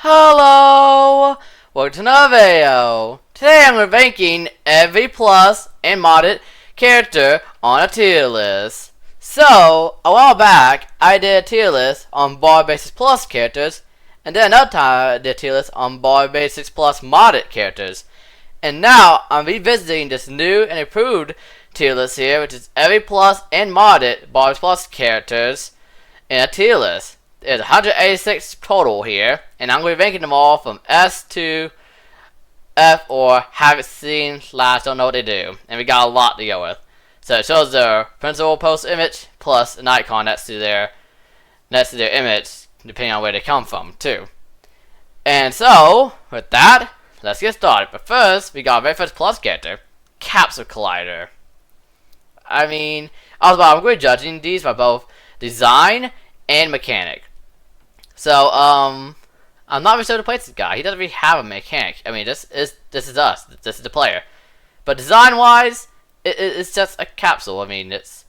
Hello! Welcome to another video. Today I'm ranking every plus and modded character on a tier list. So, a while back, I did a tier list on Bar Basics Plus characters, and then another time I did a tier list on Bar Basics Plus modded characters. And now, I'm revisiting this new and improved tier list here, which is every plus and modded Bar Basics Plus characters in a tier list. There's 186 total here, and I'm going to be ranking them all from S to F or haven't seen / don't know what they do. And we got a lot to go with. So it shows their principal post image plus an icon next to their image, depending on where they come from too. And so, with that, let's get started. But first, we got our very first plus character, Capsule Collider. I mean, I'm going to be judging these by both design and mechanic. So, I'm not really sure to place this guy. He doesn't really have a mechanic. I mean, this is us. This is the player. But design-wise, it's just a capsule. I mean, it's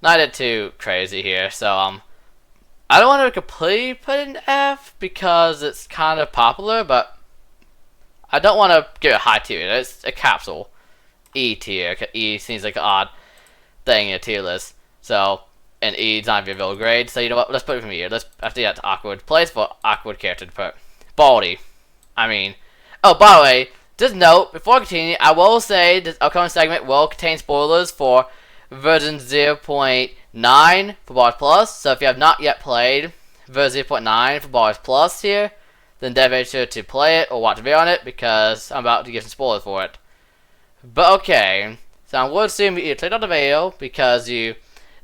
not too crazy here. So, I don't want to completely put it in F because it's kind of popular, but I don't want to give it a high tier. It's a capsule. E tier. E seems like an odd thing in a tier list. So, and E is not a real grade, so you know what, let's put it from here. Let's do that to awkward place for awkward character to put. Baldy. I mean, oh, by the way, just note, before I continue, I will say this upcoming segment will contain spoilers for version 0.9 for Bars Plus, so if you have not yet played version 0.9 for Bars Plus here, then definitely make sure to play it or watch a video on it, because I'm about to give some spoilers for it. But okay, so I would assume you either clicked on the video because you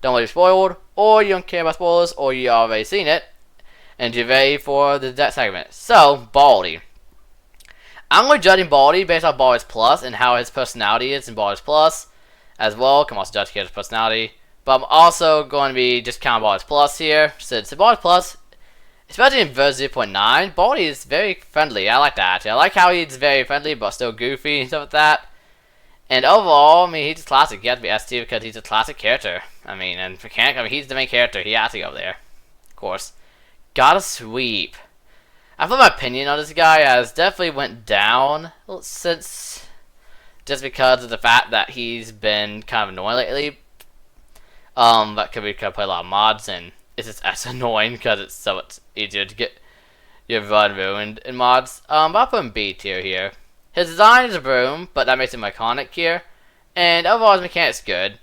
don't want to be spoiled, or you don't care about spoilers, or you already seen it, and you're ready for that segment. So, Baldy. I'm going to be judging Baldy based on Baldy's Plus and how his personality is in Baldy's Plus as well. Can also judge his personality. But I'm also going to be just counting Baldy's Plus here. Since Baldy's Plus, especially in version 0.9, Baldy is very friendly. I like that. I like how he's very friendly but still goofy and stuff like that. And overall, I mean, he's classic. He has to be S tier because he's a classic character. I mean, and mechanic, I mean, he's the main character. He has to go there. Of course. Gotta sweep. I thought my opinion on this guy has definitely went down since, just because of the fact that he's been kind of annoying lately. That could be because I play a lot of mods, and it's just as annoying because it's so much easier to get your run ruined in mods. But I'll put him B tier here. His design is a broom, but that makes him iconic here. And overall, his mechanic's good.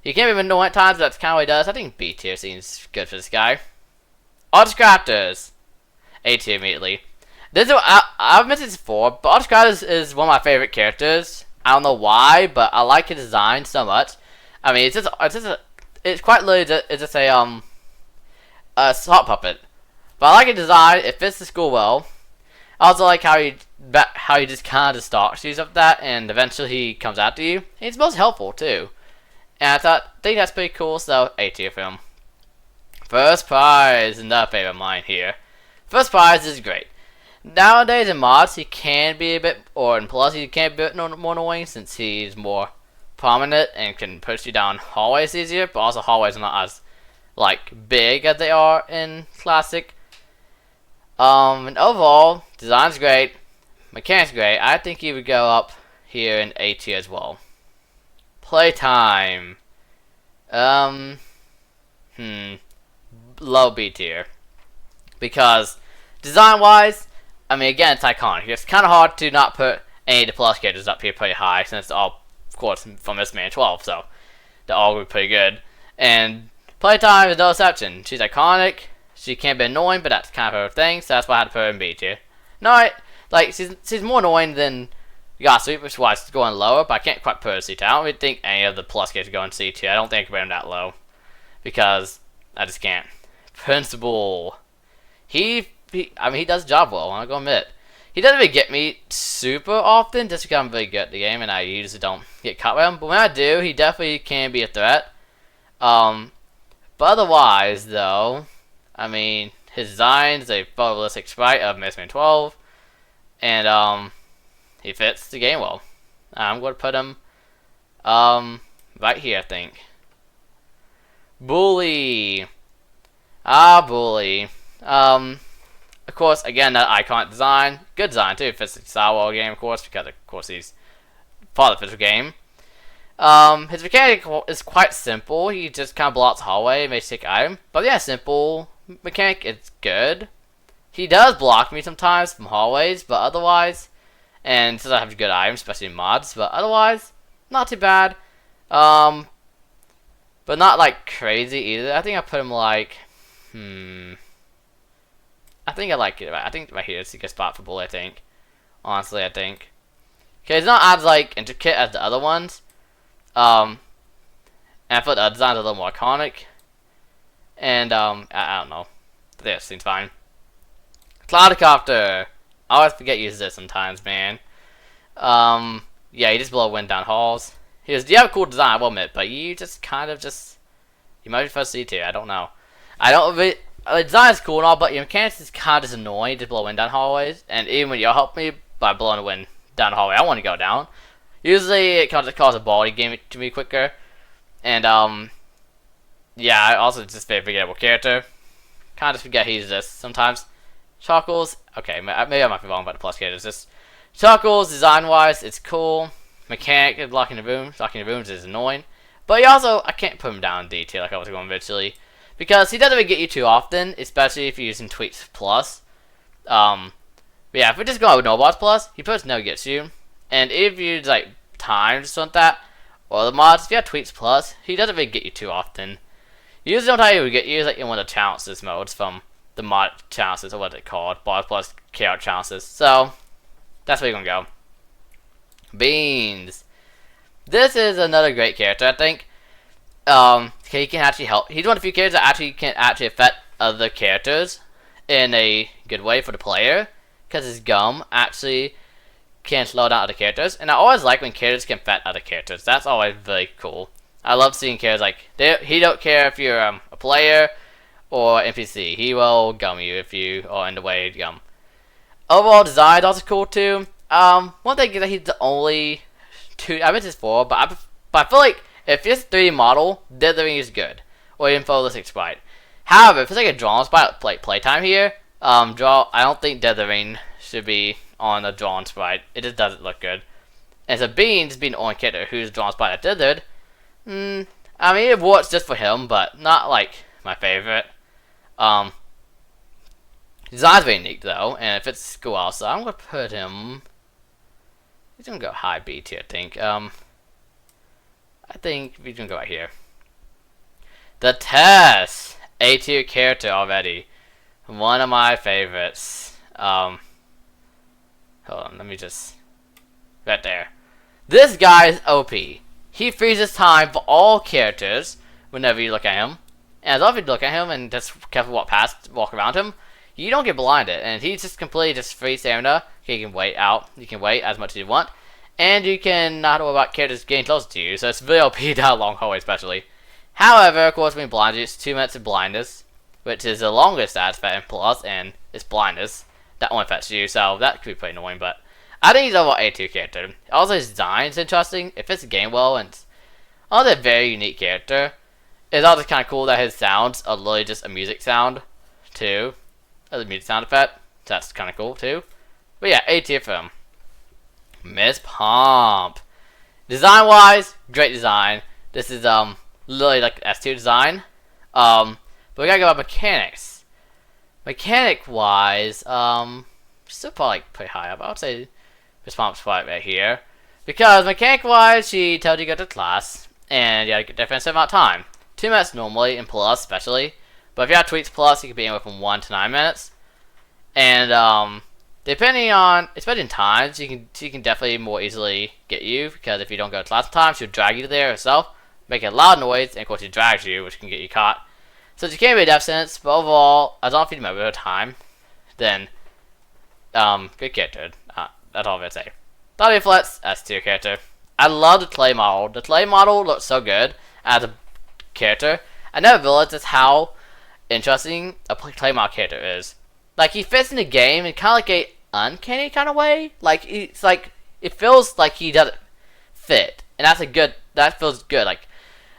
He can't be annoying at times, but that's kind of what he does. I think B tier seems good for this guy. Autoscrafters. A tier immediately. This is I've mentioned this before, but Autoscrafters is one of my favorite characters. I don't know why, but I like his design so much. I mean, it's quite literally just a sock puppet. But I like his design. It fits the school well. I also like how he just kind of stalks you of that, and eventually he comes after you. And he's most helpful too. And I think that's pretty cool. So A tier for him. First prize, another favorite of mine here. First prize is great. Nowadays in mods, he can be a bit, or in plus, he can be a bit more annoying since he's more prominent and can push you down hallways easier. But also hallways are not as like big as they are in classic. And overall, design's great, mechanic's great. I think he would go up here in A tier as well. Playtime. Low B tier. Because design-wise, I mean, again, it's iconic. It's kind of hard to not put any of the plus characters up here pretty high, since it's all, of course, from Miscellaneous 12, so they're all pretty good. And Playtime is no exception. She's iconic. She can't be annoying, but that's kind of her thing, so that's why I had to put her in B tier. No, like, she's more annoying than Sweep, which is why it's going lower, but I can't quite put her in C tier. I don't really think any of the plus characters go in C tier. I don't think I can put them that low, because I just can't. Principal. I mean, he does the job well, I'm going to admit. He doesn't really get me super often, just because I'm really good at the game, and I usually don't get caught by him. But when I do, he definitely can be a threat. But otherwise, though, I mean, his design is a photorealistic sprite of Miscellaneous 12, and he fits the game well. I'm going to put him right here, I think. Bully. Bully. Of course, again, that iconic design. Good design, too. Fits the Star Wars game, of course, because, of course, he's part of the physical game. His mechanic is quite simple. He just kind of blocks the hallway and makes you take an item. But yeah, simple mechanic. It's good. He does block me sometimes from hallways, but otherwise, and since I have good items, especially in mods, but otherwise, not too bad. But not like crazy either. I think I put him like, I think I like it. I think right here is a good spot for bullet. I think, honestly, I think. Okay, it's not as like intricate as the other ones. And I thought the design is a little more iconic. And I don't know. This seems fine. Cloudcopter. I always forget to use this sometimes, man. Yeah, you just blow wind down halls. You have a cool design, I will admit, but you just kind of you might be first to see too. I don't know. The design is cool and all, but your mechanics is kind of just annoying to blow wind down hallways. And even when you help me by blowing the wind down the hallway, I want to go down. Usually it causes a ball game to me quicker. And yeah, I also just very forgettable character. Kind of forget he's this sometimes. Chuckles, okay, maybe I might be wrong about the plus characters. Just Chuckles, design wise, it's cool. Mechanic of locking the rooms is annoying. But he also, I can't put him down in detail like I was going eventually, because he doesn't really get you too often, especially if you're using Tweaks Plus. But yeah, if we just go with Nobots Plus, he pretty much never gets you. And if you use like times or something like that, or the mods, if you have Tweaks Plus, he doesn't really get you too often. Usually the only time he would get you is like in one of the challenges modes from the mod challenges, or what are they called? Boss Plus Chaos challenges. So that's where you're gonna go. Beans. This is another great character, I think. He can actually help. He's one of the few characters that actually can affect other characters in a good way for the player, because his gum actually can slow down other characters. And I always like when characters can affect other characters. That's always very cool. I love seeing characters like he don't care if you're a player or NPC. He will gum you if you are in the way to gum. Overall design is also cool too. One thing is that he's the only two. I mentioned this before, but I feel like if it's 3D model, Dead the Ring is good, or even photorealistic sprite. However, if it's like a drawn sprite, like playtime here, I don't think Dead the Ring should be on a drawn sprite. It just doesn't look good. And so Beans being the only character who's drawn sprite that dithered, I mean it works just for him, but not like my favorite. Design's very unique though, and it fits the school also. I'm gonna put him. He's gonna go high B tier, I think. I think we're gonna go right here. The Test, A tier character already. One of my favorites. Hold on, let me just right there. This guy is OP. He freezes time for all characters whenever you look at him. And as long as you look at him and just carefully walk around him, you don't get blinded. And he's just completely just free stamina. You can wait out. You can wait as much as you want. And you can not worry about characters getting closer to you. So it's very OP down a long hallway especially. However, of course, when blinded, it's 2 minutes of blindness, which is the longest stats effect in Plus, and it's blindness. That only affects you, so that could be pretty annoying, but I think he's overall a A2 character. Also, his design is interesting. It fits the game well, and it's also a very unique character. It's also kind of cool that his sounds are literally just a music sound, too. As a music sound effect. So that's kind of cool, too. But yeah, A tier for him. Miss Pomp. Design-wise, great design. This is, literally like S2 design. But we gotta go about mechanics. Mechanic-wise, still probably like pretty high up. I would say Miss Pomp's right here. Because mechanic-wise, she tells you to go to class, and you gotta get defensive amount of time. 2 minutes normally, in Plus especially. But if you have Tweaks Plus, you can be anywhere from 1 to 9 minutes. And depending on, especially in times, she can definitely more easily get you, because if you don't go to class in time, she'll drag you there herself, make a loud noise, and of course she drags you, which can get you caught. So she can't be a death sentence, but overall, as long as you remember her time, then good character. That's all I'm gonna say. Body Flex, S tier character. I love the clay model. The clay model looks so good as a character. I never realized just how interesting a clay model character is. Like, he fits in the game in kind of like a uncanny kind of way. Like, it feels like he doesn't fit, and that feels good. Like,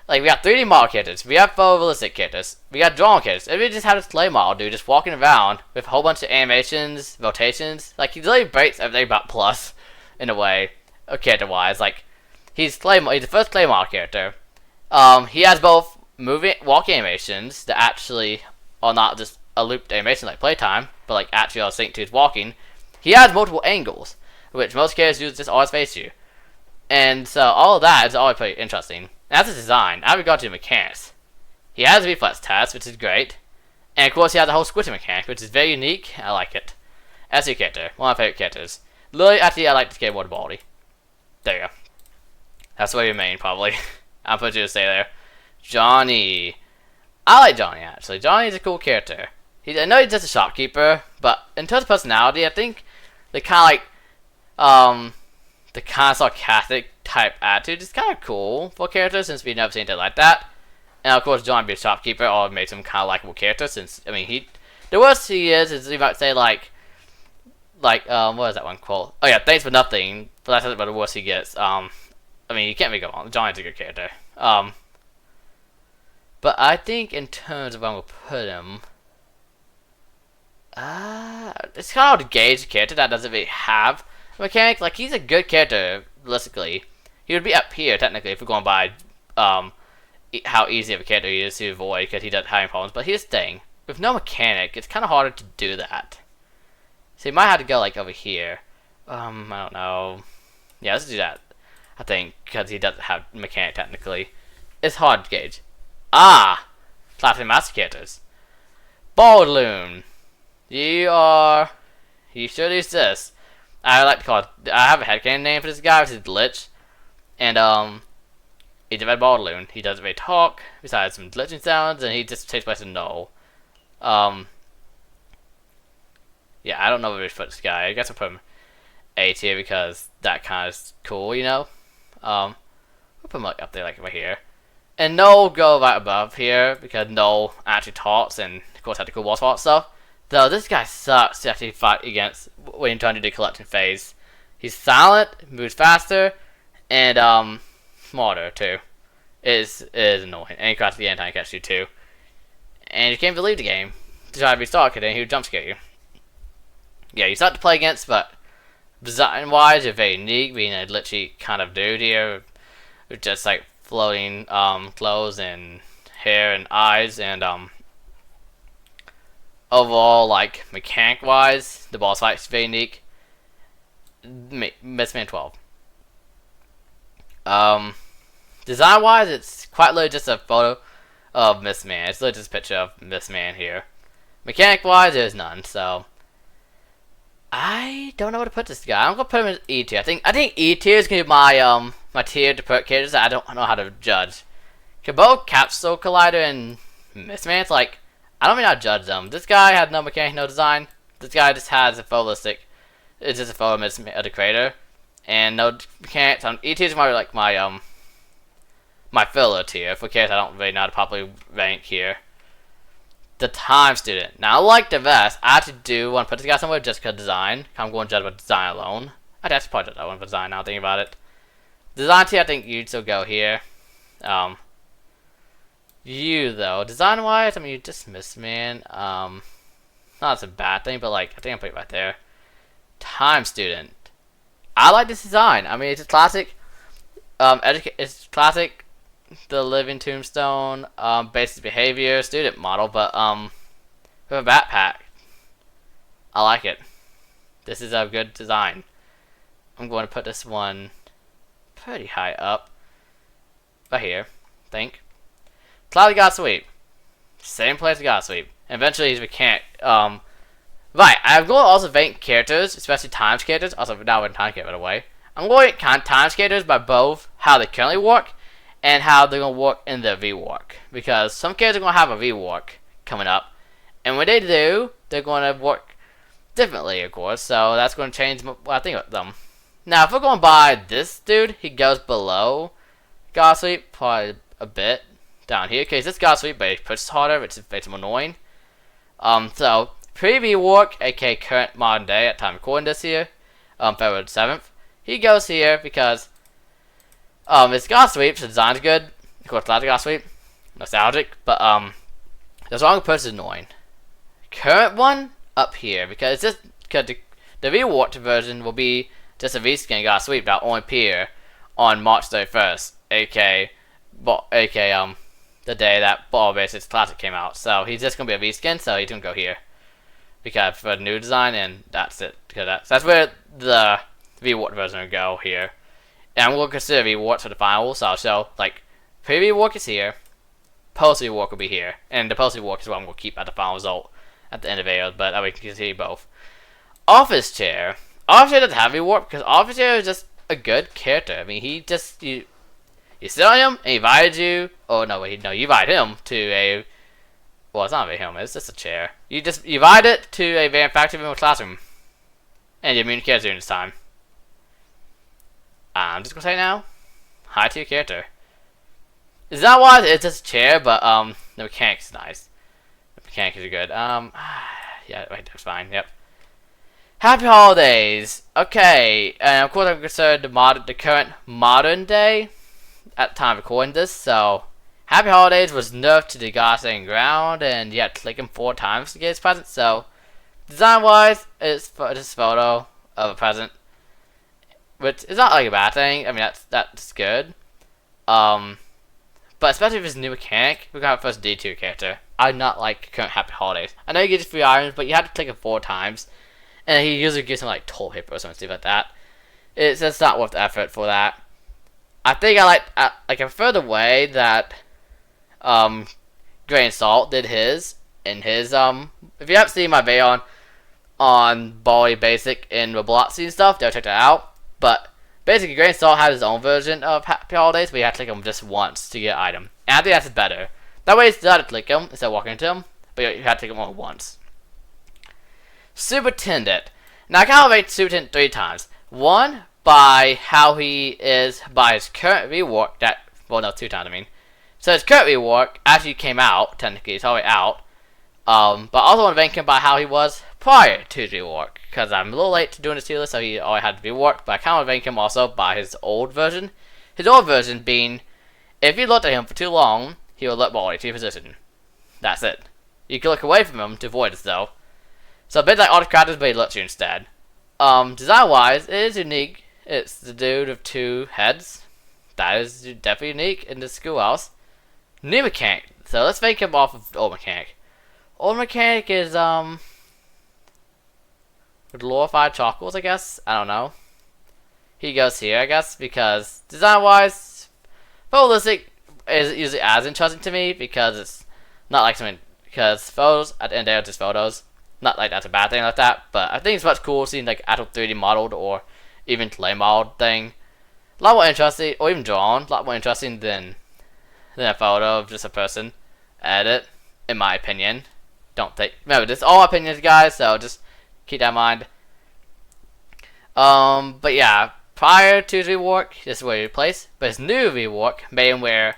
Like, we got 3D model characters, we have photorealistic characters, we got drawn characters, and we just have this play model dude just walking around with a whole bunch of animations, rotations. Like, he literally breaks everything about Plus, in a way, character-wise. Like, he's the first play model character. He has both walk animations that actually are not just a looped animation like playtime, but like actually are synced to his walking. He has multiple angles, which most characters use just always face you. And so all of that is always pretty interesting. That's his design. Now we go to the mechanics. He has a reflex test, which is great. And of course he has a whole squishing mechanic, which is very unique. I like it. As a character, one of my favorite characters. Literally, actually, I like this game more than Baldy. There you go. That's what you mean, probably. I'll put you to stay there. Johnny. I like Johnny, actually. Johnny's a cool character. I know he's just a shopkeeper, but in terms of personality, I think the kind of like, the kind of sarcastic type attitude is kind of cool for characters, since we've never seen anything like that. And of course, John being a shopkeeper all makes him kind of likable character, since, I mean, the worst he is you might say, like, what is that one quote? Oh yeah, thanks for nothing, but that's about the worst he gets. I mean, you can't really go wrong. Johnny's a good character. But I think in terms of where I'm going to put him, it's kind of hard to gauge a character that doesn't really have mechanics. Like, he's a good character, realistically. He would be up here, technically, if we're going by how easy of a character he is to avoid, because he doesn't have any problems. But here's the thing. With no mechanic, it's kind of harder to do that. So you might have to go, like, over here. I don't know. Yeah, let's do that, I think, because he doesn't have mechanic, technically. It's hard to gauge. Classic master characters. Balloon. You should use this. I like to call it, I have a headcanon name for this guy, which is Glitch. And, he's a red balloon. He doesn't really talk, besides some glitching sounds, and he just takes place in null. Yeah, I don't know where to put this guy. I guess I'll put him A tier, because that kind of is cool, you know? We'll put him like up there, like right here. And Null go right above here, because Null actually talks, and of course had the cool boss fight stuff. Though this guy sucks to actually fight against when you're trying to do the collection phase. He's silent, moves faster, and smarter too. It is annoying. And he crashes the anti catch you too. And you can't believe the game. To try to be stalked, and he would jump scare you. Yeah, you start to play against, but design wise you're very unique, being a glitchy kind of dude here. With just like floating clothes and hair and eyes, and overall, like, mechanic wise, the boss fight is very unique. Missman 12. Design wise, it's quite literally just a photo of Missman. It's literally just a picture of Missman here. Mechanic wise, there's none, so I don't know where to put this guy. I'm gonna put him in E tier. I think E tier is gonna be my my tier to put characters that I don't know how to judge. Both Capsule Collider and Missman, it's like, I don't mean how to judge them. This guy has no mechanic, no design. This guy just has a photorealistic. It's just a photo of the creator, and no mechanics. E tier is my like my my filler tier for characters I don't really know how to properly rank here. The Time Student. Now, like the rest, I actually do want to put this guy somewhere just because design. I'm going to judge about design alone. I'd actually probably judge that one for design now, thinking about it. Design tier, I think you'd still go here. You, though, design-wise, I mean, you just missed, man. Not a bad thing, but, like, I think I'm putting it right there. Time Student. I like this design. I mean, it's a classic, it's classic, the living tombstone, basic behavior, student model, but, with a backpack. I like it. This is a good design. I'm going to put this one pretty high up. Right here, I think. Cloudy God Sweep. Same place as God Sweep. Eventually he's mechanic. Right, I'm going to also rank characters, especially times characters. Also, now we're in time character, by the way. I'm going to count times characters by both how they currently work and how they're going to work in their rework. Because some characters are going to have a rework coming up. And when they do, they're going to work differently, of course. So that's going to change what I think of them. Now, if we're going by this dude, he goes below God Sweep probably a bit down here. Because this God Sweep, but he pushes harder, which makes him annoying. So, pre-rework, aka current modern day at time recording this here, February 7th, he goes here because it's God Sweep, so design's good. Of course, classic got sweep. Nostalgic, but the wrong person is annoying. Current one up here because it's just because the reworked version will be just a reskin got sweep that will only appear on March 31st, aka the day that Ball Basics Classic came out. So he's just gonna be a reskin, so he's gonna go here because for the new design, and that's it. Because that's where the reworked version will go here. And I'm gonna consider reworked for the final, so I'll show like pre-rework is here, post-rework will be here, and the post-rework is what I'm gonna keep at the final result at the end of the video, but that way you can see both. Office Chair. Office Chair doesn't have rework because Office Chair is just a good character. I mean, he just you sit on him and he invited you. Oh no, wait, no, you invite him to a. Well, it's not a him. It's just a chair. You invite it to a manufacturing room or classroom, and you communicate during this time. I'm just gonna say now, hi to your character. Is that why it's just a chair? But the mechanics is nice. The mechanics are good. Yeah, wait, that's fine. Yep. Happy holidays. Okay, and of course I'm concerned the current modern day at the time of recording this. So, Happy Holidays was nerfed to the goddamn ground, and you had to click him 4 times to get his present. So, design-wise, it's just a photo of a present, which is not like a bad thing. I mean, that's good. But especially if it's a new mechanic, we're gonna have first D2 character. I do not like current Happy Holidays. I know you get 3 items, but you have to click it 4 times. And he usually gives him like toll paper or something like that. It's just not worth the effort for that. I think I prefer the way that Grain Salt did his in his if you haven't seen my video on Bali Basic and Roblox and stuff, go check that out. But basically Grain Salt has his own version of Happy Holidays, but you have to click him just once to get an item. And I think that's better. That way it's not to click him instead of walking into him, but you have to click him only once. Superintendent. Now I can rate Superintendent 3 times. 1 by how he is by his current rework that 2 times I mean. So his current rework actually came out, technically it's already out. But I also want to rank him by how he was prior to his rework. Because I'm a little late to doing this tier list, so he already had rework, but I kind of rank him also by his old version. His old version being, if you looked at him for too long, he will look body to your position. That's it. You can look away from him to avoid this though. So a bit like autocrators, but he looks you instead. Design-wise, it is unique. It's the dude with 2 heads. That is definitely unique in the schoolhouse. New mechanic. So let's make him off of old mechanic. Old mechanic is with glorified chocolates, I guess. I don't know. He goes here, I guess, because design-wise, photolistic isn't usually as interesting to me because it's not like something. Because photos at the end of the day are just photos. Not like that's a bad thing like that, but I think it's much cooler seeing like actual 3D modeled or even clay modeled thing. A lot more interesting, or even drawn. A lot more interesting than a photo of just a person. Edit, in my opinion. Don't think. Remember, this is all opinions, guys. So just keep that in mind. But yeah, prior to his rework, this is where he replaced. But his new rework made him where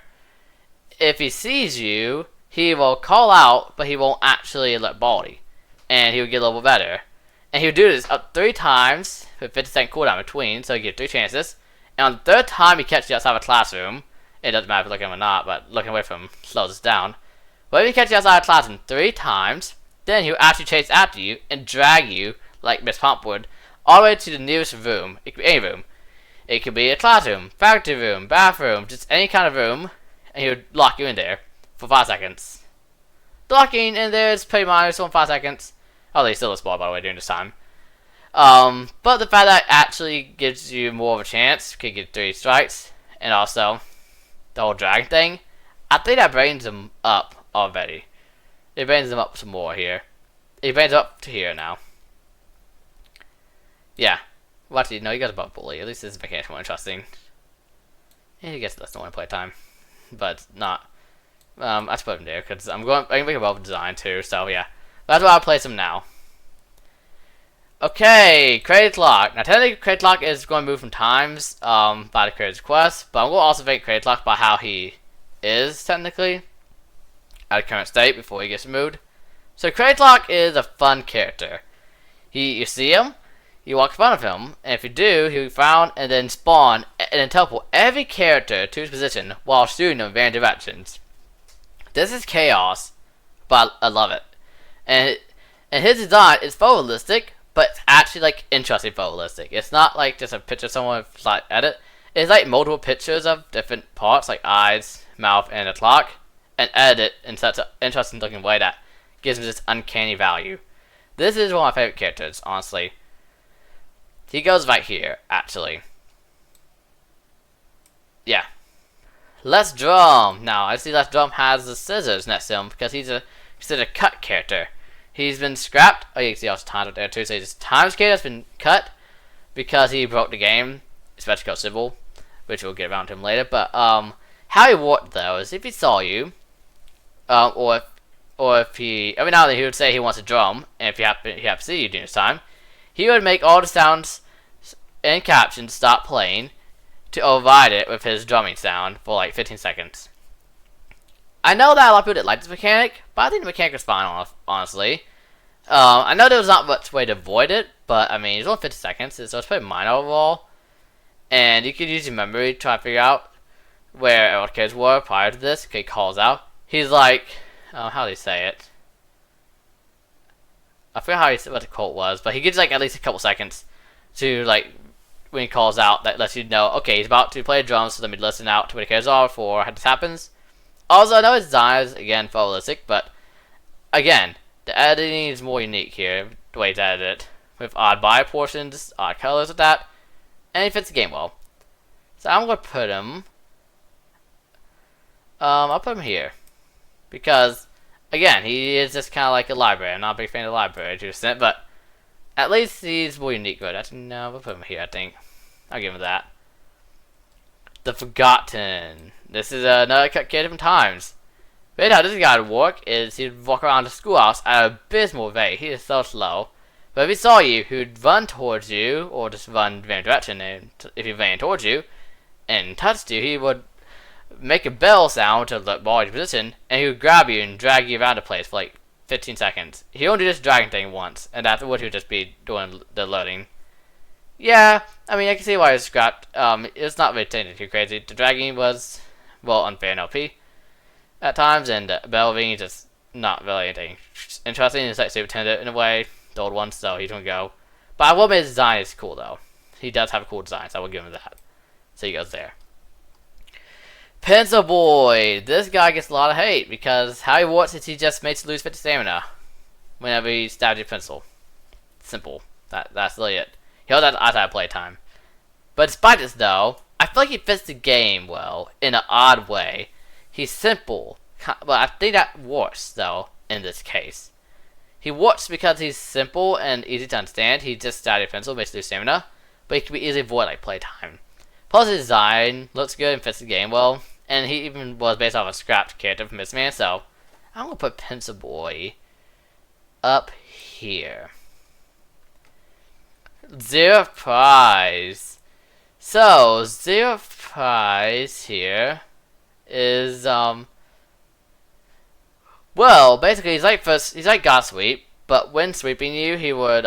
if he sees you, he will call out, but he won't actually alert body. And he would get a little better. And he would do this up 3 times with 50-second cooldown between, so he get 3 chances. And on the 3rd time he catches you outside of a classroom, it doesn't matter if you look at him or not, but looking away from him slows us down. But if he catches you outside of a classroom 3 times, then he will actually chase after you and drag you, like Miss Pomp would, all the way to the nearest room. It could be any room. It could be a classroom, faculty room, bathroom, just any kind of room, and he would lock you in there for 5 seconds. The locking in there is pretty minor, so in 5 seconds. Oh, they still a spawn, by the way, during this time. But the fact that it actually gives you more of a chance, could get 3 strikes, and also the whole dragon thing, I think that brings them up already. It brings them up some more here. It brings them up to here now. Yeah. Well, actually, no, you guys above bully. At least this is mechanics more interesting. Yeah, you guess that's the one play time, but not. I just put him there because I'm going to make above design too. So yeah. That's why I'll place him now. Okay, Credit Lock. Now, technically, Credit Lock is going to move from times by the creator's request, but I'm going to also make Credit Lock by how he is, technically, at the current state before he gets removed. So, Credit Lock is a fun character. You see him, you walk in front of him, and if you do, he'll be found and then spawn and then teleport every character to his position while shooting them in varying directions. This is chaos, but I love it. And his design is photorealistic, but it's actually like interesting photorealistic. It's not like just a picture of someone with like edit. It's like multiple pictures of different parts, like eyes, mouth, and a clock, and edit in such an interesting looking way that gives me this uncanny value. This is one of my favorite characters, honestly. He goes right here, actually. Yeah. Let's Drum. Now, I see Let's Drum has the scissors next to him because he's a cut character. He's been scrapped. Oh, you can see also times up there too. So his times character has been cut because he broke the game, especially called Civil, which we'll get around to him later. But how he worked though is if he saw you, or if he every now and then he would say he wants a drum, and if he happened to see you during this time, he would make all the sounds and captions stop playing to override it with his drumming sound for like 15 seconds. I know that a lot of people didn't like this mechanic, but I think the mechanic was fine, honestly. I know there was not much way to avoid it, but I mean, it's only 50 seconds, so it's pretty minor overall. And you could use your memory to try to figure out where all the kids were prior to this. Okay, calls out. He's like, how do you say it? I forget what the quote was, but he gives like at least a couple seconds to like when he calls out that lets you know, okay, he's about to play drums, so let me listen out to where the kids are before this happens. Also, I know his design is, again, photorealistic, but, again, the editing is more unique here, the way it's edited, with odd body portions, odd colors with that, and he fits the game well. So I'm going to put him, I'll put him here, because, again, he is just kind of like a library. I'm not a big fan of the library to an extent, but at least he's more unique with it. No, we'll put him here, I think. I'll give him that. The Forgotten. This is another cut kid different times. But how this guy would work is he'd walk around the schoolhouse at an abysmal rate. He is so slow. But if he saw you, he would run towards you, or just run in the same direction. And if he ran towards you and touched you, he would make a bell sound to alert ball to position, and he would grab you and drag you around the place for like 15 seconds. He only did this dragging thing once, and afterwards he would just be doing the loading. Yeah, I mean, I can see why it's scrapped. It's not really technically too crazy. The dragging was, well, unfair in LP at times, and the bell ringing just not really anything interesting. It's like Superintendent in a way, the old one, so he's gonna go. But I will admit his design is cool, though. He does have a cool design, so I will give him that. So he goes there. Pencil Boy. This guy gets a lot of hate because how he works is he just makes you lose 50 stamina whenever he stabs your pencil. Simple. That's really it. He holds that outside play time. But despite this, though, I feel like he fits the game well in an odd way. He's simple, but I think that works, though, in this case. He works because he's simple and easy to understand. He just stabbed your pencil, makes you lose stamina, but he can be easily avoided like playtime. Plus, his design looks good and fits the game well, and he even was based off a scrapped character from Miscellaneous, so I'm gonna put Pencil Boy up here. Zero prize. So zero prize here is well, basically he's like God Sweep, but when sweeping you, he would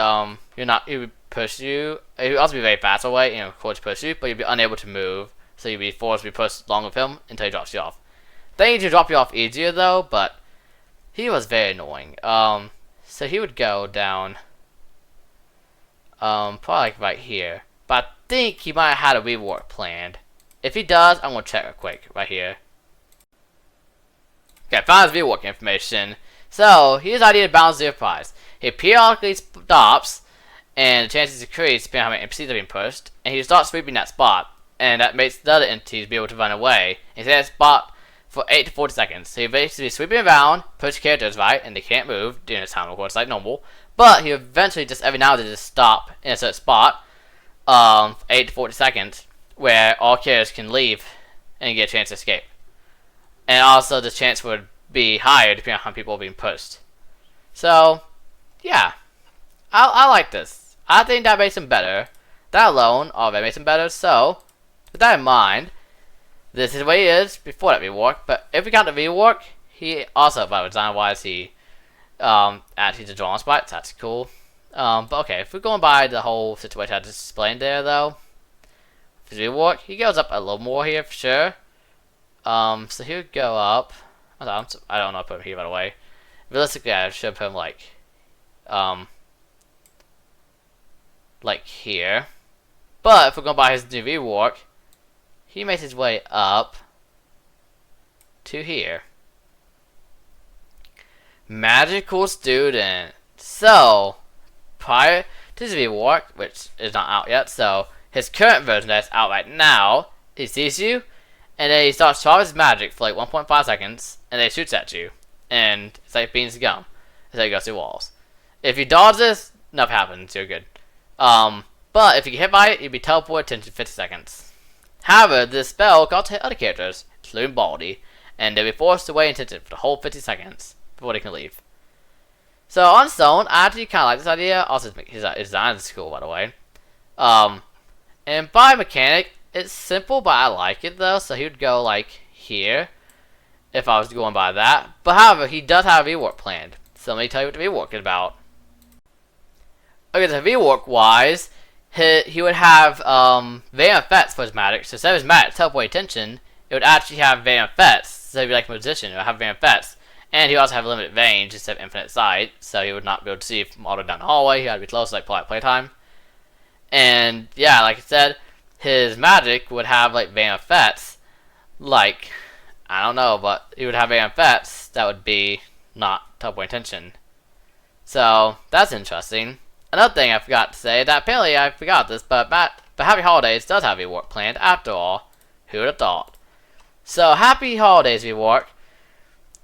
he would push you. He would also be very fast away, of course push you, but you'd be unable to move, so you'd be forced to be pushed along with him until he drops you off. They need to drop you off easier though, but he was very annoying. So he would go down probably like right here. But I think he might have had a rework planned. If he does, I'm gonna check real quick right here. Okay, found his rework information. So his idea to balance zero prize. He periodically stops, and the chances increase depending on how many NPCs are being pushed, and he starts sweeping that spot, and that makes the other entities be able to run away. He stays at that spot for 8 to 40 seconds. So he basically sweeping around, push characters right, and they can't move during this time, of course, like normal. But he eventually just every now and then just stop in a certain spot, 8 to 40 seconds, where all characters can leave and get a chance to escape. And also the chance would be higher depending on how people are being pushed. So, yeah. I like this. I think that makes him better. That alone already makes him better, so, with that in mind, this is the way he is before that rework, but if we count the rework, he also, by design-wise, he actually the drawing spots, that's cool. But okay, if we're going by the whole situation I just explained there, though, his rework, he goes up a little more here for sure. So he would go up. I don't know. I put him here by the way. Realistically, I should put him like here. But if we're going by his new rework, he makes his way up to here. Magical student. So, prior to his rework, which is not out yet, so his current version that's out right now, he sees you, and then he starts to his magic for like 1.5 seconds, and then he shoots at you. And it's like beans gum. It's like he goes through walls. If you dodge this, nothing happens, you're good. But if you get hit by it, you'll be teleported into 50 seconds. However, this spell can also hit other characters, including Baldy, and they'll be forced away into for the whole 50 seconds before they can leave. So on its own, I actually kind of like this idea. Also, his design is cool, by the way. And by mechanic, it's simple, but I like it though. So he would go like here, if I was going by that. But however, he does have a rework planned. So let me tell you what the rework is about. Okay, so rework wise, he would have Van Effects for his magic. So instead of his magic teleport attention, it would actually have Van Effects. So he'd be like a magician, it would have Van Effects. And he would also have limited range instead of infinite sight. So he would not be able to see from all the way down the hallway. He had to be close, like playtime. And yeah, like I said, his magic would have like Van Effects. Like, I don't know, but he would have Van Effects that would be not teleport attention. So that's interesting. Another thing I forgot to say, that apparently I forgot this, but Happy Holidays does have a rework planned after all. Who would have thought? So Happy Holidays rework,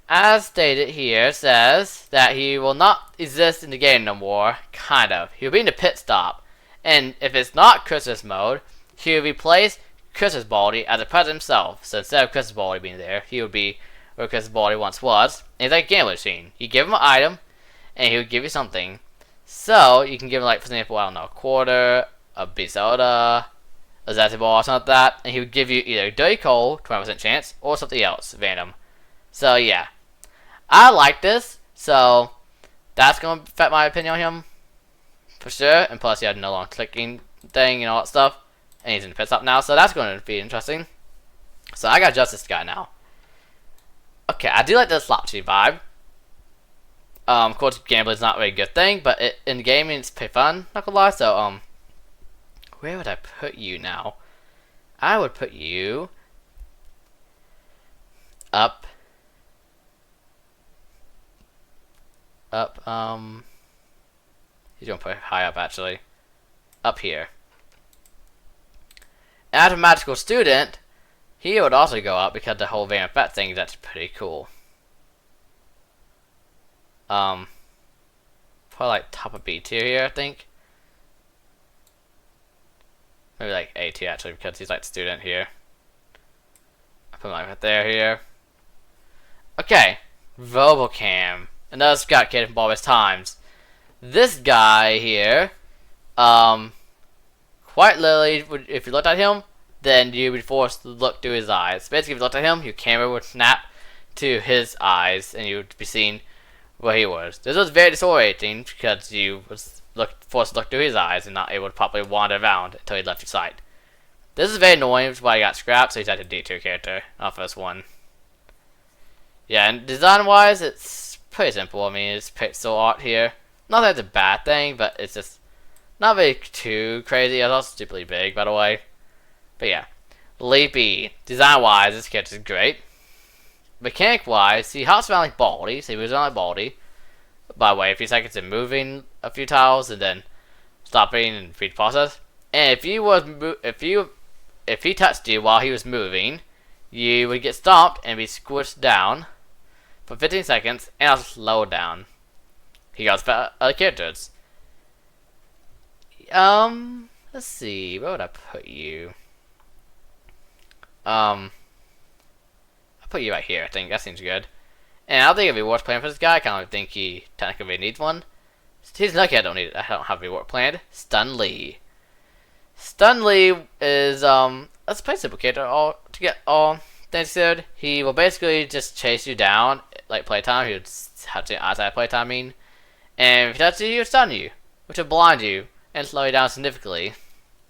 as stated here, says that he will not exist in the game no more. Kind of. He'll be in the pit stop. And if it's not Christmas mode, he will replace Christmas Baldy as the president himself. So instead of Christmas Baldy being there, he would be where Christmas Baldy once was. And he's like a gambling machine. You give him an item, and he would give you something. So you can give him, like, for example, I don't know, a quarter, a big soda, a Zazzy ball, or something like that. And he would give you either Dirty Coal, 20% chance, or something else random. So yeah, I like this. So that's gonna affect my opinion on him for sure. And plus, he had no long clicking thing and all that stuff. And he's in the pit stop now, so that's going to be interesting. So I got to adjust this guy now. Okay, I do like the slot machine vibe. Of course, gambling is not a very good thing, but in gaming it's pretty fun, not gonna lie. So, where would I put you now? I would put you up, he's gonna put it high up actually, up here. As a magical student, he would also go up because the whole Van Effect thing is actually pretty cool. Probably like top of B tier here, I think. Maybe like A tier actually, because he's like the student here. I put him like right there here. Okay, Robocam. Another Scott kid from Barbara's Times. This guy here, quite literally, if you looked at him, then you'd be forced to look through his eyes. Basically, if you looked at him, your camera would snap to his eyes, and you would be seen where he was. This was very disorientating because you was forced to look through his eyes and not able to properly wander around until he left your sight. This is very annoying, which is why he got scrapped, so he's had a D2 character, not first one. Yeah, and design-wise, it's pretty simple. I mean, it's pixel art here. Not that it's a bad thing, but it's just not very too crazy. It's also stupidly big, by the way. But yeah. Leapy. Design-wise, this character is great. Mechanic-wise, he hops around like Baldy, so he moves around like Baldy. By the way, a few seconds and moving a few tiles, and then stopping and repeat the process. And if he touched you while he was moving, you would get stomped and be squished down for 15 seconds, and also slowed down. He goes for other characters. Let's see, where would I put you? I'll put you right here, I think. That seems good. And I don't think it'd be worth playing for this guy. I kind of think he technically really needs one. He's lucky I don't need it. I don't have a reward planned. Stun Lee. Stun Lee is, that's a pretty simple character to get all things considered. He will basically just chase you down, like playtime. He would have to outside playtime, I mean. And if he touches you, he would stun you, which will blind you and slow you down significantly.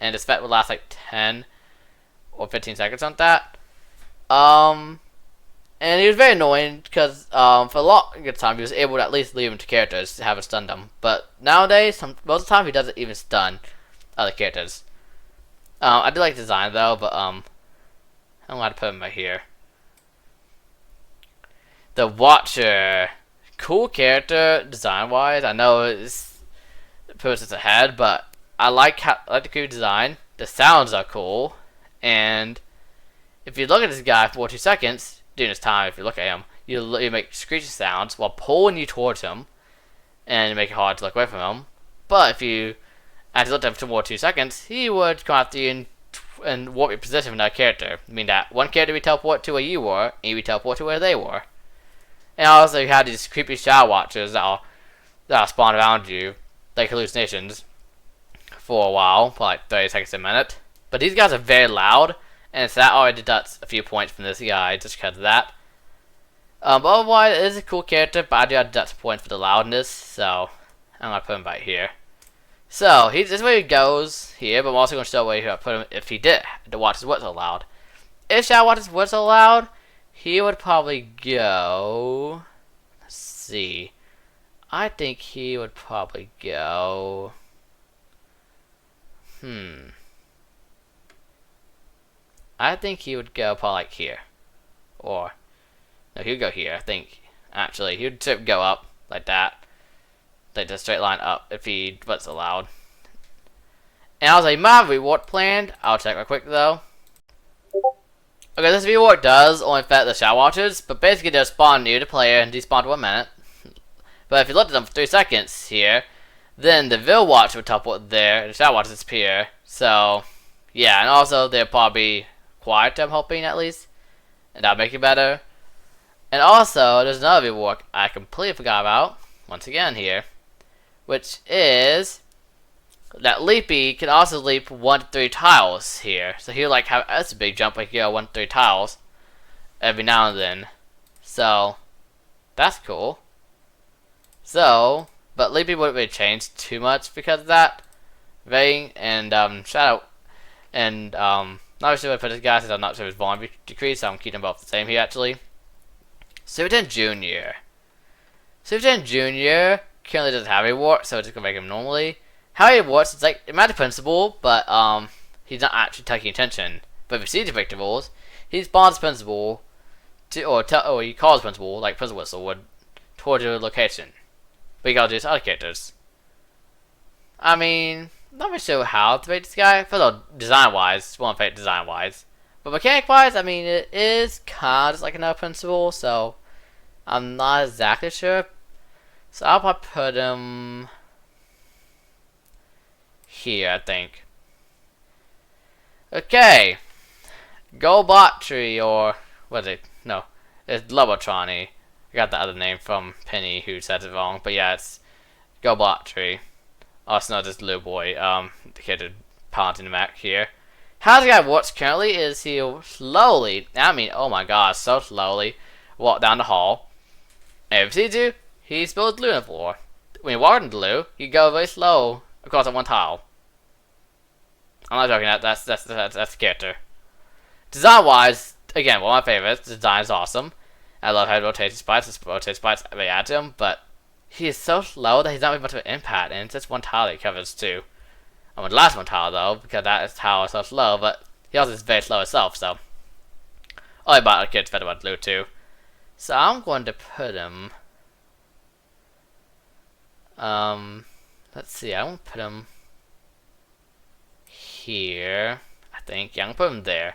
And this effect will last like 10 or 15 seconds on that. And he was very annoying because for a lot of time he was able to at least leave him to characters to have it stun them. But nowadays, most of the time he doesn't even stun other characters. I do like the design though, but I'm going to put him right here. The Watcher, cool character design wise. I know it's person's ahead, but I like the cool design. The sounds are cool, and if you look at this guy for 2 seconds during his time, if you look at him, you make screeching sounds while pulling you towards him, and you make it hard to look away from him. But if you actually looked at him for more 2 seconds, he would come after you and warp your position with another character. I mean that one character would teleport to where you were, and you would teleport to where they were. And also you had these creepy shadow watchers that'll spawn around you, like hallucinations, for a while, for like 30 seconds a minute. But these guys are very loud, and so that already deducts a few points from this guy just because of that. But otherwise, it is a cool character, but I do have to deduct points for the loudness, so I'm going to put him right here. So, this is where he goes here, but I'm also going to show where I put him if he did the watches weren't so loud. If Shadow Watches were so loud, he would probably go... Let's see. I think he would probably go... I think he would go probably like here. Or... No, he would go here, I think. Actually, he would go up like that. Like the straight line up if he was allowed. And I was like, my reward planned. I'll check real quick though. Okay, this reward does only affect the Shadow Watchers, but basically they'll spawn near the player and despawn for 1 minute. But if you looked at them for 3 seconds here, then the Vil Watcher would teleport there and the Shadow Watchers disappear. So, yeah, and also they'll probably quiet, I'm hoping at least. And that'll make it better. And also, there's another reward I completely forgot about, once again here, which is that Leapy can also leap 1 to 3 tiles here. So he'll like have that's a big jump, like 1 to 3 tiles every now and then. So that's cool. So, but Leapy wouldn't really change too much because of that. Vayne and Shadow and not really sure if I put this guy since I'm not sure his volume decrease, so I'm keeping them both the same here actually. Superintendent Jr. Superintendent Jr. currently doesn't have a wart, so it's just gonna make him normally. How he works, it's like it might be principal, but he's not actually taking attention. But if you see the break the rules, he spawns principal to or he calls principal like Principal Whistle would towards your location. But you gotta do his other characters. I mean, not really sure how to make this guy. For the design wise, one favorite design wise. But mechanic wise, I mean it is kinda just like another principal, so I'm not exactly sure. So I'll probably put him here, I think. Okay. Golbatry, or what is it? No, it's Lobotrani. I got the other name from Penny who said it wrong, but yeah, it's Golbatry. Also known as Blue Boy, the kid who pounding the Mac here. How the guy works currently is he'll slowly, I mean, oh my god, so slowly, walk down the hall. And if he sees you, he spills glue on the floor. When you walk in glue, you go very slow across that 1 tile. I'm not joking. That's the character. Design wise, again, one of my favorites. The design is awesome. I love how he rotates spikes. His rotates spikes really add to him, but he is so slow that he's not really much of an impact, and it's just 1 tile that he covers too. I'm gonna last 1 tile though, because that is how it's so slow. But he also is very slow himself, so. Oh, but the kid's better about glue too. So I'm going to put him. Let's see. I won't put him here. I think yeah, I'm gonna put him there.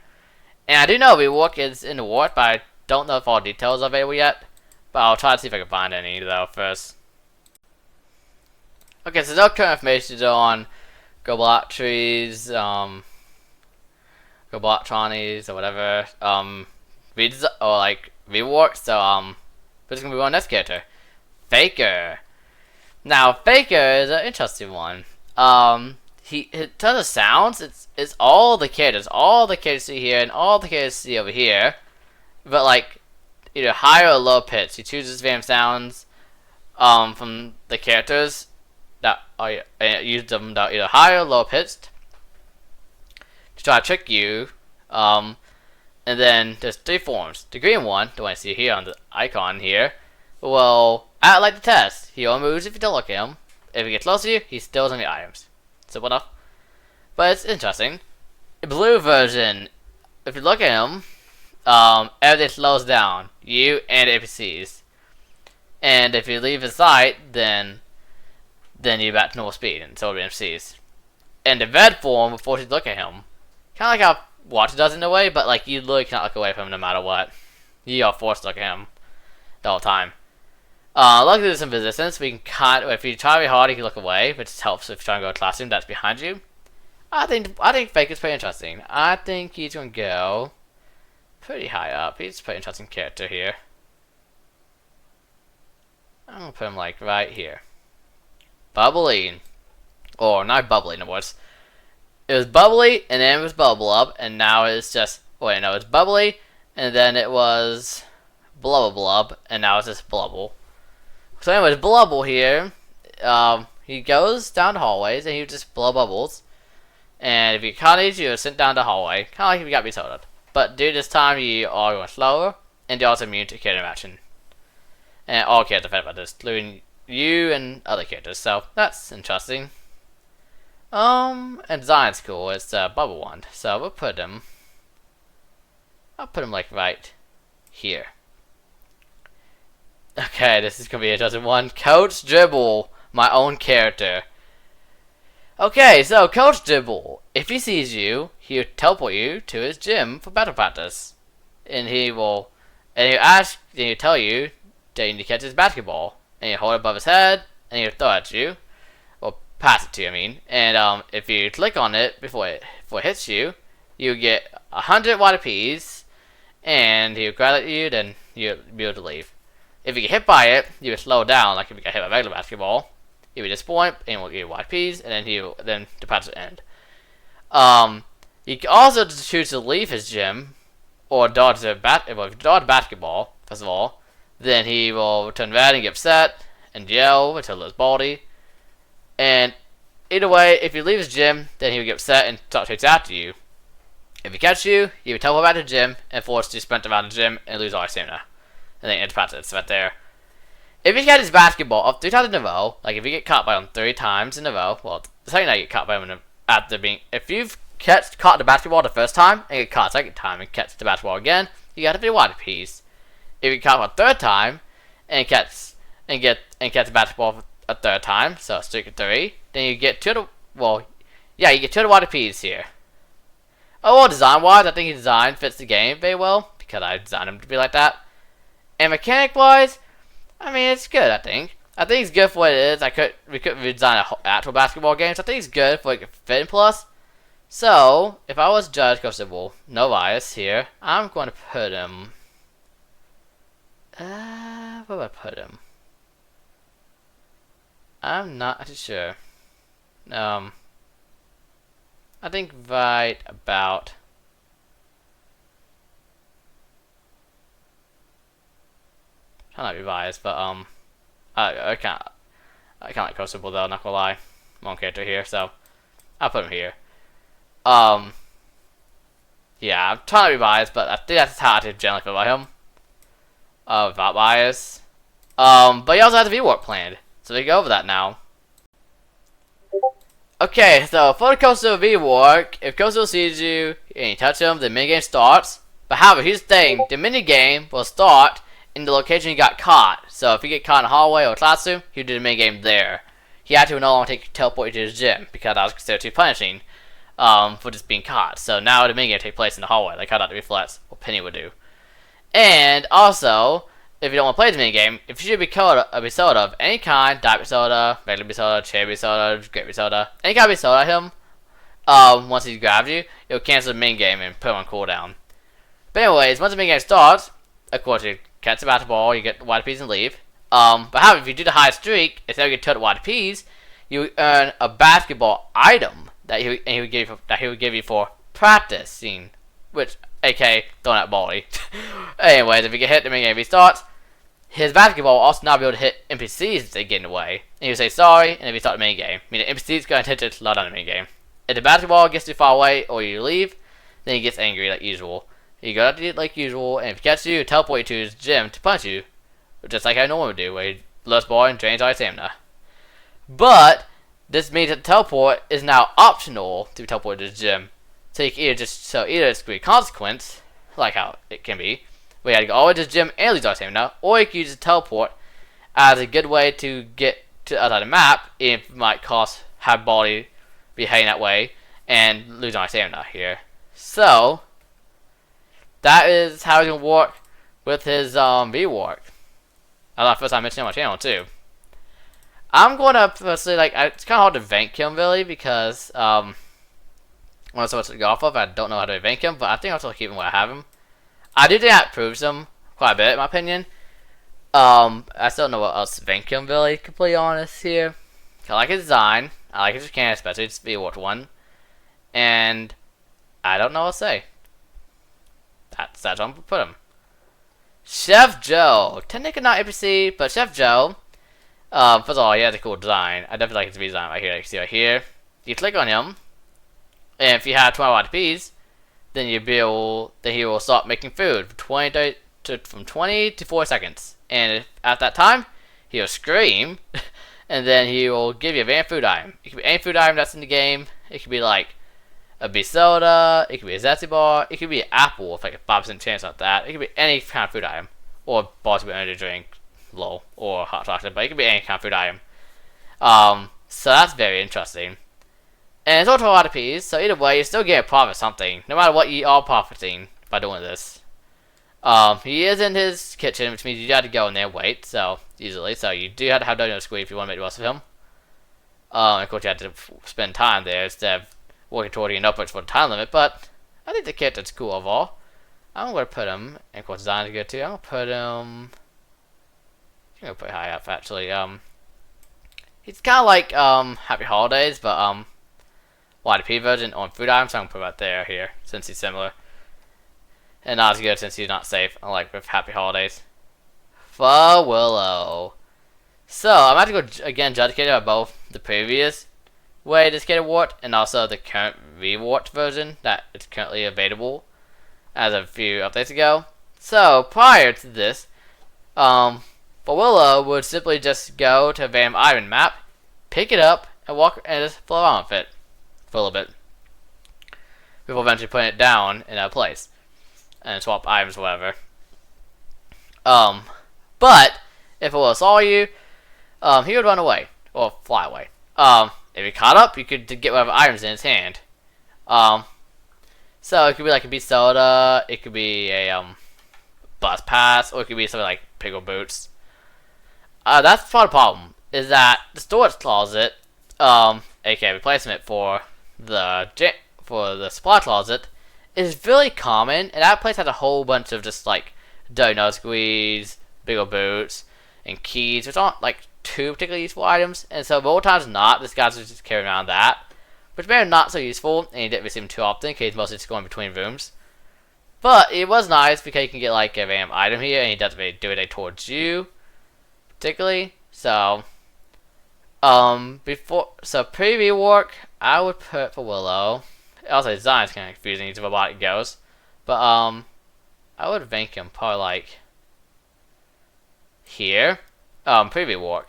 And I do know Reworked is in the wart, but I don't know if all details are available yet. But I'll try to see if I can find any though first. Okay, so no current information on Golbatries, Golbatronies or whatever. Or like Reworked. So we're just gonna move on to next character, Faker. Now, Faker is an interesting one. It tons of sounds. It's all the characters you see here and all the characters you see over here, but like either higher or low pitch. He chooses random sounds from the characters that use them that either higher or low pitched to try to trick you And then there's 3 forms. The green one, the one I see here on the icon here, will act like the test. He only moves if you don't look at him. If he gets close to you, he steals on the items. Simple enough. But it's interesting. The blue version, if you look at him, everything slows down. You and NPCs. And if you leave his sight, then you're back to normal speed, and so will be NPCs. And the red form will force you to look at him. Kind of like how Watch does in a way, but like you literally cannot look away from him no matter what. You are forced to look at him the whole time. Luckily there's some resistance. We can if you try really hard, you can look away, which helps if you're trying to go to a classroom that's behind you. I think Fake is pretty interesting. I think he's gonna go pretty high up. He's a pretty interesting character here. I'm gonna put him like right here. Bubbly, or not bubbly in other words. It was bubbly, and then it was bubble up, and now it's just wait, no, it's bubbly, and then it was blubble blub, and now it's just blubble. So anyways, blubble here, he goes down the hallways, and he just blow bubbles. And if you caught it, you're sent down the hallway, kind of like if you got resodaed. But due to this time, you are going slower, and you're also immune to character interaction. And all characters affected by this, including you and other characters, so that's interesting. And design's cool, it's a bubble wand, so I'll put him like right here. Okay, this is gonna be an interesting one. Coach Dribble, my own character. Okay, so Coach Dribble, if he sees you, he'll teleport you to his gym for battle practice. And he'll tell you that you need to catch his basketball. And you hold it above his head, and he'll throw it at you. Or pass it to you, I mean. And if you click on it before it hits you, you get 100 water Ps, and he'll grab at you, then you'll be able to leave. If you get hit by it, you will slow down, like if you get hit by a regular basketball. He'll be disappointed, and will give you water Ps, and then the practice will end. You can also choose to leave his gym, or dodge the basketball, first of all. Then he will turn red and get upset and yell until his body. And either way, if you leave his gym, then he will get upset and start to chase after you. If he catches you, he will teleport back to the gym and force you to sprint around the gym and lose all your stamina. And then end practice right there. If you catch his basketball up 3 times in a row, like if you get caught by him 3 times in a row, well, the second time you get caught by him if you've caught the basketball the first time and get caught the second time and catch the basketball again, you got to be water Ps. If you caught for a 3rd time and catch the basketball a 3rd time, so a streak of 3, then you get you get 2 water Ps here. Oh, well, design-wise, I think his design fits the game very well because I designed him to be like that. And mechanic-wise, I mean, it's good. I think it's good for what it is. We could redesign an actual basketball game, so I think it's good for like a Fit Plus. So if I was Judge Constable, no bias here, I'm going to put him. Where would I put him? I'm not actually sure. I think right about. Try not to be biased, but I can't like Constable though. Not gonna lie, my own character here, so I'll put him here. Yeah, I'm trying to be biased, but I think that's how I generally feel about him. Without bias. But you also have the rework planned, so we go over that now. Okay, so for the coastal rework, if coastal sees you and you touch him, the minigame starts. But however, here's the thing: the minigame will start in the location you got caught. So if you get caught in a hallway or a classroom, you do the minigame there. He had to no longer teleport you to his gym because that was considered too punishing for just being caught. So now the minigame take place in the hallway, like how that reflects what Penny would do. And also, if you don't want to play the minigame, if you should be caught a soda of any kind, diet soda, regular soda, cherry soda, grape soda, any kind of soda at him, once he grabs you, it'll cancel the minigame and put him on cooldown. But anyways, once the minigame starts, of course you catch the basketball, you get the water Ps and leave. But however, if you do the high streak, instead of getting total water Ps, you earn a basketball item that he would give you for practicing, which aka throwing out bally. Anyways, if you get hit, the minigame restarts. His basketball will also now be able to hit NPCs if they get in the way. And he will say sorry, and if you start the minigame, meaning NPCs going to hit it slow down the minigame. If the basketball gets too far away or you leave, then he gets angry like usual. He goes after you like usual, and if he catches you, he'll teleport you to his gym to punch you, just like I normally would do, where he lifts ball and drains all his stamina. But this means that the teleport is now optional to be teleported to his gym. So you can either it's going to be a consequence, like how it can be, where you have to go all the way to his gym and lose all his stamina, or you can use the teleport as a good way to get to the other side of the map, if it might cost have body be heading that way and lose all my stamina here. So that is how it's gonna work with his rework. That's the first time I mentioned it on my channel too. I'm gonna personally it's kinda hard to rank him really because I don't know so much to go off of. I don't know how to rank him, but I think I'll still keep him where I have him. I do think that improves him quite a bit in my opinion. I still don't know what else to rank him really, to be completely honest here. I like his design, I like his mechanics, especially it's reworked one. And I don't know what to say. That's where I'm gonna put him. Chef Joe. Technically not NPC, but Chef Joe. First of all, he has a cool design. I definitely like his design right here. You can see right here. You click on him, and if you have 12 IPs, then he will start making food from 20 to 4 seconds. And at that time, he'll scream, and then he will give you a random food item. It could be any food item that's in the game. It could be like a B soda, it could be a zesty bar, it could be an apple with like a 5% chance of that. It could be any kind of food item, or possibly energy drink, lol, or hot chocolate, but it could be any kind of food item. So that's very interesting. And it's also a lot of P's, so either way, you still get a profit something, no matter what you are profiting by doing this. He is in his kitchen, which means you have to go in there and wait, so easily. So you do have to have Dono Squeeze if you want to make the most of him. Of course, you have to spend time there instead of working toward getting upwards for the time limit, but I think the character's cool overall. I'm going to put him, and of course, design is good too. I'm going to put him. I'm going to put high up actually. He's kind of like Happy Holidays, but YDP version on food items. So I'm going to put him right there here since he's similar. And not as good since he's not safe, unlike with Happy Holidays. For Willow. So, I'm about to go again judge the by both the previous way this character worked and also the current reworked version that is currently available as of a few updates ago. So, prior to this, for Willow would simply just go to a random iron map, pick it up, and walk and just flow around with it for a little bit before eventually putting it down in a place and swap items or whatever. But if Willow saw you, he would run away or fly away. If he caught up, you could get whatever items in his hand. So it could be like a beat soda, it could be a bus pass, or it could be something like pickle boots. That's part of the problem, is that the storage closet, aka replacement for the supply closet, is really common, and that place has a whole bunch of just like donut squeeze, pickle boots, and keys, which aren't like too particularly useful items, and so more times than not, this guy's just carrying around that, which may be not so useful, and you didn't receive him too often, because he's mostly just going between rooms. But it was nice because you can get like a random item here, and he doesn't really do it towards you, particularly. So, pre-rework, I would put for Willow. Also, his design is kind of confusing. He's a robotic ghost, but I would rank him probably like here. Pre-rework.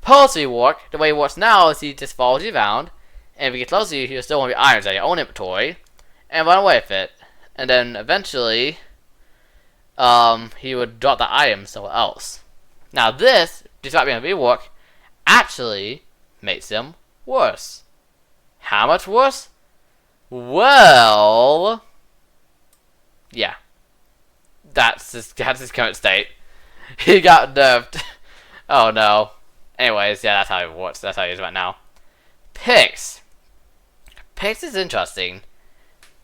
Post-rework, the way it works now is he just follows you around, and if he gets close to you, he'll still want to be irons at your own inventory, and run away with it. And then eventually, he would drop the item somewhere else. Now this, despite being a rework, actually makes him worse. How much worse? Well, yeah. That's his current state. He got nerfed. Oh no. Anyways, yeah, that's how it works. That's how he is right now. Pix. Pix is interesting.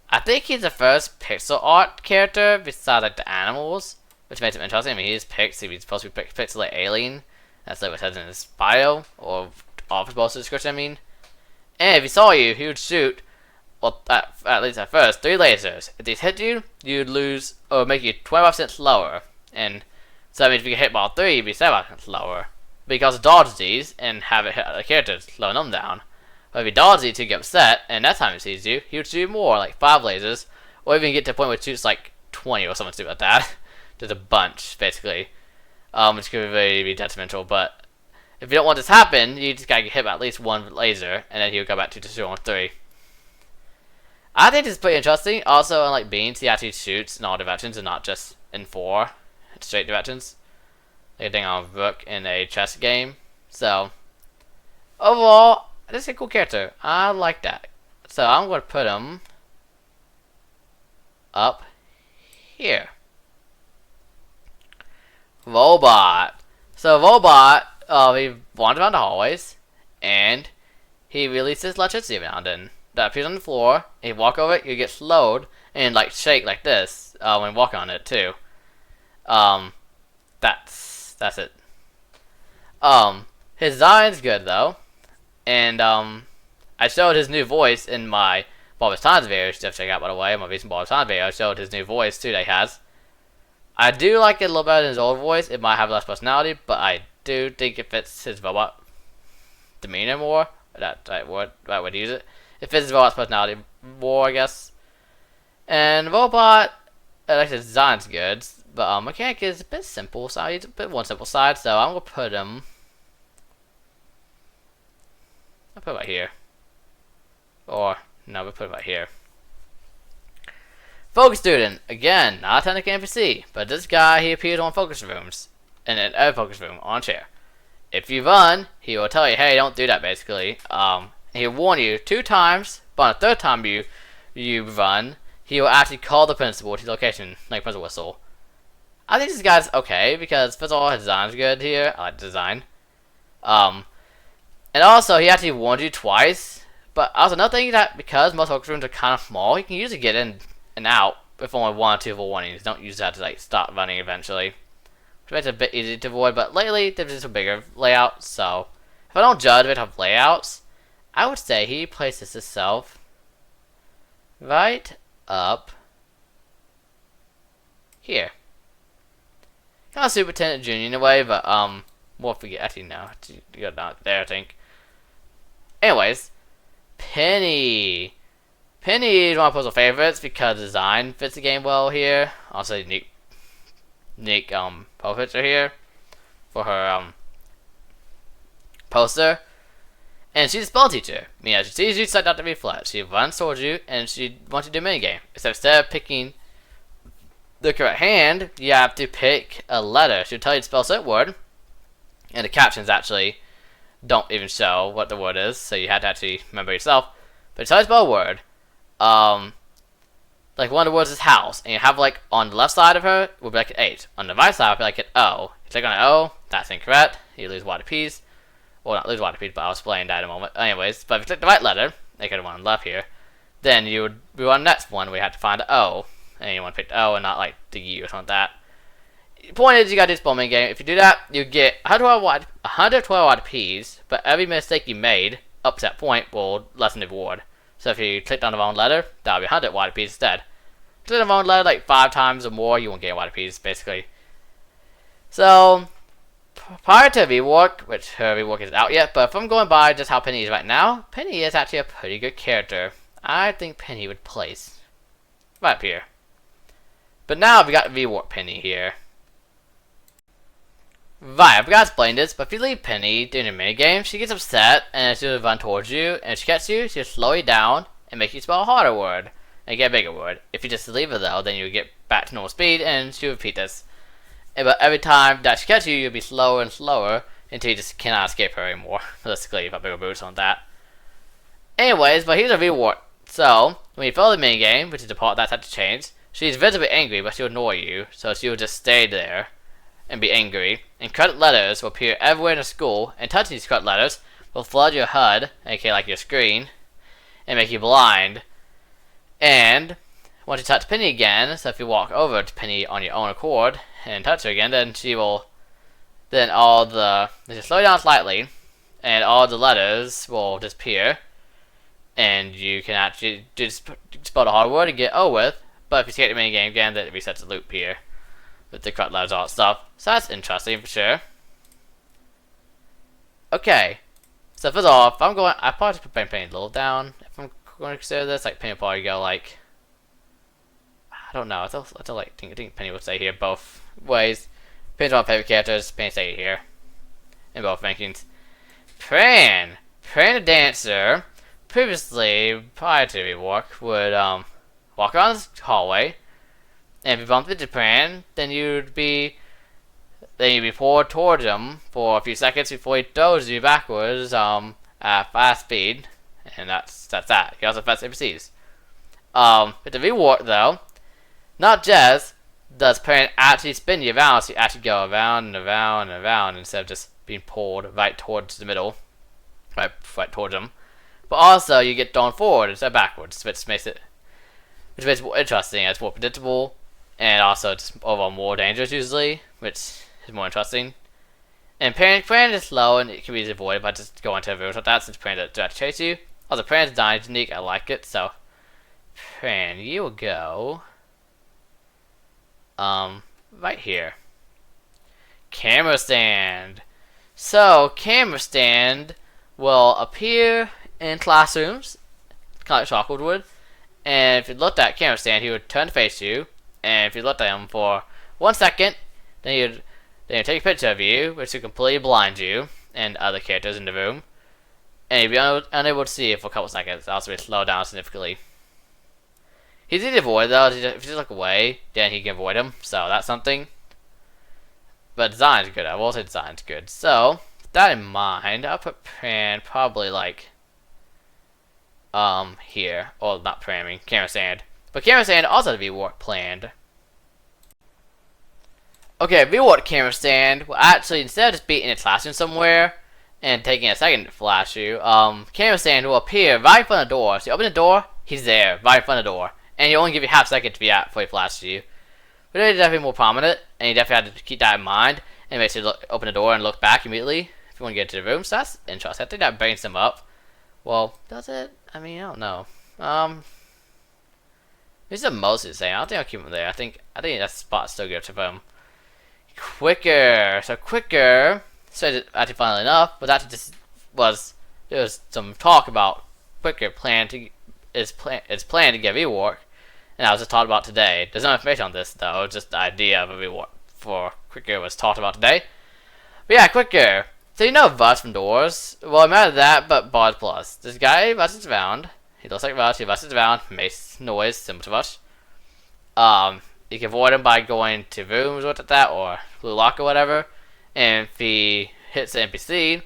I think he's the first pixel art character besides like the animals, which makes him interesting. I mean, he's Pix. He's supposed to be pixel like alien. That's like what it says in his bio or office post description. I mean, and if he saw you, he would shoot. Well, at least at first, 3 lasers. If these hit you, you'd lose or make you 25% slower. And so that means if you get hit by all 3, you'd be 7% slower. Because of dodge these and have it hit the character, slowing them down. But if he dodges you to get upset, and that time he sees you, he would shoot more, like 5 lasers, or even get to a point where it shoots like 20 or something stupid like that. Just a bunch, basically. Which could really be detrimental, but if you don't want this to happen, you just gotta get hit by at least 1 laser, and then he'll go back to 2 on 3. I think this is pretty interesting. Also, unlike Beans, he actually shoots in all directions and not just in 4 straight directions. Like a thing on Rook in a chess game. So, overall, this is a cool character. I like that. So, I'm going to put him up here. Robot. So, Robot, he wanders around the hallways, and he releases electricity every now and then. That appears on the floor, and you walk over it, you get slowed, and like shake like this when walking on it too. That's it. His design's good though, and I showed his new voice in my Bob's Times video. Stuff check out by the way, my recent Bob's Times video. I showed his new voice too that he has. I do like it a little better than his old voice. It might have less personality, but I do think it fits his robot demeanor more. That would use it. It fits his robot's personality more, I guess. And robot, like his design's good. But mechanic is a bit simple, so he's a bit one simple side, so I'm gonna put him. I'll put him right here. Or no, we'll put him right here. Focus student, again, not a technical NPC, but this guy he appears on focus rooms. In a focus room on a chair. If you run, he will tell you, hey, don't do that basically. He'll warn you 2 times, but on the 3rd time you run, he will actually call the principal to the location, like principal whistle. I think this guy's okay, because first of all, his design's good here. I like the design. And also, he actually warned you twice. But also, another thing is that because most focus rooms are kind of small, you can usually get in and out with only 1 or 2 full warnings. Don't use that to like stop running eventually. Which makes it a bit easy to avoid, but lately, there's just a bigger layout, so if I don't judge based off layouts, I would say he places himself right up here. Kind of Superintendent Junior in a way, but more forget. Actually, no, you're not there. I think. Anyways, Penny. Penny is one of my personal favorites because the design fits the game well here. Also, unique profile picture here for her poster. And she's a spell teacher. She sees you, decide not to reflect. She runs towards you, and she wants you to do a minigame. Except instead of picking the correct hand, you have to pick a letter. She'll tell you to spell a certain word, and the captions actually don't even show what the word is, so you have to actually remember yourself. But tell you to spell a word. Like one of the words is house, and you have like on the left side of her will be like an H. On the right side will be like an O. You click on an O, that's incorrect. You lose water piece. Well, not lose water piece, but I'll explain that in a moment. Anyways, but if you click the right letter, like the one on the left here, then you would be on the next one where you have to find the O. And you want to pick the O and not like the U or something like that. The point is you gotta do this spell game. If you do that, you get 112 water piece, but every mistake you made up to that point will lessen the reward. So if you clicked on the wrong letter, that'll be 100 water piece instead. Click on the wrong letter like 5 times or more, you won't get a water piece, basically. So, prior to Reworked, which her Reworked isn't out yet, but if I'm going by just how Penny is right now, Penny is actually a pretty good character. I think Penny would place right up here. But now we got Reworked Penny here. Right, I forgot to explain this, but if you leave Penny during a minigame, she gets upset and she'll run towards you, and if she gets you, she'll slow you down and make you spell a harder word and get a bigger word. If you just leave her though, then you'll get back to normal speed and she'll repeat this. But every time that she gets you, you'll be slower and slower until you just cannot escape her anymore. Basically, if I bigger boots on that. Anyways, but here's a reward. So, when you fail the minigame, which is the part that's had to change, she's visibly angry, but she'll ignore you, so she'll just stay there and be angry. And credit letters will appear everywhere in the school, and touching these credit letters will flood your HUD, aka like your screen, and make you blind. And once you touch Penny again, so if you walk over to Penny on your own accord and touch her again, then she will, just slow down slightly, and all the letters will disappear, and you can actually just spell the hard word and get O with. But if you skip the minigame again, then it resets the loop here with the correct letters, all that stuff. So that's interesting for sure. Okay, So first off, if I'm going, I probably just put paint a little down. If I'm going to consider this, like paint probably go like, I don't know. I think Penny would say here both ways. Paint on favorite characters, paint say here in both rankings. Pran the dancer, previously prior to Rework, would walk around this hallway, and if you bumped into Pran, then you'd be pulled towards him for a few seconds before he throws you backwards at fast speed, and that's that. He also fast ABCs. With the Rework though, not just does Pran actually spin you around, so you actually go around and around and around instead of just being pulled right towards the middle, right towards him. But also you get thrown forward instead of backwards, which makes it more interesting. It's more predictable, and also just overall more dangerous usually, which is more interesting. And Pran is slow, and it can be avoided by just going to a room like that, since Pran doesn't have to chase you. Also, Pran's design is unique. I like it. So, Pran, you will go right here. Camera stand. So, camera stand will appear in classrooms, kind of like Chalkwood would. And if you looked at camera stand, he would turn to face you. And if you looked at him for 1 second, then he'd take a picture of you, which would completely blind you and other characters in the room. And you'd be unable to see it for a couple seconds. Also, be slowed down significantly. He's easy to avoid though. If you just look away, then he can avoid him. So that's something. But design's good. I will say design's good. So with that in mind, I'll put Pran probably like here. Or not Pran, I mean camera stand. But camera stand also to be planned. Okay, Reworked camera stand will actually, instead of just being in a classroom somewhere and taking a second to flash you, camera stand will appear right in front of the door. So you open the door, he's there, right in front of the door. And he'll only give you half a second to be out before he flashes you. But it's definitely more prominent, and you definitely have to keep that in mind. And basically open the door and look back immediately if you want to get into the room. So that's interesting. I think that brings him up. Well, does it? I mean, I don't know. These are mostly the same. I don't think I'll keep him there. I think that spot's still good for him. Quicker. So quicker. So actually, funnily enough, was actually there was some talk about quicker is planned to get rework, and I was just talked about today. There's no information on this though. Just the idea of a rework for quicker was talked about today. But yeah, quicker. So you know Rush from Doors. Well, I'm out of that, but Bard Plus. This guy rushes around. He looks like Rush. He rushes around, makes noise similar to Rush. You can avoid him by going to rooms or like that, or blue lock or whatever. And if he hits the NPC,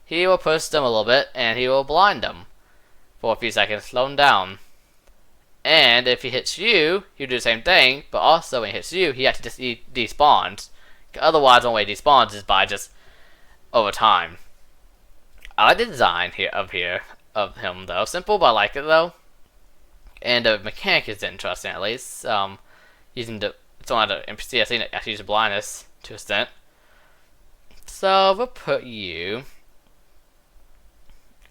he will push them a little bit, and he will blind them for a few seconds, slow him down. And if he hits you, he'll do the same thing, but also when he hits you, he actually just despawns. Otherwise, the only way he despawns is by just over time. I like the design of him though. Simple, but I like it though. And the mechanic is interesting at least. Using it's on the NPC, I think it actually uses blindness to an extent. So we'll put you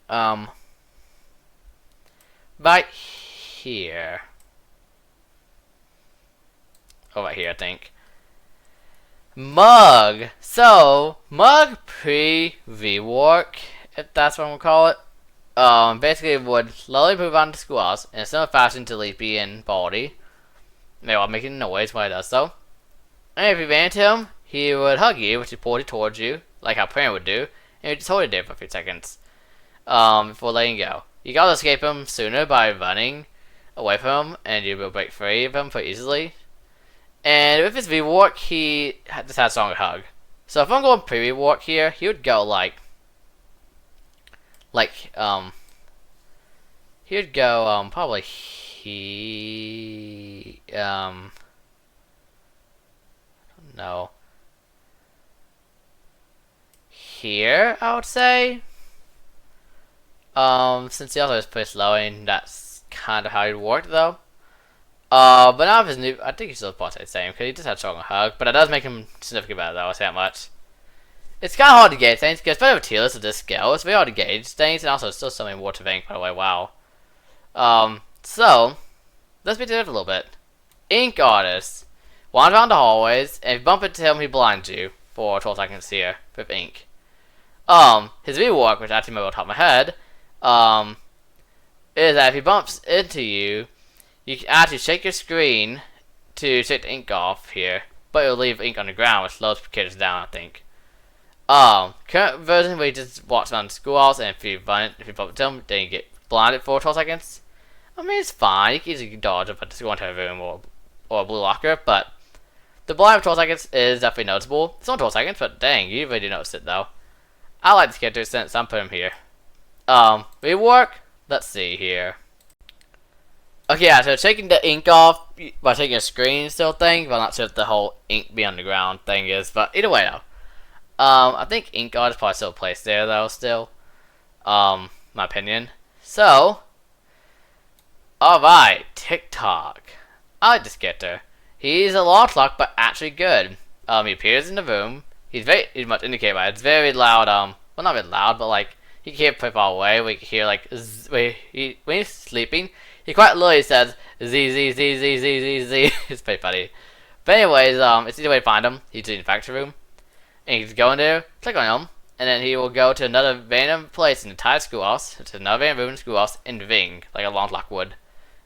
right here. Oh, right here, I think. Mug. So Mug pre-rework, if that's what I'm gonna call it. Basically would slowly move on to schoolhouse in a similar fashion to Leapy and Baldy. Maybe while making noise when he does so. And if you ran into him, he would hug you, which would pull you towards you, like how Pran would do, and you just hold it there for a few seconds before letting go. You gotta escape him sooner by running away from him, and you will break free of him pretty easily. And with his rework, he just has a stronger hug. So if I'm going pre-rework here, he would go he would go probably no. Here, I would say. Since he also is pretty slow, and that's kind of how he worked, though. But now with his new, I think he's still probably the same, because he just had a stronger hug, but it does make him significantly better, though, I'll say that much. It's kind of hard to gauge things, because especially with tier lists of this scale, it's very hard to gauge things, and also still so many more to rank, by the way, wow. So, let's be different a little bit. Ink Artist. Wander around the hallways, and if you bump into him, he blinds you for 12 seconds here with ink. His rework, which I actually remember off the top of my head, is that if he bumps into you, you can actually shake your screen to shake the ink off here, but it'll leave ink on the ground, which slows kids down, I think. Current version where you just walk around the schoolhouse, and if you bump into him, then you get blinded for 12 seconds. I mean, it's fine. You can easily dodge it, but just go into a room or a blue locker. But the blind for 12 seconds is definitely noticeable. It's not 12 seconds, but dang, you really do notice it though. I like this character since I'm putting him here. Rework. Let's see here. Okay, yeah, so taking the ink off by taking a screen still thing, but I'm not sure if the whole ink be on the ground thing is, but either way though. I think ink art is probably still placed there though, still. My opinion. So, alright, TikTok. I like this character. He's a long clock, but actually good. He appears in the room. He's much indicated by it. It's very loud, well not very loud, but like, he can't play far away. We can hear like, when he's sleeping, he quite literally says, Z, Z, Z, Z, Z, Z, Z. It's pretty funny. But anyways, it's the easy way to find him. He's in the factory room. And you can go in there, click on him, and then he will go to another random place in the entire schoolhouse, to another random room in the schoolhouse, and ring, like a long clock would.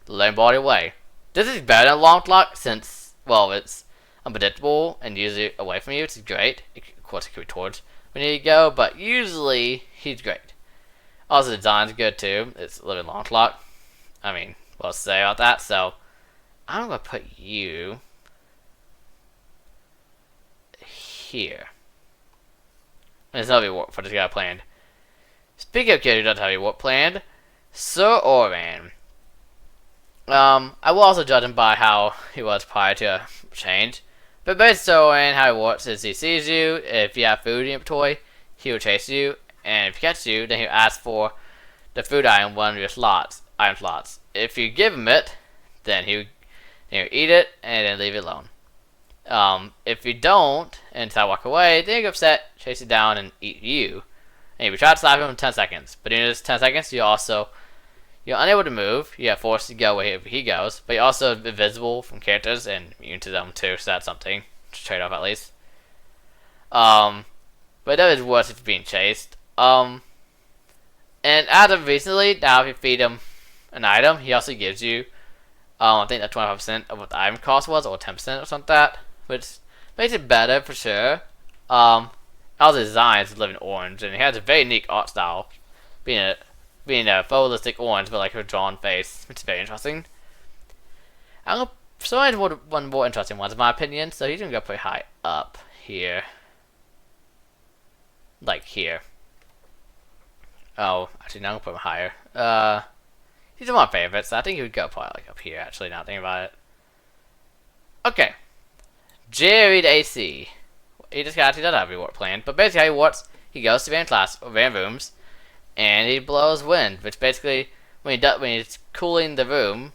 Let him body away. This is better than a long clock since, well, it's unpredictable and usually away from you, which is great. Of course, it could be towards when you go, but usually he's great. Also, the design's good too. It's a living long clock. I mean, what to say about that? So, I'm gonna put you here. There's no reward for this guy planned. Speaking of kid who doesn't have a reward planned, Sir Oran. I will also judge him by how he was prior to change. But basically, Sir Oran, how he works is he sees you. If you have food in your inventory, he will chase you. And if he catches you, then he'll ask for the food item in one of your item slots. If you give him it, then he'll eat it and then leave it alone. If you don't, and try to walk away, then you get upset, chase it down, and eat you. And if you try to slap him in 10 seconds. But in this 10 seconds, you're unable to move. You're forced to go wherever he goes. But you're also invisible from characters and immune to them too, so that's something to trade off at least. But that is worse if you're being chased. And as of recently, now if you feed him an item, he also gives you, I think that's 25% of what the item cost was, or 10% or something like that. Which makes it better for sure. All the designs is living orange, and he has a very unique art style, being a photorealistic orange, but like a drawn face, which is very interesting. I'm gonna one more interesting one, in my opinion. So he's gonna go pretty high up here, like here. Oh, actually, now I'm gonna put him higher. He's one of my favorites. I think he would go probably like up here. Actually, now thinking about it. Okay. Jerry the AC. He just actually does have a reward planned, but basically how he works, he goes to van rooms, and he blows wind, which basically when he's cooling the room,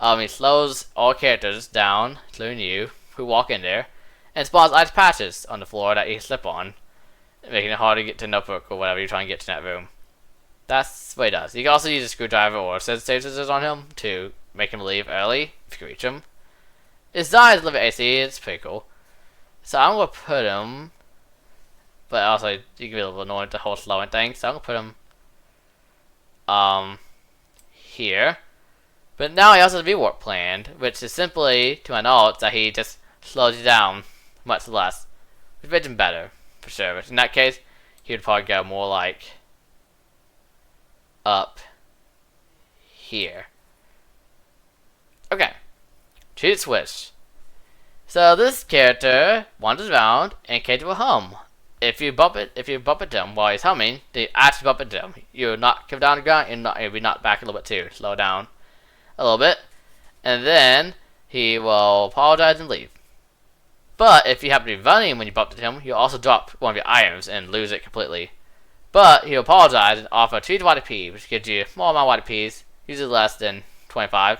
he slows all characters down, including you, who walk in there, and spawns ice patches on the floor that you slip on, making it hard to get to notebook or whatever you're trying to get to that room. That's what he does. You can also use a screwdriver or sensitizers on him to make him leave early if you can reach him. His design is a little bit AC, it's pretty cool. So I'm gonna put him, but also you can be a little annoying with the whole slowing thing, so I'm gonna put him here. But now he also has a rework planned, which is simply, to my knowledge, that he just slows you down much less. Which makes him better, for sure. But in that case, he would probably go more like up here. Okay. Cheat switch. So this character wanders around and catches a hum. If you bump into him while he's humming, then you actually bump into him. You'll not come down the ground and you'll be knocked back a little bit too. Slow down a little bit. And then he will apologize and leave. But if you happen to be running when you bump into him, you'll also drop one of your items and lose it completely. But he'll apologize and offer 2 YP, which gives you a small amount of YPs, usually less than 25.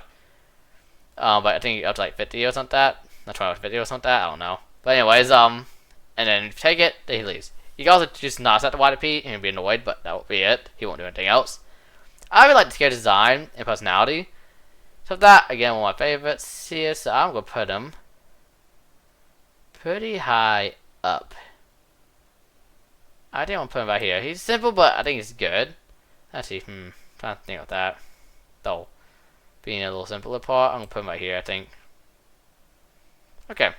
But I think up to like 50 or something like that. Not 20 or 50 or something like that, I don't know. But anyways, and then if you take it, then he leaves. You can also just not set the YP and he'll be annoyed, but that will be it. He won't do anything else. I really like this character's design and personality. So that, again, one of my favorites here, so I'm going to put him pretty high up I think I'll put him right here. He's simple, but I think he's good. Actually, trying to think of that. Though, being a little simpler part, I'm gonna put him right here, I think. Okay.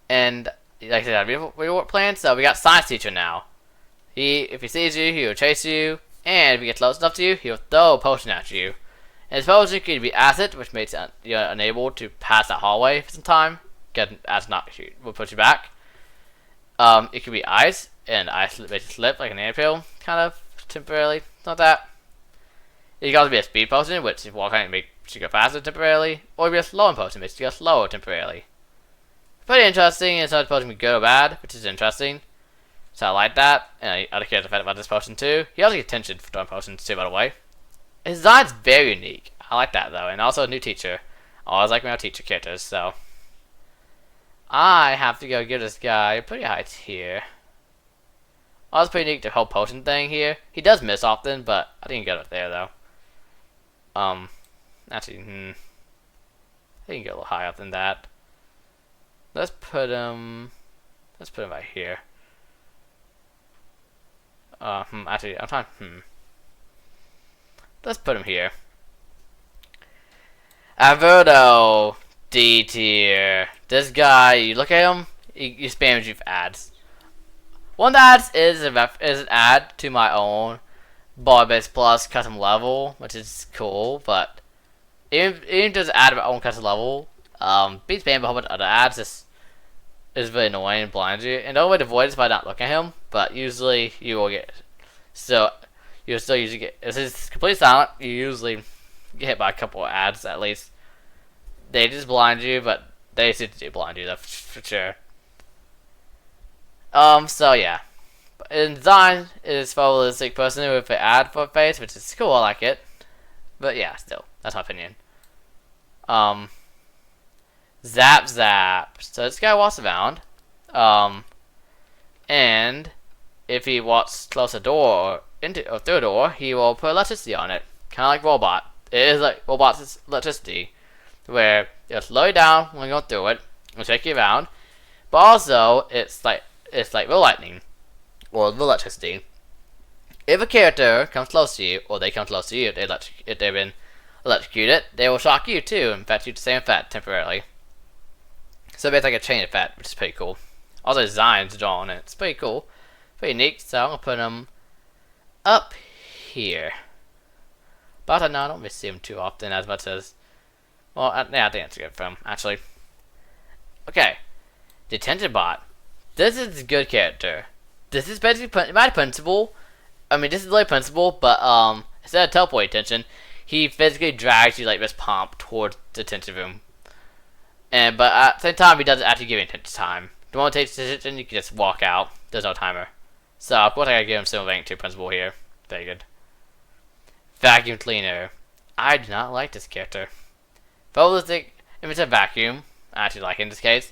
And like I said, rework plan. So we got science teacher now. If he sees you, he will chase you, and if he gets close enough to you, he will throw a potion at you. And his potion could be acid, which makes you unable to pass that hallway for some time. Get acid not will put you back. It could be ice, and ice makes you slip like an airpill, kind of temporarily. Not that. It can also be a speed potion, which is walking and makes you go faster temporarily, or it can be a slowing potion, which makes you go slower temporarily. Pretty interesting, and it's supposed to be good or bad, which is interesting. So I like that, and I care about this potion too. He also gets attention for throwing potions too, by the way. His design's very unique. I like that though, and also a new teacher. I always like my teacher characters, so I have to go give this guy a pretty high tier. Also pretty unique the whole potion thing here. He does miss often, but I think he got it there though. Actually, I think he can go a little higher up than that. Let's put him right here. Actually, I'm trying. Let's put him here. Avodo, D tier. This guy, you look at him, he spams you for ads. One of the ads is an ad to my own Bar Base Plus custom level, which is cool, but even if there's an ad of my own custom level, being spammed by a whole bunch of other ads is really annoying and blinds you. And the only way to avoid it is by not looking at him, but usually you will get. So you'll still usually get. If it's completely silent, you usually get hit by a couple of ads at least. They just blind you, but they seem to do blind you, that's for sure. So yeah. In design, it is photorealistic person with an ad for a face, which is cool, I like it. But yeah, still, that's my opinion. Zap Zap. So this guy walks around. And if he walks close a door or through a door, he will put electricity on it. Kinda like Robot. It is like Robot's electricity. Where it'll slow you down when you go through it, and shake you around. But also it's like real lightning. Or real electricity. If a character comes close to you, or they come close to you, if they've been electrocuted, they will shock you too, and infect you the same effect temporarily. So it's like a chain effect, which is pretty cool. Also, designs drawn on it. It's pretty cool. Pretty neat. So I'm gonna put them up here. But no, I don't really see them too often as much as. Well, yeah, I think that's a good film, actually. Okay. Detention Bot. This is a good character. This is basically my principal. I mean, this is really principal, but instead of teleport detention, he physically drags you like this pump towards the detention room. But at the same time, he doesn't actually give you detention time. The moment it takes detention, you can just walk out. There's no timer. So of course I gotta give him silver rank 2 principal here. Very good. Vacuum Cleaner. I do not like this character. Photorealistic, if it's a vacuum, I actually like it in this case.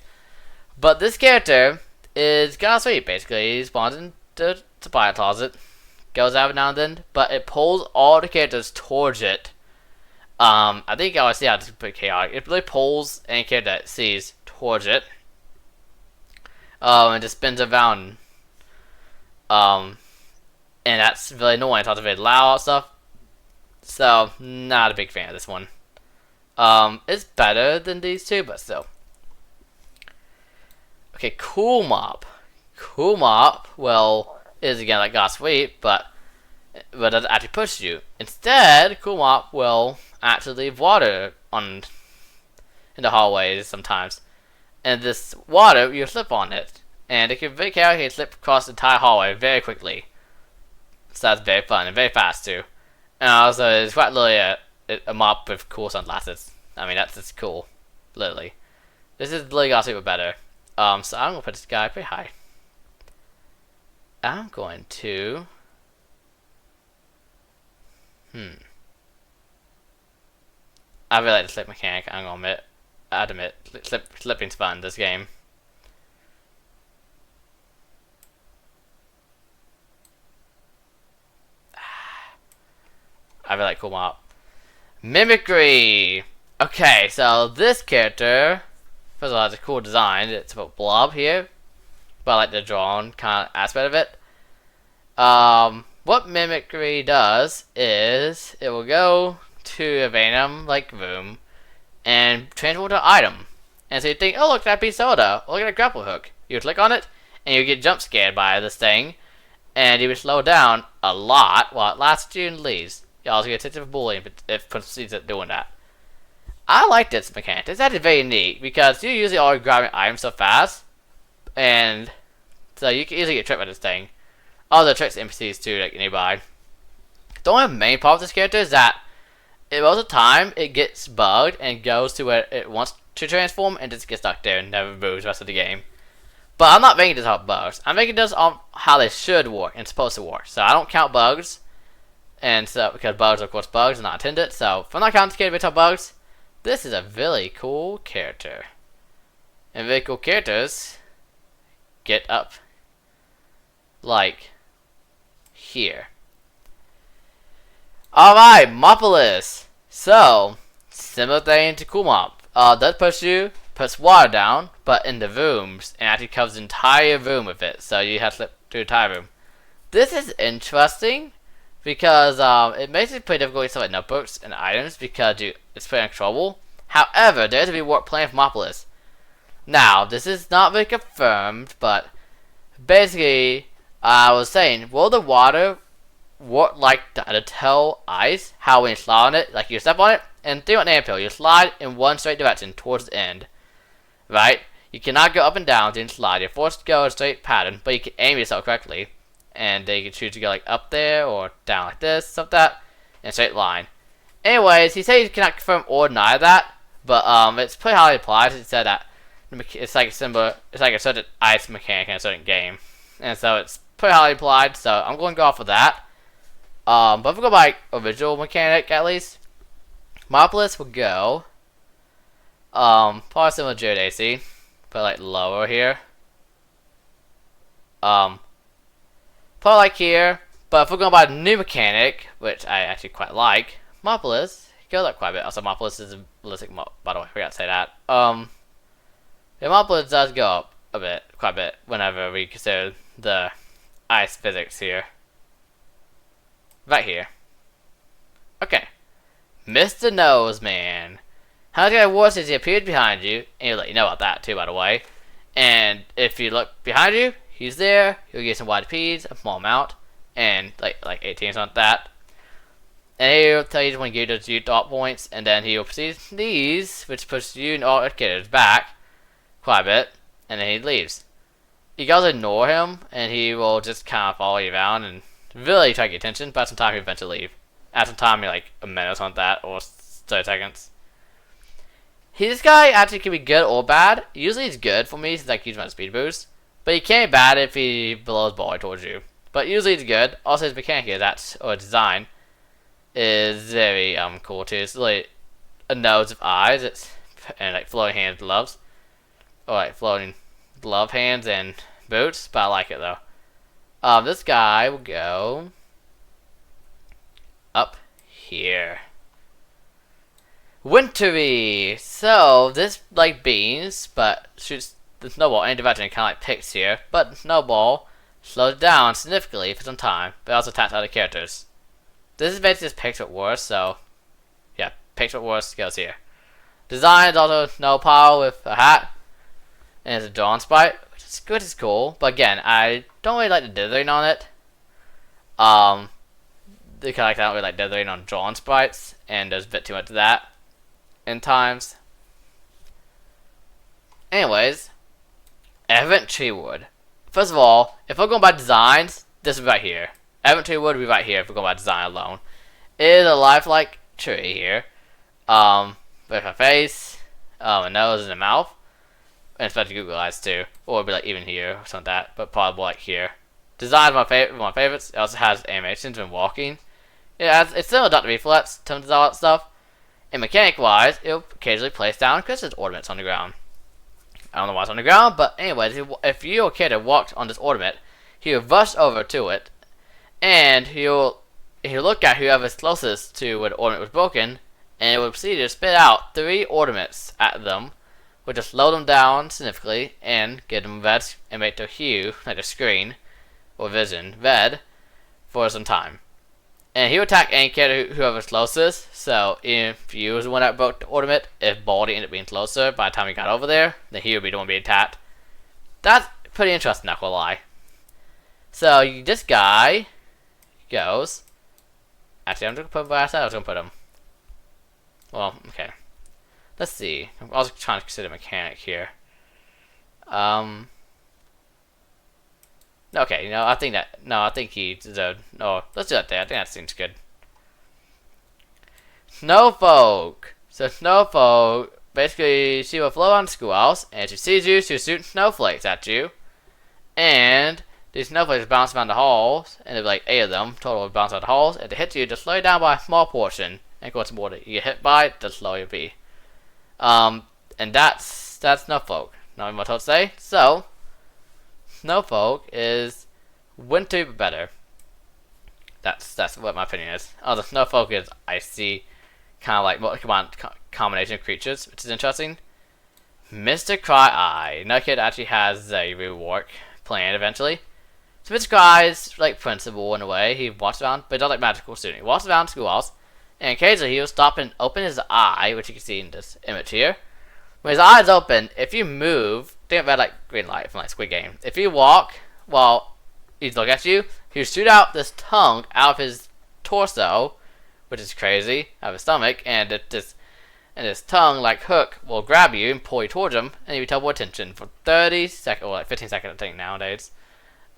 But this character is kind of sweet, basically. He spawns in the supply closet, goes out now and then, but it pulls all the characters towards it. I think I always see how this is pretty chaotic. It really pulls any character that it sees towards it. And just spins around. And that's really annoying. It's also very loud and stuff. So, not a big fan of this one. It's better than these two, but still. Okay, Cool Mop. Cool Mop, well, is again like God Sweep, but doesn't actually push you. Instead, Cool Mop will actually leave water in the hallways sometimes. And this water, you slip on it. And it can very carefully slip across the entire hallway very quickly. So that's very fun and very fast too. And also, it's quite literally a mop with cool sunglasses. I mean, that's just cool. Literally. This is literally God Sweep but better. So I'm gonna put this guy pretty high. I'm going to. I really like the slip mechanic. I'm gonna admit, slipping's fun in this game. I really like Cool Mop. Mimicry. Okay, so this character. First of all, it's a cool design. It's about Blob here. but I like the drawn kind of aspect of it. What mimicry does is it will go to a random like room and transport an item. And so you think, oh look, that piece of soda. Look at a grapple hook. You click on it, and you get jump scared by this thing, and you will slow down a lot while it lasts you and leaves. You also get a sensitive bullying if it proceeds at doing that. I like this mechanic. It's actually very neat because you usually are grabbing items so fast, and so you can easily get tricked by this thing. Other tricks NPCs too, like nearby. The only main problem with this character is that most of the time it gets bugged and goes to where it wants to transform and just gets stuck there and never moves the rest of the game. But I'm not making this off bugs. I'm making this on how they should work and supposed to work. So I don't count bugs, and so because bugs are of course bugs and not intended. So if I'm not counting characters based on bugs, this is a really cool character. And really cool characters get up like here. Alright, Mopolis. So, similar thing to Cool Mop. That puts water down, but in the rooms, and actually covers the entire room with it. So you have to slip through the entire room. This is interesting because it makes it pretty difficult to get stuff like notebooks and items because it's pretty uncontrollable. However, there's a reworked plan for Mopolis. Now, this is not really confirmed, but basically, I was saying, will the water work like the tail ice? How when you slide on it, like you step on it, and think about an airpill, you slide in one straight direction towards the end. Right? You cannot go up and down during slide. You're forced to go a straight pattern, but you can aim yourself correctly. And then you can choose to go like up there or down like this, stuff like that, in a straight line. Anyways, he said he cannot confirm or deny that, but it's pretty highly applied. He said that it's like a certain ice mechanic in a certain game, and so it's pretty highly applied. So I'm going to go off of that. But if we go by original mechanic at least, Mopolis will go probably similar to Jared AC, but like lower here. Probably like here. But if we're going by the new mechanic, which I actually quite like, Mopolis goes up quite a bit. Also, Mopolis is a ballistic mob, by the way, I forgot to say that. Yeah, Mopolis does go up a bit, quite a bit, whenever we consider the ice physics here. Right here. Okay. Mr. Noseman. How this guy works is he appears behind you, and he'll let you know about that too, by the way. And if you look behind you, he's there. He'll get some YPs, a small amount, and like 18 or something like that. And he'll tell you when you get those dot points, and then he'll proceed these, which pushes you and all the characters back quite a bit, and then he leaves. You guys ignore him, and he will just kind of follow you around and really try to get attention, but sometimes he'll eventually leave. At some time, like a minute or something like that, or 30 seconds. This guy actually can be good or bad. Usually he's good for me since I use my speed boost, but he can be bad if he blows ball towards you. But usually he's good. Also his mechanic is or design is very cool too. It's like a nose of eyes, and like floating hands gloves. Or like floating glove hands and boots, but I like it though. This guy will go up here. Wintry. So this like beans, but shoots the snowball in any direction, kind of like picks here. But the snowball slows down significantly for some time, but also attacks other characters. This is basically just picks what worse. So yeah, picks what worse goes here. Design is also snow power with a hat, and it's a drawn sprite, which is good, it's cool. But again, I don't really like the dithering on it. Because I don't really like dithering on drawn sprites, and there's a bit too much of that in times. Anyways, Event Treewood. First of all, if we're going by designs, this is right here. Event Treewood would be right here if we're going by design alone. It is a lifelike tree here. With a face, a nose, and a mouth. And especially Google eyes too. Or it'd be like even here or something like that, but probably like here. Design's my favorites. It also has animations when walking. It's similar to Dr. Reflex, tons of all that stuff. And mechanic wise, it'll occasionally place down crystals ornaments on the ground. I don't know why it's on the ground, but anyways, if your character walks on this ornament, he'll rush over to it, and he'll look at whoever's closest to where the ornament was broken, and it will proceed to spit out 3 ornaments at them, will just slow them down significantly and give them red and make their hue, like their screen or vision, red for some time. And he will attack any character whoever's closest. So if you was the one that broke the ornament, if Baldy ended up being closer by the time he got over there, then he would be the one being attacked. That's pretty interesting, not gonna lie. So this guy goes. Actually, I'm just gonna put him where I said I was gonna put him. Well, okay. Let's see. I was trying to consider a mechanic here. Okay, I think that. No, I think he deserved. No, let's do that there. I think that seems good. Snowfolk. So Snowfolk, basically, she will float on the schoolhouse, and if she sees you, she'll shoot snowflakes at you. And these snowflakes bounce around the halls, and there's like 8 of them total bounce around the halls, and to hit you, just slow you down by a small portion. And of course, the more that you get hit by, the slower you'll be. And that's Snowfolk. Not much else to say. So, Snowfolk is winter but better. That's what my opinion is. Oh, the Snowfolk is icy, kind of like combination of creatures, which is interesting. Mr. Cry-Eye. No kid actually has a rework planned eventually. So Mr. Cry-Eye's like principal in a way. He walks around, but he's not like magical student. He walks around the schoolhouse, and occasionally he'll stop and open his eye, which you can see in this image here. When his eye is open, if you move, think of that like green light from like Squid Game. If you walk while he's looking at you, he'll shoot out this tongue out of his torso, which is crazy, out of his stomach, and his tongue, like hook, will grab you and pull you towards him, and you'll be double attention for 30 seconds, or like 15 seconds, I think nowadays.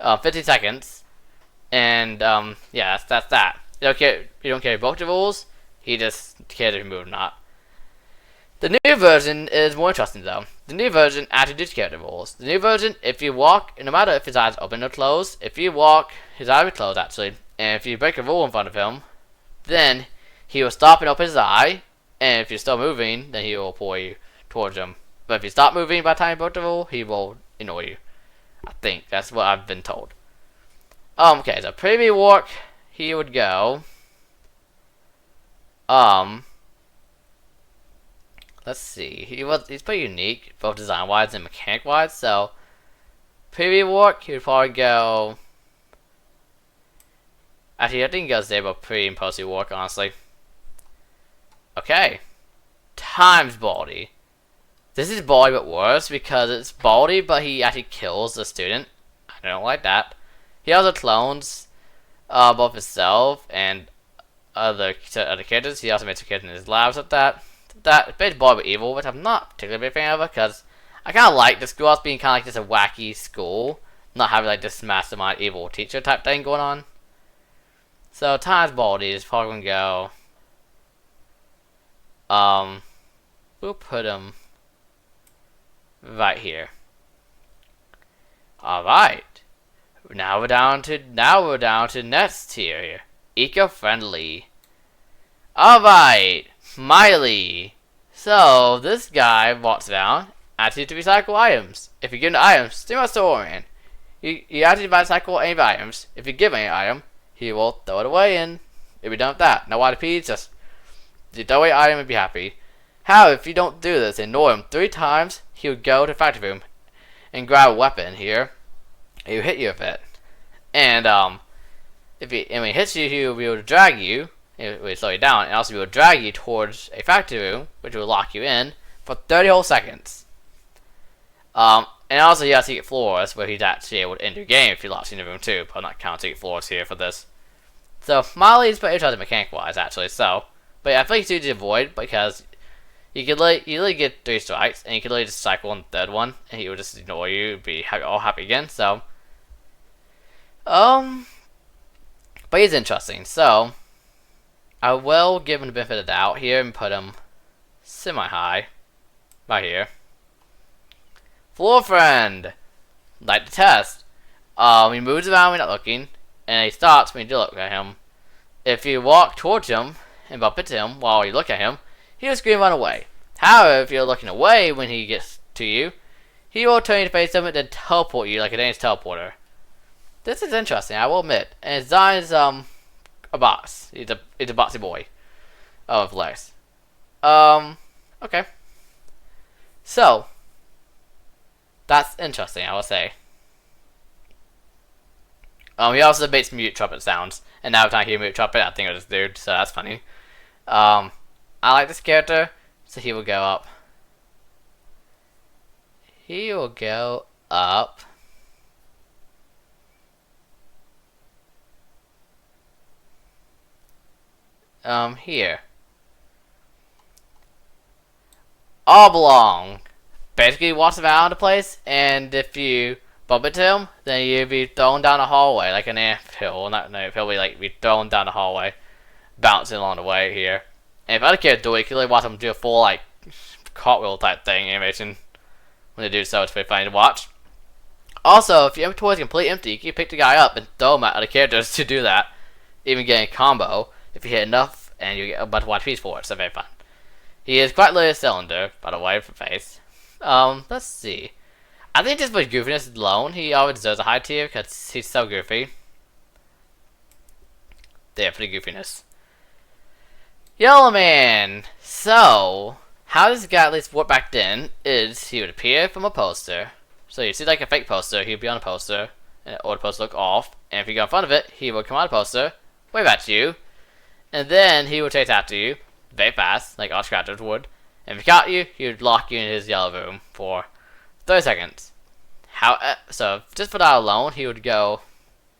15 seconds, and yeah, that's that. You don't care both the rules. He just cares if you move or not. The new version is more interesting though. The new version actually does care the rules. The new version, if you walk, no matter if his eyes open or closed, if you walk, his eyes will close actually, and if you break a rule in front of him, then he will stop and open his eye, and if you're still moving, then he will pull you towards him. But if you stop moving by the time you broke the rule, he will ignore you. I think that's what I've been told. Okay, so pre-rework, he would go. Let's see. He's pretty unique, both design-wise and mechanic-wise. So, pre-rework, he would probably go. Actually, I think he goes there, but pre and post-rework, honestly. Okay, times Baldy. This is Baldy but worse because it's Baldy, but he actually kills the student. I don't like that. He also clones both himself and other characters. He also makes a kid in his labs with that. That basically Baldy but evil, which I'm not particularly a big fan of because I kind of like the schoolhouse being kind of like just a wacky school, not having like this mastermind evil teacher type thing going on. So times Baldy is probably gonna go. We'll put him right here. All right. Now we're down to next tier here. Eco-friendly. All right, Smiley. So this guy walks around, actually to recycle items. If you give him the items, same as Storyman. You actually recycle any items. If you give him an item, he will throw it away and it'll be done with that. No YDP, just you throw away an item and be happy. However, if you don't do this, ignore him 3 times, he will go to the factory room and grab a weapon here. He'll hit you with it. And when he hits you, he will be able to drag you. It will slow you down, and also he will drag you towards a factory room, which will lock you in for 30 whole seconds. And also you have secret floors where he's actually able to end your game if you lost in the room too. But I'm not counting secret floors here for this. So Smiley is pretty interesting mechanic-wise actually. So, but yeah, I think it's easy to avoid because you literally get 3 strikes, and you can literally just cycle on the 3rd one, and he will just ignore you, be all happy again. So, but he's interesting. So, I will give him the benefit of the doubt here and put him semi-high, right here. Floor friend, like the test. He moves around when you're not looking, and he stops when you do look at him. If you walk towards him and bump into him while you look at him, he will scream run away. However, if you're looking away when he gets to you, he will turn you to face him and then teleport you like a Danish teleporter. This is interesting, I will admit. And his design is a box. He's a boxy boy of legs. Okay. So that's interesting, I would say. He also makes mute trumpet sounds, and now if I hear mute trumpet, I think it was this dude, so that's funny. I like this character, so he will go up. He will go up. Here. Oblong. Basically walks around the place, and if you bump into him, then you'll be thrown down the hallway like an anthill. Not an anthill, he'll be thrown down the hallway, bouncing along the way here. And if other characters do it, you can really watch them do a full like cartwheel type thing animation. When they do so, it's pretty funny to watch. Also, if your inventory is completely empty, you can pick the guy up and throw him at other characters to do that. Even getting a combo if you hit enough, and you get a bunch of YPs for it, so very fun. He is quite literally a cylinder, by the way, for face. Let's see. I think just for goofiness alone, he always deserves a high tier because he's so goofy. There for the goofiness. Yellow Man. So, how this guy at least worked back then is he would appear from a poster. So you see like a fake poster, he'd be on a poster, or the poster look off, and if you go in front of it, he would come out of the poster, wave at you, and then he would chase after you very fast, like all scratchers would. And if he caught you, he would lock you in his yellow room for 30 seconds. So just for that alone, he would go,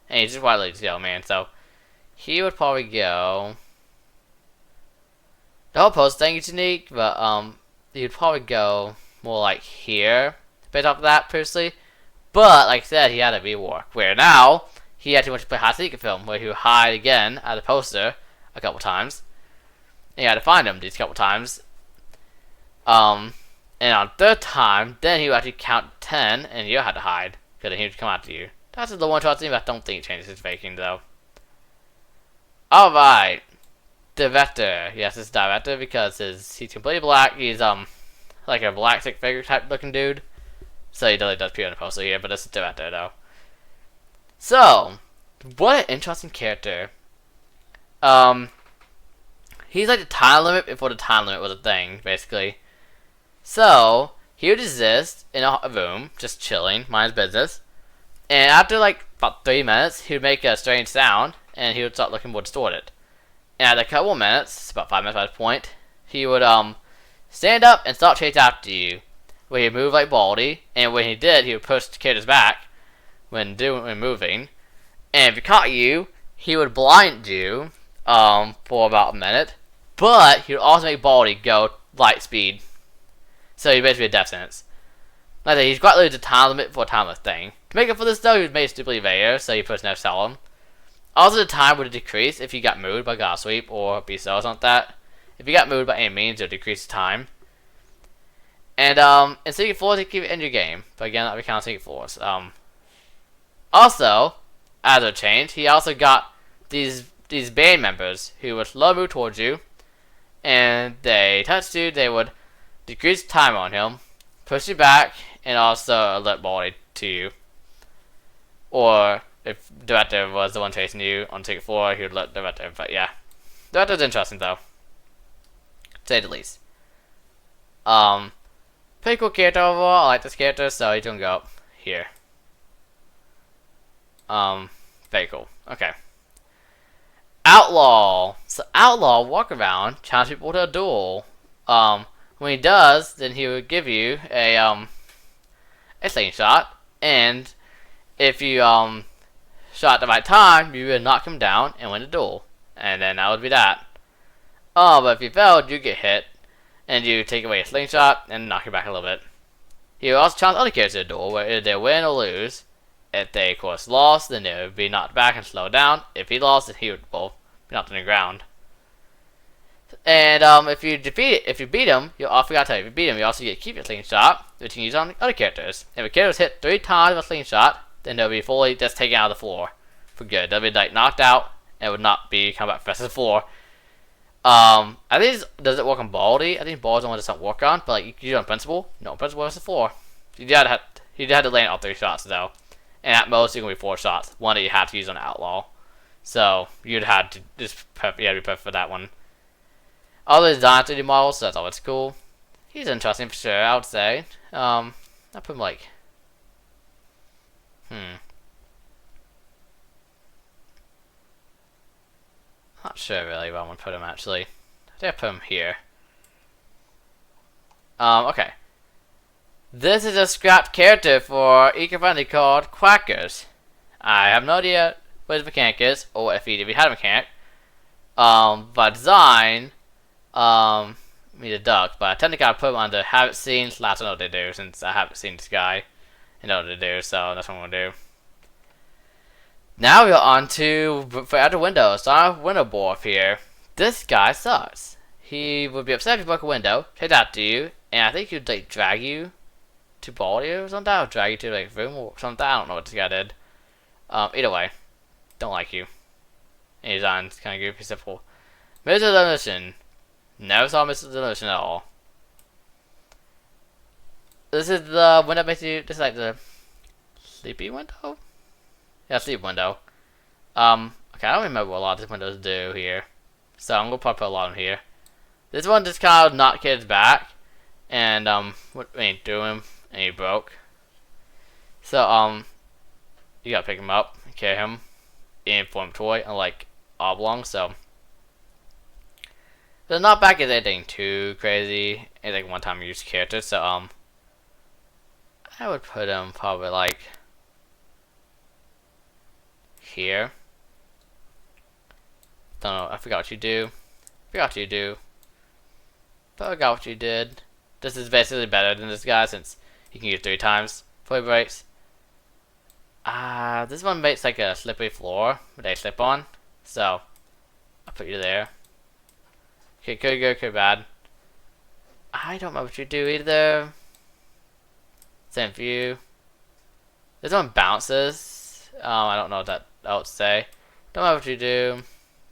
and he's just widely yellow man, so he would probably go. The whole post thing is unique, but he would probably go more like here, based off of that previously. But like I said, he had a rework where now he had too much to play hide secret film, where he would hide again at the poster a couple times. And you had to find him these couple times. And on the third time, then he would actually count 10, and you had to hide, because then he would come after you. That's the one thing, but I don't think it changes his faking, though. Alright. Director. Yes, it's director, because he's completely black. He's, like a black stick figure type looking dude. So he really does appear in the poster here, but it's director, though. So, what an interesting character. He's like the time limit before the time limit was a thing, basically. So, he would exist in a room, just chilling, mind his business. And after like about 3 minutes, he would make a strange sound, and he would start looking more distorted. And at a couple of minutes, it's about 5 minutes by this point, he would stand up and start chasing after you. Where he'd move like Baldy, and when he did, he would push the characters back when moving. And if he caught you, he would blind you for about a minute. But he would also make Baldy go light speed. So he's basically a death sentence. Like I said, he's quite literally the time limit for a timeless thing. To make up for this though, he was made stupidly rare, so he puts no sell him. Also the time would decrease if you got moved by God Sweep or Beast or something like that. If you got moved by any means, it would decrease the time. And in Secret Floors, you keep it in your game. But again, that would count Secret Floors. Also, as a change, he also got these band members who would slow move towards you, and they touched you. They would decrease time on him, push you back, and also alert Baldy to you. Or if the director was the one chasing you on the Secret Floor, he would let the director. But yeah, the director's interesting though, to say the least. Pretty cool character overall. I like this character, so he's gonna go up here. Very cool. Okay. Outlaw. So Outlaw walk around, challenge people to a duel. When he does, then he would give you a slingshot, and if you shot at the right time, you would knock him down and win the duel, and then that would be that. But if you failed, you get hit, and you take away a slingshot and knock you back a little bit. He would also challenge other characters to a duel, where either they win or lose. If they, of course, lost, then they would be knocked back and slowed down. If he lost, then he would be knocked on the ground. And if you beat him, I forgot to tell you, if you beat him, you also get to keep your slingshot, which you can use on other characters. If a character is hit 3 times with a slingshot, then they'll be fully just taken out of the floor for good. They'll be like knocked out and would not be come back press to the floor. I think does it work on Baldy? I think Baldy's the one that doesn't work on, but like you can use it on Principal. No, on Principal is the floor. You had to land all 3 shots though, and at most it can be 4 shots. One that you have to use on Outlaw, so you'd have to be perfect for that one. All the design 3D models, so that's always cool. He's interesting for sure, I would say. I put him like Hmm. Not sure really where I want to put him actually. I think I put him here. Okay. This is a scrapped character for eco-friendly called Quackers. I have no idea what his mechanic is, or if he had a mechanic. By design, need a duck, but I technically gotta put him under haven't seen / I know what they do, since I haven't seen this guy and know what they do, so that's what I'm gonna do. Now we're on to for out the window. So I have window board here. This guy sucks. He would be upset if you broke a window, take that to you, and I think he'd like drag you to ball you or something, or drag you to like room or something. I don't know what this guy did. Either way, don't like you. And his design's kind of goofy, simple. Mr. Demolition. Never saw Mr. Demolition at all. This is the window basically, this is like the sleepy window? Yeah, sleep window. Okay, I don't remember what a lot of these windows do here. So I'm gonna probably put a lot in here. This one just kind of knocked kids back. And, what I threw him, and he broke. So, you gotta pick him up, carry him, and form toy, unlike Oblong, so. The knockback is anything too crazy. It's like one time use character, so, I would put him probably like here. Don't know, I forgot what you do. Forgot what you do. But I forgot what you did. This is basically better than this guy since he can use 3 times before he breaks. This one makes like a slippery floor that they slip on. So, I'll put you there. Okay, could go, could bad. I don't know what you do either. Same for you. This one bounces. I don't know what that else say. Don't know what you do.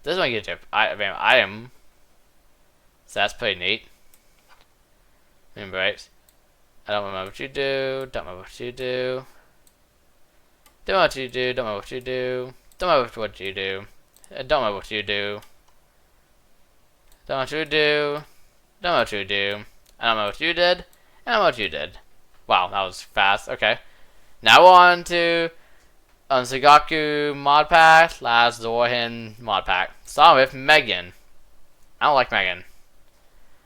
This one gives you item. So that's pretty neat. Breaks. I don't remember what you do. Don't remember what you do. Don't know what you do. Don't know what you do. Don't know what you do. Don't know what you do. Don't know what you do. Don't know what you do. I don't know what you did. I don't know what you did. Wow, that was fast. Okay. Now we're on to Sugaku mod pack / Zorhin mod pack. Starting with Megan. I don't like Megan.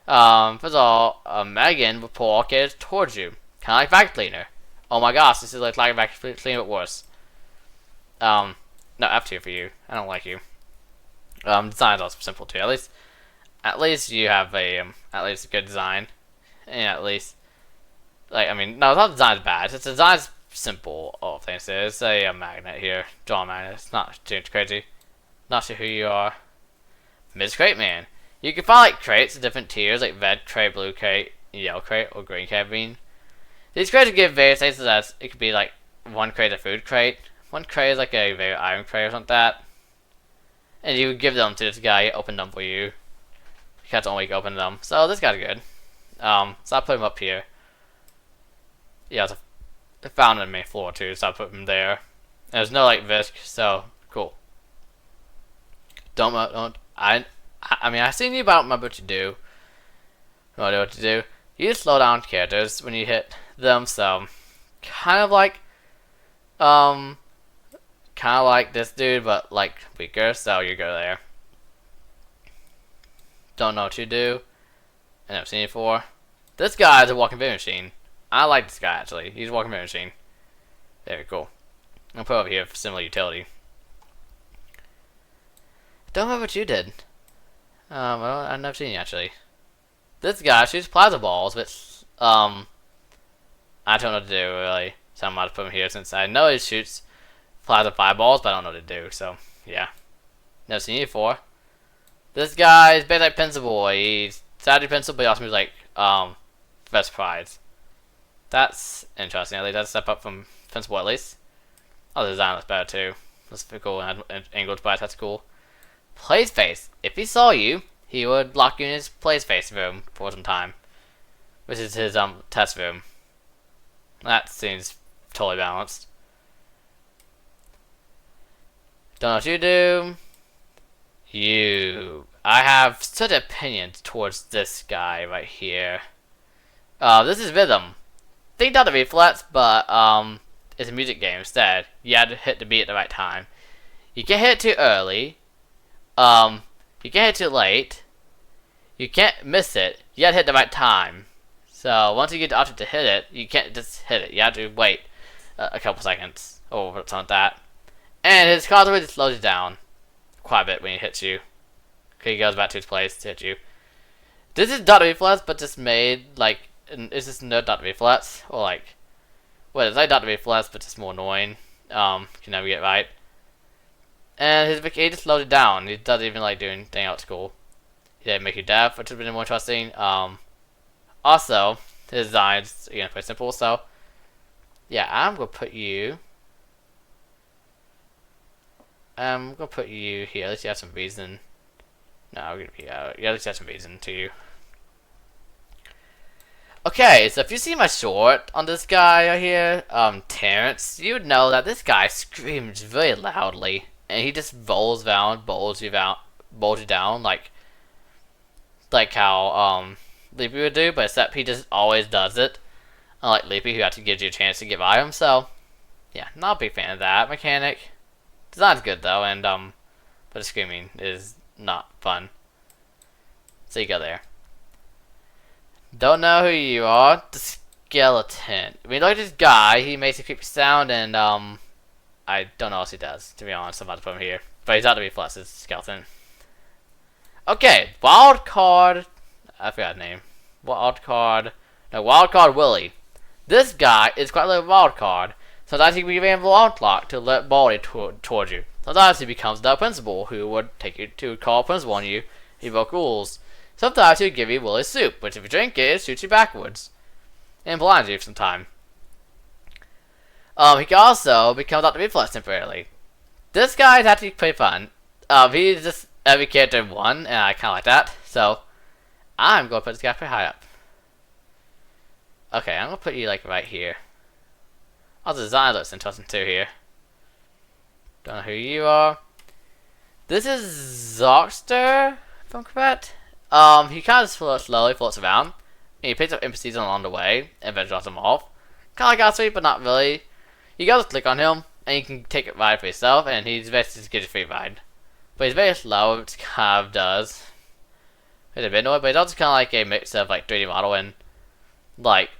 First of all, Megan will pull all kids towards you. Kinda like vacuum cleaner. Oh my gosh, this is like vacuum cleaner but worse. No, F tier for you. I don't like you. Design's also simple too. At least you have a a good design. And at least like, I mean, no, the design's bad. It's design's simple, all things. It's a magnet here. Draw a magnet. It's not too crazy. Not sure who you are. Miss Crate Man. You can find like crates in different tiers, like red crate, blue crate, yellow crate, or green crate. I mean, these crates give various things. As it could be like one crate a food crate, one crate is like a very iron crate or something like that. And you give them to this guy, open them for you. You can't only open them. So this guy's good. So I'll put him up here. Yeah, I found on the main floor too, so I put him there. There's no like risk, so cool. I mean, I've seen you, but I don't remember what you do. I don't know what to do. You just slow down characters when you hit them, so kind of like this dude, but like weaker. So you go there. Don't know what you do. I never seen you before. This guy is a walking vending machine. I like this guy actually. He's a walking vending machine. Very cool. I'll put over here for similar utility. Don't know what you did. I've never seen you actually. This guy shoots plasma balls, but I don't know what to do really. So I'm about to put him here since I know he shoots plasma fireballs, but I don't know what to do. So yeah, never seen you before. This guy is basically like Pencil Boy. He's Saturday Pencil, but he also moves like Best Prize. That's interesting. At least that's a step up from Pencil Boy at least. Oh, the design looks better too. That's pretty cool. And angled bias, that's cool. Plays face. If he saw you, he would lock you in his plays face room for some time, which is his test room. That seems totally balanced. Don't know what you do. I have such opinions towards this guy right here. This is Rhythm. Think not the reflex, but it's a music game instead. You have to hit the beat at the right time. You can't hit it too early. You can't hit it too late. You can't miss it. You have to hit the right time. So once you get the option to hit it, you can't just hit it. You have to wait a couple seconds or something like that. And his constantly just slows you down quite a bit when he hits you. Okay, he goes back to his place to hit you. This is dot reflex, but just made like, is this no dot reflex or like, well, it's like dot reflex, but just more annoying. You can never get it right. And he just slows it down. He doesn't even like doing anything else cool. He didn't make you deaf, which would have been more interesting. Also, his design is again pretty simple. So, yeah, I'm gonna put you. I'm gonna put you here. At least you have some reason. No, we're gonna be out. Yeah, at least you have some reason to. Okay, so if you see my short on this guy right here, Terrence, you would know that this guy screams very loudly, and he just rolls down, bowls you down, like how Leapy would do, but except he just always does it. Unlike Leapy, who actually gives you a chance to get by him. So, yeah, not a big fan of that mechanic. Design's good though, and but the screaming is not fun. So you go there. Don't know who you are. The skeleton. I mean, look at this guy. He makes a creepy sound, and I don't know what else he does. To be honest, I'm about to put him here, but he's not to be plus. It's skeleton. Okay, wild card. I forgot his name. Wild card Willie. This guy is quite like a wild card. Sometimes he can be available on clock to let Baldy towards you. Sometimes he becomes the principal who would take you to call principal on you, evoke rules. Sometimes he'll give you Willie's soup, which if you drink it shoots you backwards. And blinds you for some time. He can also become Dr. Reflex temporarily. This guy is actually pretty fun. He's just every character in one, and I kinda like that. So I'm gonna put this guy pretty high up. Okay, I'm gonna put you like right here. Also, the design looks interesting too here. Don't know who you are. This is Zoxter, if I'm correct. He kind of slowly floats around. And he picks up NPCs along the way and then drops them off. Kind of like Osprey, but not really. You gotta click on him, and you can take a ride for yourself, and he's basically just gives you a free ride. But he's very slow, which kind of does. It's a bit annoying, but it's also kind of like a mix of like 3D model and like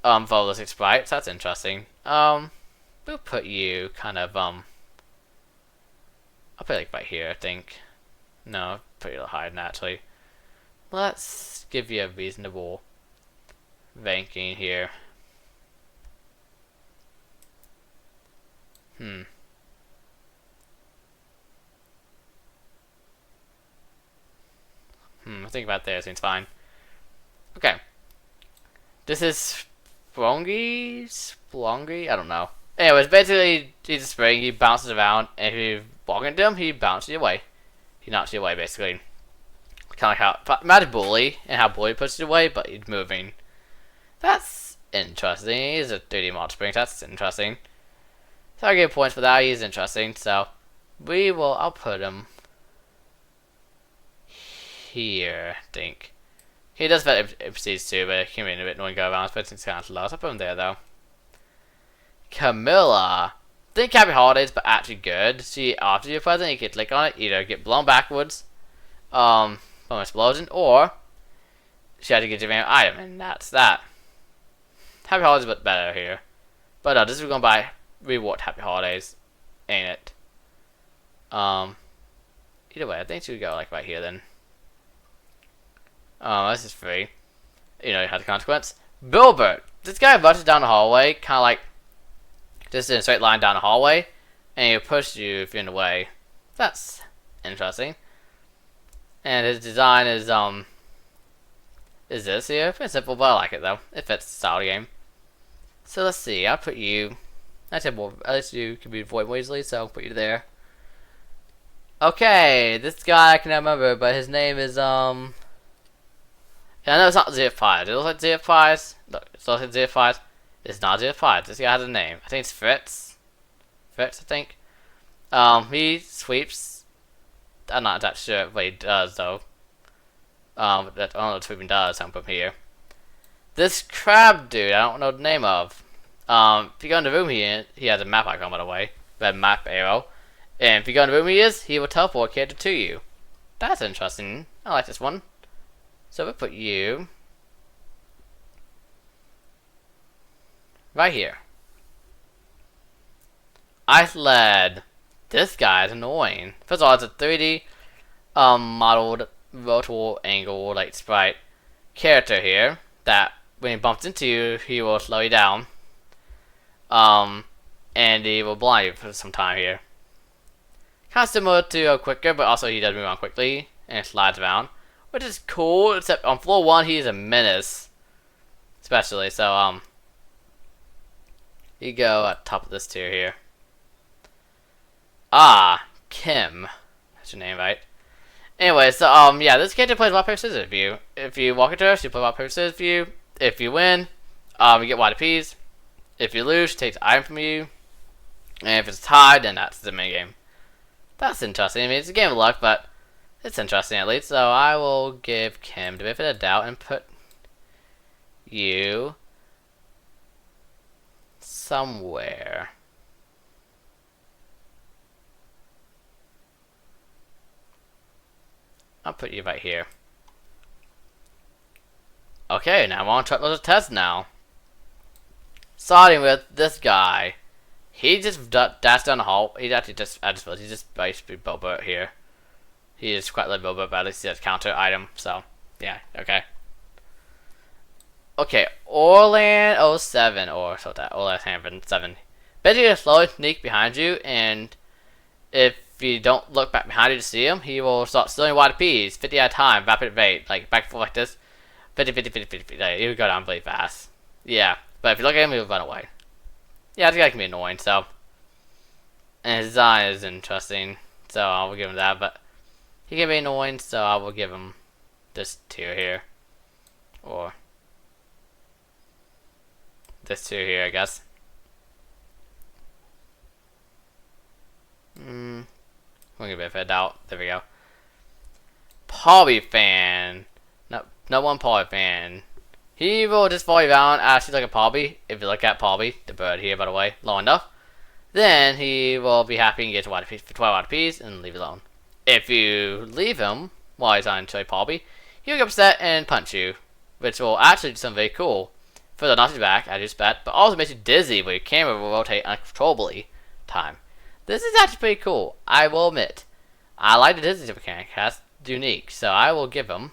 photorealistic sprites. That's interesting. We'll put you kind of I'll put it like right here, I think. No, put you a little higher than that, actually. Let's give you a reasonable ranking here. I think about there, seems fine. Okay. This is Splongy? I don't know. Anyways, basically, he's a spring, he bounces around, and if you walk into him, he bounces you away. He knocks you away, basically. Kind of like how, imagine Bully, and how Bully pushes you away, but he's moving. That's interesting. He's a 3D mod spring, that's interesting. So I give points for that, he's interesting, so I'll put him here, I think. He does better NPCs too, but it can be a bit annoying to go around, but it's kind of low. So I'll put him there though. Camilla. Think Happy Holidays, but actually good. See, after your present, you can click on it, either get blown backwards, from an explosion, or she actually gives you an item, and that's that. Happy Holidays is a bit better here. But this is going to buy Reworked Happy Holidays, ain't it? Either way, I think she would go like right here then. This is free. You know, you had the consequence. Bilbert. This guy rushes down the hallway, kind of like just in a straight line down the hallway, and he'll push you if you're in the way. That's interesting. And his design is this here. Pretty simple, but I like it though. It fits the style of the game. So let's see. I'll put you. At least you can be avoided more easily, so I'll put you there. Okay, this guy I cannot remember, but his name is Yeah, I know it's not ZF5. It looks like ZF5. Look, it looks like ZF5. It's not ZF5. This guy has a name. I think it's Fritz. Fritz, I think. He sweeps. I'm not that sure what he does, though. I don't know what sweeping does. I'm put him here. This crab dude, I don't know the name of. If you go in the room he has a map icon, by the way, red map arrow. And if you go in the room he will teleport a character to you. That's interesting. I like this one. So we'll put you right here. Ice Lad. This guy is annoying. First of all, it's a 3D modeled rotor angle like sprite character here that when he bumps into you, he will slow you down. And he will blind you for some time here. Kind of similar to a Quicker, but also he does move around quickly and slides around, which is cool. Except on floor 1, he's a menace, especially. So you go at the top of this tier here. Kim. That's your name, right? Anyway, so yeah, this character plays rock paper scissors for you. If you walk into her, she plays rock paper scissors for you. If you win, you get YPs. If you lose, she takes the item from you. And if it's tied, then that's the mini game. That's interesting. I mean, it's a game of luck, but it's interesting at least. So I will give Kim the benefit of the doubt and put you somewhere. I'll put you right here. Okay, now I want to try those tests now. Starting with this guy. He just dashed down the hall. He's actually just, he's just basically Boba here. He is quite like Boba, but at least he has counter item, so, yeah, okay. Okay, Orland 07, or so that, Orland 7. Basically, a slow sneak behind you, and if you don't look back behind you to see him, he will start stealing YPs, 50 at a time, rapid rate, like back and forth like this. 50, 50, 50, 50, 50. Like, he would go down really fast. Yeah, but if you look at him, he will run away. Yeah, this guy can be annoying, so. And his design is interesting, so I will give him that, but he can be annoying, so I will give him this tier here. Or this tier here, I guess. We'll give it a fair doubt. There we go. Polyfan. No one Polyfan. He will just follow you around actually like a Polly. If you look at Polly, the bird here by the way, long enough, then he will be happy and get to 12 YPs and leave alone. If you leave him while he's on to a Polly, he'll get upset and punch you, which will actually do something very cool. Further knocks you back, as you expect, but also makes you dizzy where your camera will rotate uncontrollably. Time. This is actually pretty cool, I will admit. I like the dizzy mechanic, that's unique, so I will give him.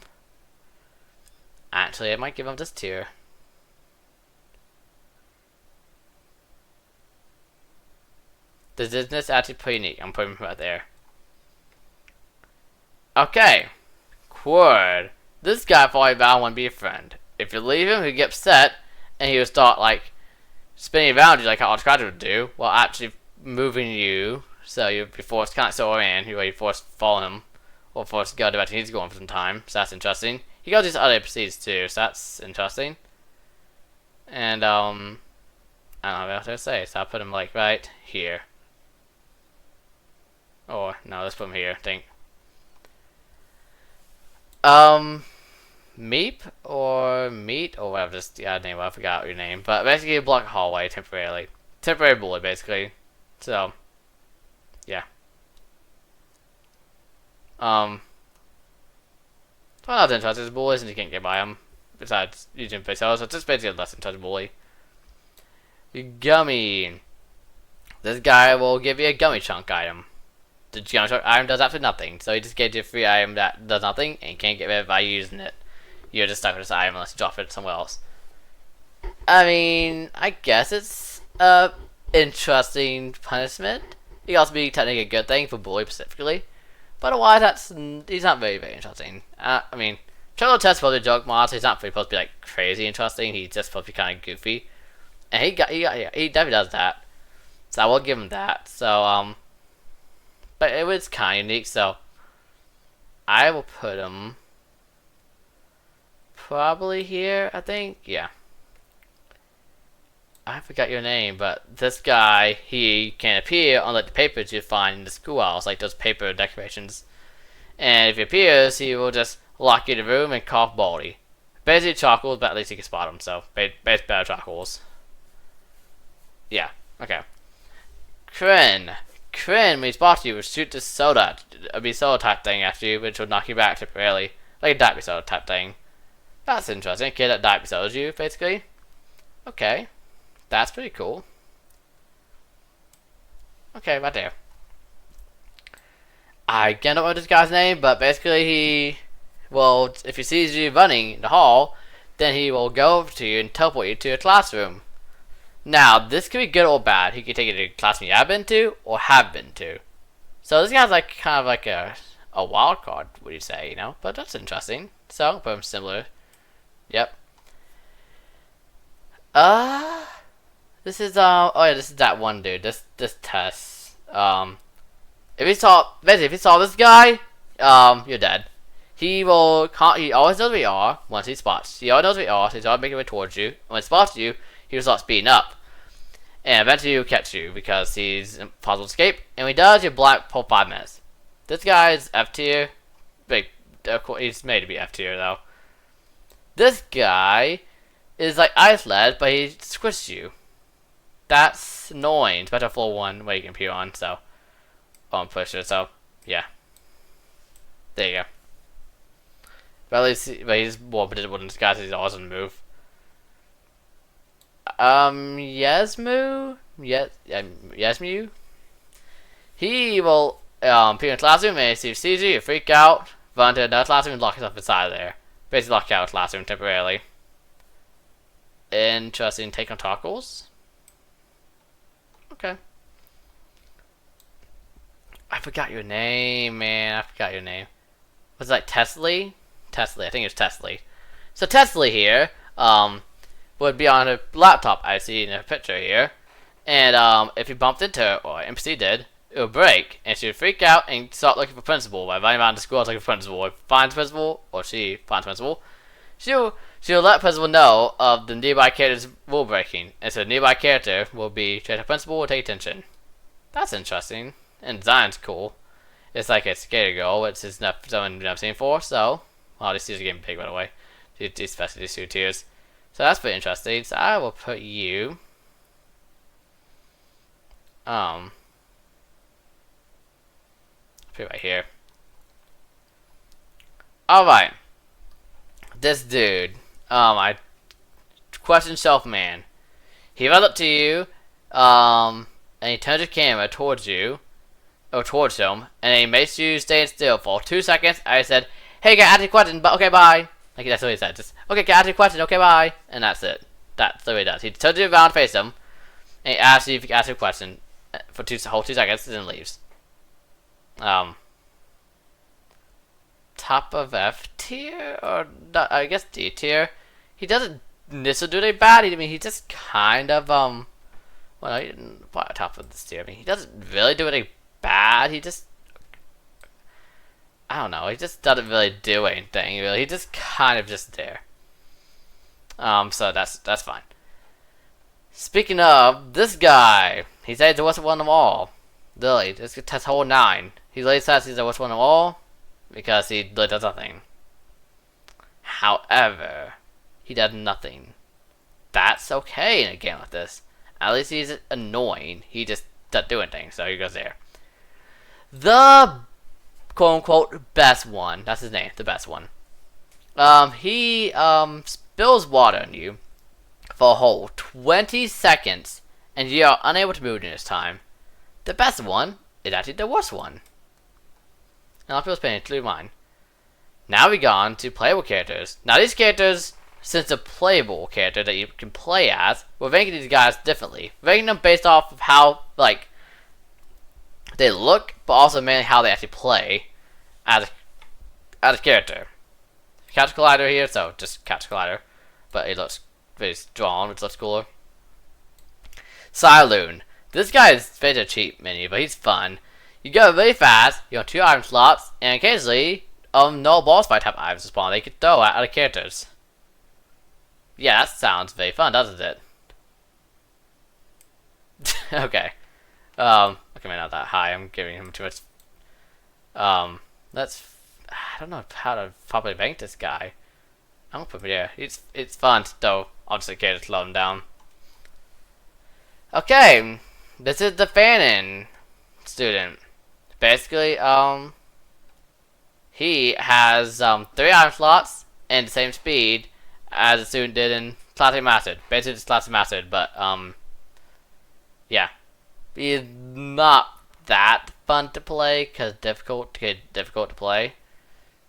Actually, I might give him this tier. The dizziness is actually pretty neat. I'm putting him right there. Okay. Quird. This guy probably about want to be a friend. If you leave him, he'll get upset, and he will start, like, spinning around you like how Autocratic would do, while actually moving you, so you'll be forced, kind of so in, you'll be forced to follow him, or forced to go the direction he's going for some time, so that's interesting. He goes these other proceeds too, so that's interesting. And, I don't know what else to say, so I'll put him, like, right here. Or, no, let's put him here, I think. Meep, or Meat, or whatever, just, yeah, name, I forgot your name. But basically, you block a hallway temporarily. Temporary bully, basically. So, yeah. Well, not interesting. It's bullies and you can't get by them. Besides using face so it's just basically a less intense bully. Gummy. This guy will give you a gummy chunk item. The gummy chunk item does absolutely nothing. So he just gives you a free item that does nothing and you can't get rid of it by using it. You're just stuck with this item unless you drop it somewhere else. I mean, I guess it's a interesting punishment. It can also be technically a good thing for bully specifically. But otherwise, he's not very, very interesting. I mean, Chocolate Test's supposed to be a joke monster. He's not supposed to be, like, crazy interesting. He's just supposed to be kind of goofy. And he definitely does that. So I will give him that. So, but it was kind of unique, so I will put him probably here, I think. Yeah. I forgot your name, but this guy, he can appear on like the papers you find in the schoolhouse, like those paper decorations. And if he appears, he will just lock you in the room and cough baldy. Basically charcoals, but at least you can spot him, so better charcoals. Yeah. Okay. Kryn. Kryn, when he spots you, will shoot this soda. It'll be soda type thing after you, which will knock you back temporarily. Like a diaper soda type thing. That's interesting. A kid that diaper sodas you, basically. Okay. That's pretty cool. Okay, right there. I can't remember this guy's name, but basically he will, if he sees you running in the hall, then he will go over to you and teleport you to a classroom. Now, this could be good or bad. He could take you to a classroom you have been to or have been to. So this guy's like kind of like a wild card, would you say, you know? But that's interesting. So I'll put him similar. Yep. This is oh yeah, this is that one dude. This test. If you saw this guy, you're dead. He always knows where you are once he spots. He always knows where you are, so he's always making way towards you. And when he spots you, he will start speeding up. And eventually he'll catch you because he's impossible to escape. And when he does, you're black for 5 minutes. This guy is F tier. He's made to be F tier though. This guy is like ice lead, but he squishes you. That's annoying. It's better floor 1 where you can peer on, so push it, so yeah. There you go. But at least he's more predictable than this guy, so he's always on the move. Yasmu? Yasmu? He will appear in the classroom, and if he sees you, freak out, run to another classroom and lock yourself inside there. Basically lock out the classroom temporarily. Interesting take on tacos. Okay. I forgot your name, man. I forgot your name. Was it like Tesla? Tesla, I think it was Tesla. So Tesla here, would be on a laptop I see in a picture here. And if you bumped into it, or NPC did, it would break, and she would freak out and start looking for principal by running around the school looking for principal. If finds principal, or she finds principal, she'll let principal know of the nearby character's rule breaking, and so the nearby character will be try to principal or take attention. That's interesting, and design's cool. It's like a skater girl, which is not someone I've never seen before. So, well, these tears are getting big, by the way. Especially these 2 tiers. So that's pretty interesting. So I will put you. Put it right here. Alright. This dude. I question Shelf Man. He runs up to you, and he turns his camera towards you, or towards him, and he makes you stay still for 2 seconds. I said, "Hey, can I ask you a question?" But okay, bye. Like that's what he said. Just okay, can I ask you a question? Okay, bye. And that's it. That's the way he does. He turns you around, face him, and he asks you if he can ask you a question for whole 2 seconds, and then leaves. Top of F tier or not, I guess D tier. He doesn't necessarily do bad. I mean, he just kind of well, he didn't put top of this tier. I mean, he doesn't really do anything bad. He just, I don't know. He just doesn't really do anything. Really, he just kind of just there. So that's fine. Speaking of this guy, he says there wasn't one of them all. Literally, this test whole 9. He literally says he's the worst one of all because he literally does nothing. However, he does nothing. That's okay in a game like this. At least he's annoying. He just doesn't do anything, so he goes there. The quote-unquote best one. That's his name, the best one. He spills water on you for a whole 20 seconds, and you are unable to move during this time. The best one is actually the worst one. And a lot of people's opinion, including mine. Now we go on to playable characters. Now these characters, since the playable character that you can play as, we're ranking these guys differently. Ranking them based off of how, like, they look, but also mainly how they actually play as a character. Couch Collider here, so just Couch Collider. But it looks very strong, which looks cooler. Siloon. This guy is very cheap mini, but he's fun. You go really fast, you have 2 item slots, and occasionally, no boss fight type items spawn they can throw at other characters. Yeah, that sounds very fun, doesn't it? Okay. Okay, maybe not that high, I'm giving him too much. I don't know how to properly rank this guy. I'm gonna put him here. It's fun, though. Obviously, characters slow him down. Okay, this is the Fannin student. Basically, he has 3 item slots and the same speed as the student did in Classic Mastered. Basically, just Classic Mastered, but yeah, he's not that fun to play because difficult to play.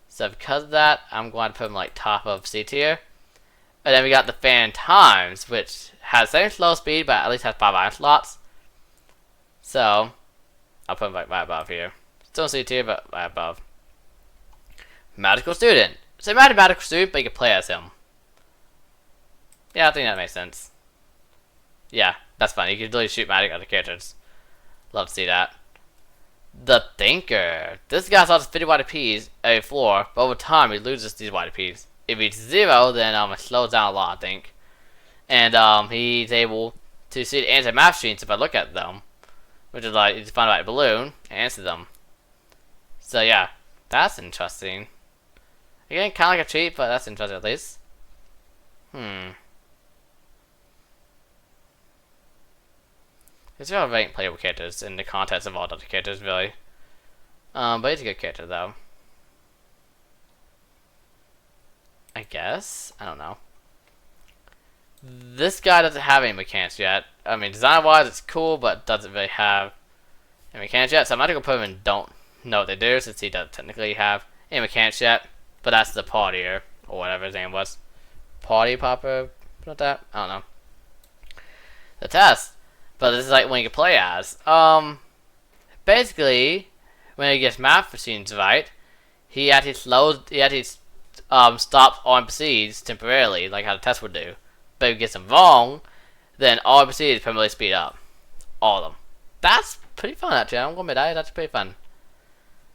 So because of that, I'm going to put him like top of C tier. And then we got the Fan Times, which has the same slow speed, but at least has 5 item slots. So I'll put him like right above here. Still C tier, but right above. Magical Student. So magical student, but you can play as him. Yeah, I think that makes sense. Yeah, that's fun. You can literally shoot magic at the characters. Love to see that. The Thinker. This guy starts 50 YPs every floor, but over time he loses these YPs. If he's 0, then it slows down a lot, I think. And he's able to see the anti-map streams if I look at them. Which is like, you find out a balloon and answer them. So yeah, that's interesting. Again, kind of like a cheat, but that's interesting at least. It's really rank playable characters in the context of all the other characters, really. But he's a good character, though. I guess? I don't know. This guy doesn't have any mechanics yet. I mean, design-wise, it's cool, but doesn't really have any mechanics yet. So I'm not going to put him in don't know what they do, since he doesn't technically have any mechanics yet. But that's the partier, or whatever his name was. Party popper? What that? I don't know. The test. But this is like when you can play as. Basically, when he gets math machines right, he actually stops all NPCs temporarily, like how the test would do. But if he gets them wrong, then all NPCs permanently speed up. All of them. That's pretty fun, actually. I'm gonna admit that. That's pretty fun.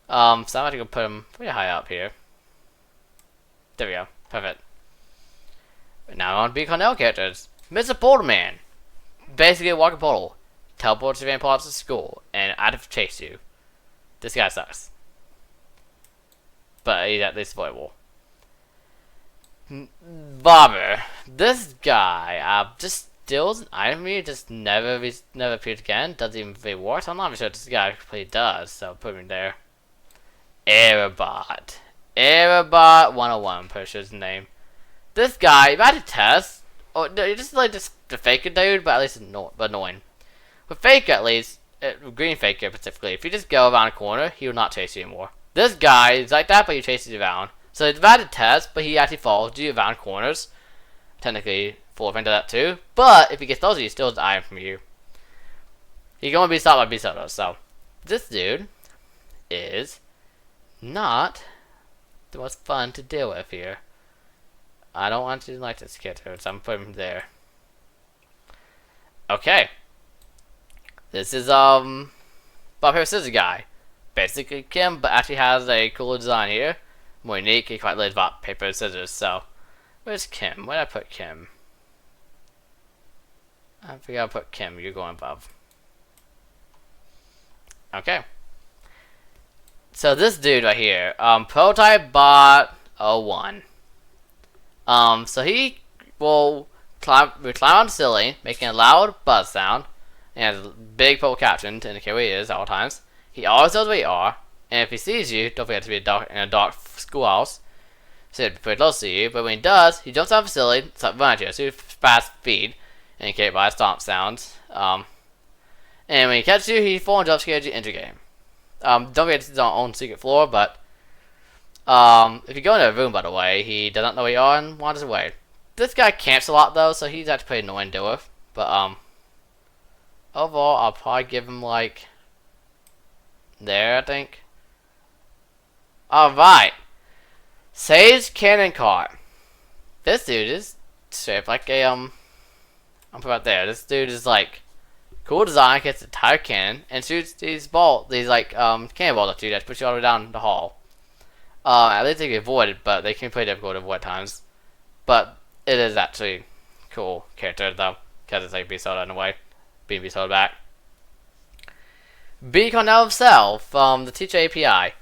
So I'm actually gonna put him pretty high up here. There we go. Perfect. Now on Beacon L characters. Mr. Portal Man. Basically a walking portal. Teleports your parts to school and I'd have chased you. This guy sucks. But he's at least avoidable. Bobber. This guy just steals an item from me, just never appears again. Doesn't even really work. I'm not even sure this guy really does, so put him there. Errobot. Errobot 101, I'm pretty sure his name. This guy, if I had a test, or just like the faker dude, but at least annoying. With faker, at least, green faker specifically, if you just go around a corner, he will not chase you anymore. This guy is like that, but he chases you around. So it's valid to test, but he actually follows you around corners. Technically, full offender that too. But if he gets closer, he steals the item from you. He can only be stopped by beast though. So this dude is not the most fun to deal with here. I don't want to like this character, so I'm putting him there. Okay. This is Bob Paper Scissors guy. Basically Kim, but actually has a cool design here. More unique, he quite lives Bob Paper Scissors, so where's Kim? Where did I put Kim? I forgot I put Kim, you're going above. Okay. So this dude right here, Prototype Bot 01. So he will climb on the ceiling, making a loud buzz sound, and has a big purple caption to indicate where he is at all times. He always knows where you are, and if he sees you, don't forget to be in a dark schoolhouse, so he'll be pretty close to you. But when he does, he jumps off the ceiling, starts running at you, super fast speed, indicated by stomp sounds. And when he catches you, he full and jump scares you into the game. Don't forget to his own secret floor, but if you go into a room, by the way, he doesn't know where you are and wanders away. This guy camps a lot though, so he's actually pretty annoying to deal with. But overall, I'll probably give him like there, I think. All right, Sage Cannon Cart. This dude is shaped like a I'll put right there. This dude is like cool design, gets a tire cannon and shoots these cannonballs at you that push you all the way down the hall. At least they can avoid it, but they can be pretty difficult to avoid at times. But it is actually cool character though, because it's like Beast Soda in a way, being Beast Soda back. B Cornell himself, the teacher API.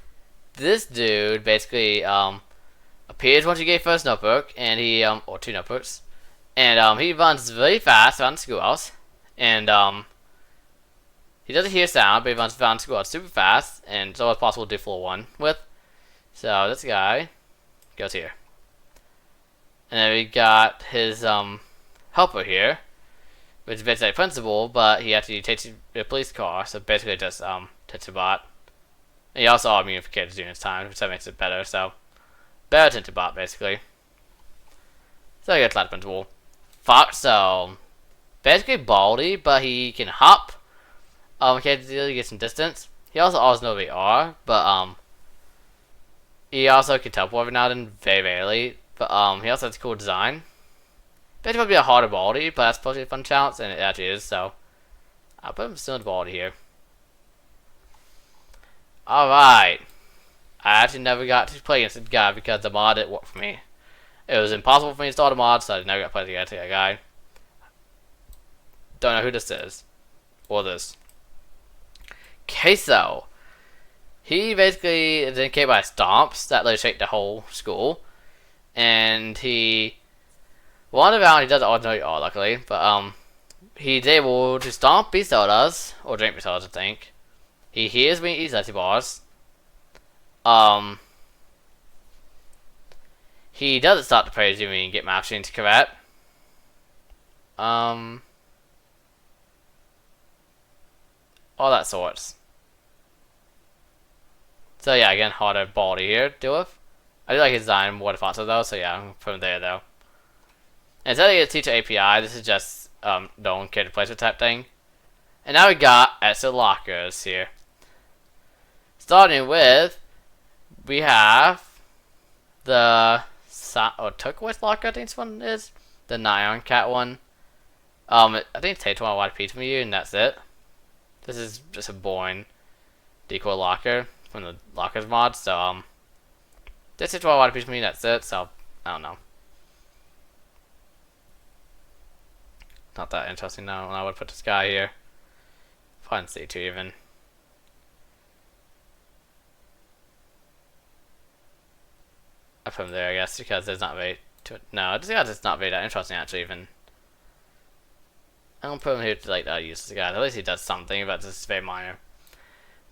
This dude basically appears once you get first notebook, and he or 2 notebooks, and he runs very fast around the schoolhouse, And he doesn't hear sound, but he runs around school super fast, and it's always possible to do floor 1 with. So this guy goes here. And then we got his helper here, which is basically a principal, but he actually takes the police car, so basically just takes a bot. And he also immune for kids during his time, which that makes it better, so better attention bot basically. So I get that principal. Fox, so basically baldy, but he can hop. Occasionally get some distance. He also always knows where we are, but he also can teleport every now and then, very rarely. But he also has a cool design. Basically, would be a harder baldy, but that's supposed to be a fun challenge, and it actually is. So I'll put him still in baldy here. All right. I actually never got to play against this guy because the mod didn't work for me. It was impossible for me to start a mod, so I never got to play against that guy. Don't know who this is. Or this. Queso. He basically is indicated by stomps that literally shake the whole school. And he wandered around, he doesn't always know you are, luckily. But he's able to stomp beef sodas, or drink beef sodas, I think. He hears when he eats Lexi bars. He doesn't start to praise you when you get machine to correct. All that sorts. So yeah, again, harder baldy here to deal with. I do like his design more than Fonzo though, so yeah, I'm gonna put him there though. And instead of a teacher API, this is just known character placement type thing. And now we got extra lockers here. Starting with, we have the turquoise locker, I think this one is. The Nyan Cat one. I think it takes 1 white piece from you, and that's it. This is just a boring decoy locker from the lockers mod, so this is 12 white piece from you, that's it, so I don't know. Not that interesting now. I would put this guy here. Fine C2 even. I put him there, I guess, because there's not very. No, this guy's just not very that interesting actually. Even I'm gonna put him here to like use this guy. At least he does something, but this is very minor.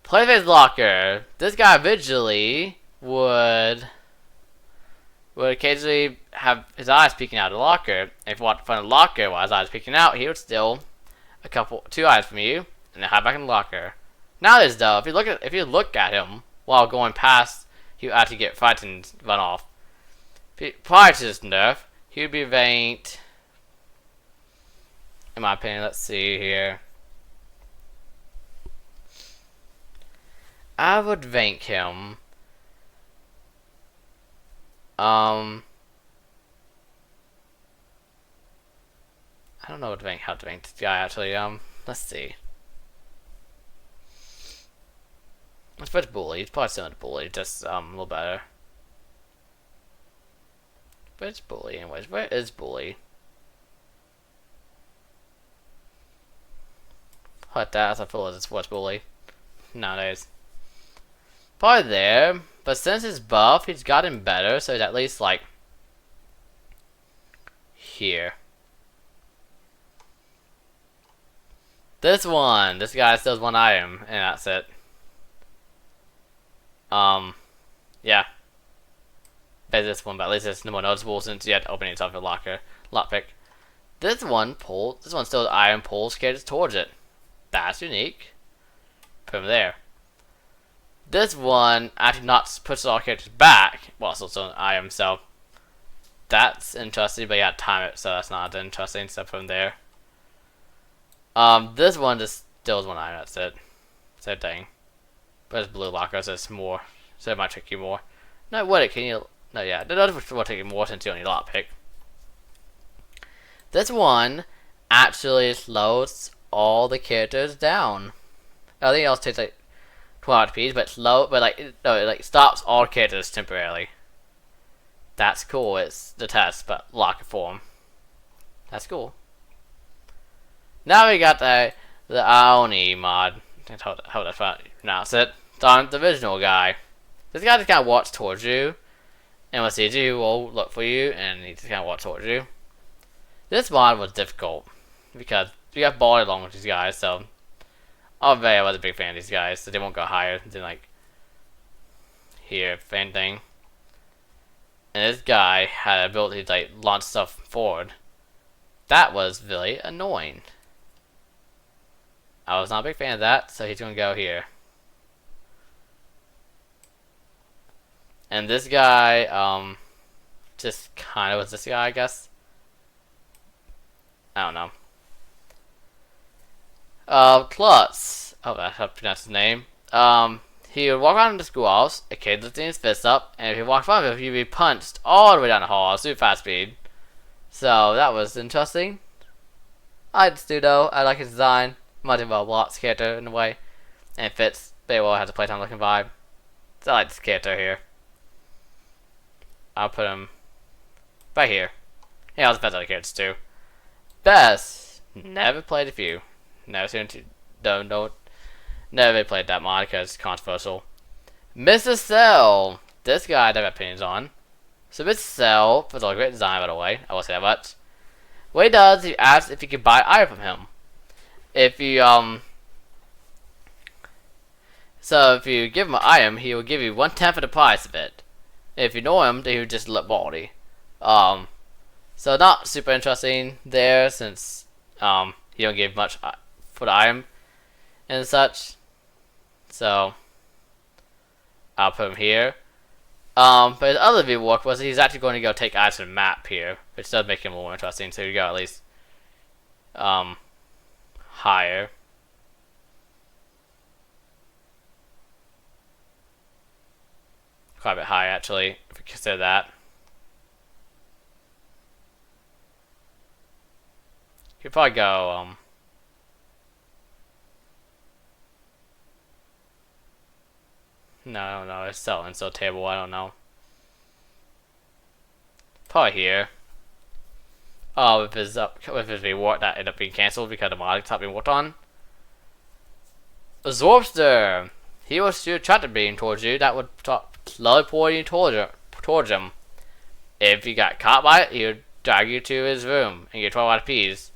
Playface locker. This guy visually would occasionally have his eyes peeking out of the locker. If you walked in front of the locker while his eyes peeking out, he would steal two eyes from you and then hide back in the locker. Nowadays, though, if you look at him while going past, he would actually get frightened and run off. Prior to this nerf, he would be ranked, in my opinion, let's see here. I would rank him. I don't know how to rank this guy actually. Let's see. Let's put Bully. He's probably similar to Bully, just a little better. Where's Bully anyways? Where is Bully? Like that, I feel like it's what's Bully nowadays. Probably there, but since his buff, he's gotten better, so he's at least like here. This guy steals 1 item, and that's it. Yeah. Basically this one, but at least it's more noticeable since you have to open yourself a lockpick. This one steals item, pulls characters towards it. That's unique. Put him there. This one actually not pushes all characters back, while still stealing item, so that's interesting, but you have to time it, so that's not interesting, so put him there. This one just steals 1 item, that's it. Same thing. But it's blue locker, so it's more, so it might trick you more. No, what, can you, no, yeah, the other will take you more since you only lockpick. This one actually slows all the characters down. I think it also takes like 12 HPs, but slow, but like, no, it like stops all characters temporarily. That's cool, it's the test, but locker form. That's cool. Now we got the Aoni mod. How to pronounce it. The original guy. This guy just kind of walks towards you, and when he sees you, he will look for you, and he just kind of walks towards you. This mod was difficult because we got balled along with these guys, so I was a big fan of these guys, so they won't go higher than like here, if anything. And this guy had the ability to like launch stuff forward. That was really annoying. I was not a big fan of that, so he's gonna go here. And this guy, just kind of was this guy, I guess. I don't know. Klutz. Oh, that's how to pronounce his name. He would walk around the schoolhouse, a kid lifting his fist up, and if he walked from him, he'd be punched all the way down the hall at super fast speed. So that was interesting. I like this dude though. I like his design. Reminds me of a Lots character in a way, and it fits very well. Has a playtime looking vibe. So I like this character here. I'll put him right here. Yeah, I'll best other characters too. Best. Never played a few. Never seen it. Don't. Never played that mod because it's controversial. Mr. Cell. This guy I have opinions on. So Mr. Cell was a great design, by the way. I won't say that much. What he does, he asks if you can buy iron from him. If you so if you give him an item, he will give you 1/10 of the price of it. If you know him, then he will just look baldy. So not super interesting there, since he don't give much for the item and such. So I'll put him here. But his other Reworked was he's actually going to go take items from the map here, which does make him a little more interesting. So you go at least higher. Quite a bit higher actually, if you consider that. You could probably go no, I don't know. It's still table. I don't know. Probably here. Oh, with his reward that ended up being cancelled because the mod stopped being worked on. Absorbster. He was still trying to beam towards you. That would slowly pull you towards him. If you got caught by it, he would drag you to his room and get 12 IPs.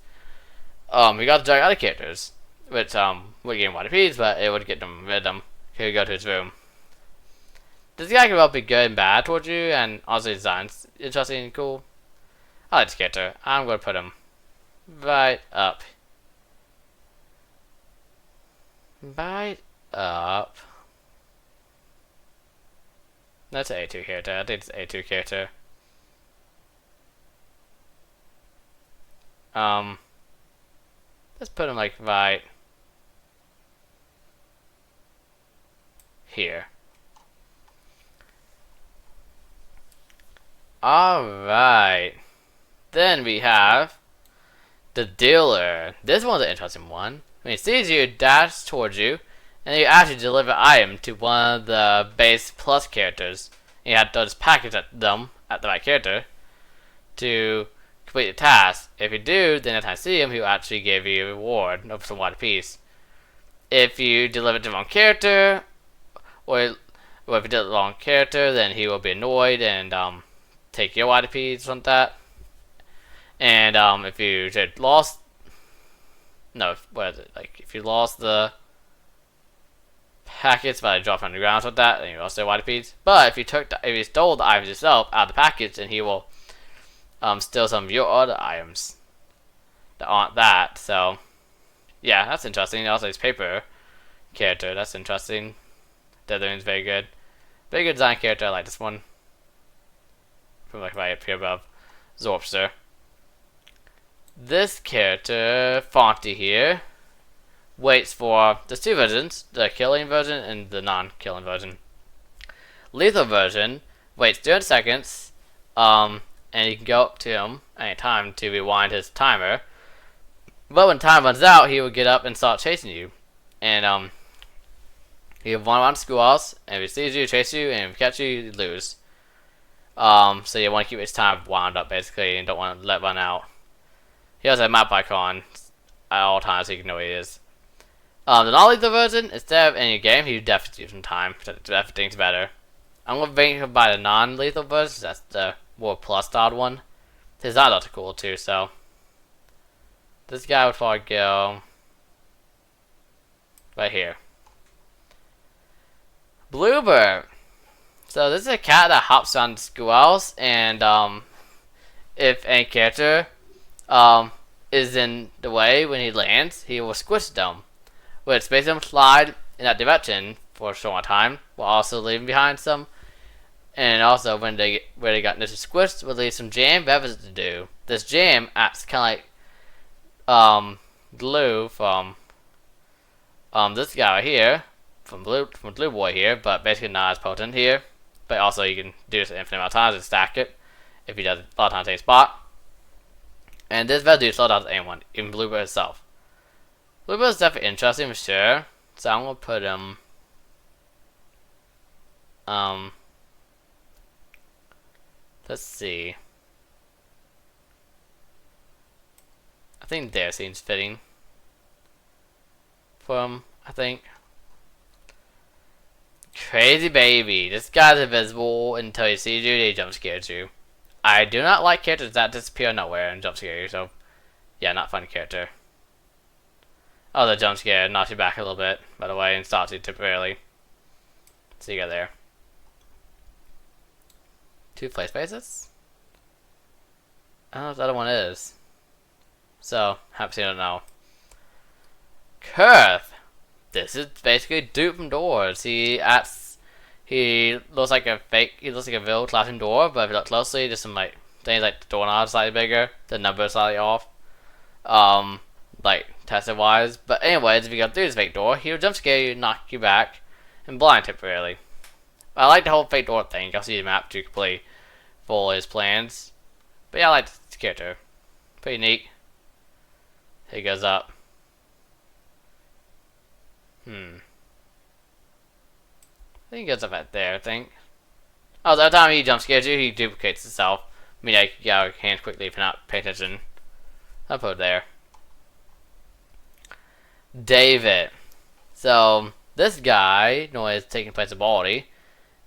He got to drag other characters, which would get him IPs, but it would get them rid of them. He would go to his room. This guy can well be good and bad towards you, and also his design's interesting and cool. I like this character. I'm going to put him right up. Right up. That's an A2 character. I think it's an A2 character. Let's put him like right here. Alright. Then we have the dealer. This one's an interesting one. When he sees you, dash towards you, and you actually deliver an item to one of the base plus characters. And you have to just package them at the right character to complete the task. If you do, then next time you see him, he will actually give you a reward of some white piece. If you deliver it to the wrong character, or if you did it to the wrong character, then he will be annoyed and take your YDP or something like that. And if you lost, no, what is it? Like if you lost the packets by dropping on the ground or something like that, then you lost their YDPs. But if you stole the items yourself out of the package, then he will steal some of your other items that aren't that. So yeah, that's interesting. Also, his paper character, that's interesting. The other one's very good. Very good design character. I like this one. From like right up here above Zorpster. This character, Fonty here, waits for there's two versions, the killing version and the non-killing version. Lethal version waits 30 seconds, and you can go up to him anytime to rewind his timer. But when time runs out, he will get up and start chasing you. And he'll run around the schoolhouse, and if he sees you, chase you, and if he catches you, you lose. So you want to keep his time wound up basically, and don't want to let it run out. He has a map icon at all times so you can know where he is. The non-lethal version, instead of any game, you definitely use some time. Everything's better. I'm going to bring him by the non-lethal version, that's the more plus styled one. His design looks cool too, so. This guy would probably go right here. Bluebird. So this is a cat that hops on schoolhouse, and if any character is in the way when he lands, he will squish them, which makes them slide in that direction for a short time, while also leaving behind some. And also, when they got initially squished, will leave some jam beverages to do. This jam acts kind of like glue from this guy right here, from Blue Boy here, but basically not as potent here. But also, you can do this an infinite amount of times and stack it if he does it a lot of times in a spot. And this residue slows down anyone, even Bluebird itself. Bluebird is definitely interesting for sure. So I'm gonna put him. Let's see. I think there seems fitting for him. I think. Crazy baby. This guy's invisible until he sees you and he jump scares you. I do not like characters that disappear nowhere and jump scare you, so yeah, not fun character. Oh, the jump scare knocks you back a little bit, by the way, and stops you temporarily. So you go there. 2 play spaces? I don't know what the other one is. So, happy I don't know. Kurth! This is basically Dupe from Doors. He looks like a real classroom door, but if you look closely, there's some like things like the doorknob slightly bigger, the number slightly off. Like tested wise. But anyways, if you go through this fake door, he'll jump scare you, knock you back, and blind temporarily. I like the whole fake door thing. You'll see the map to complete for his plans. But yeah, I like this character. Pretty neat. He goes up. I think he goes up right there, I think. Oh, the time he jump scares you, he duplicates himself. I mean, I can get out of hand quickly if you're not paying attention. I'll put it there. David. So, this guy is taking place of Baldy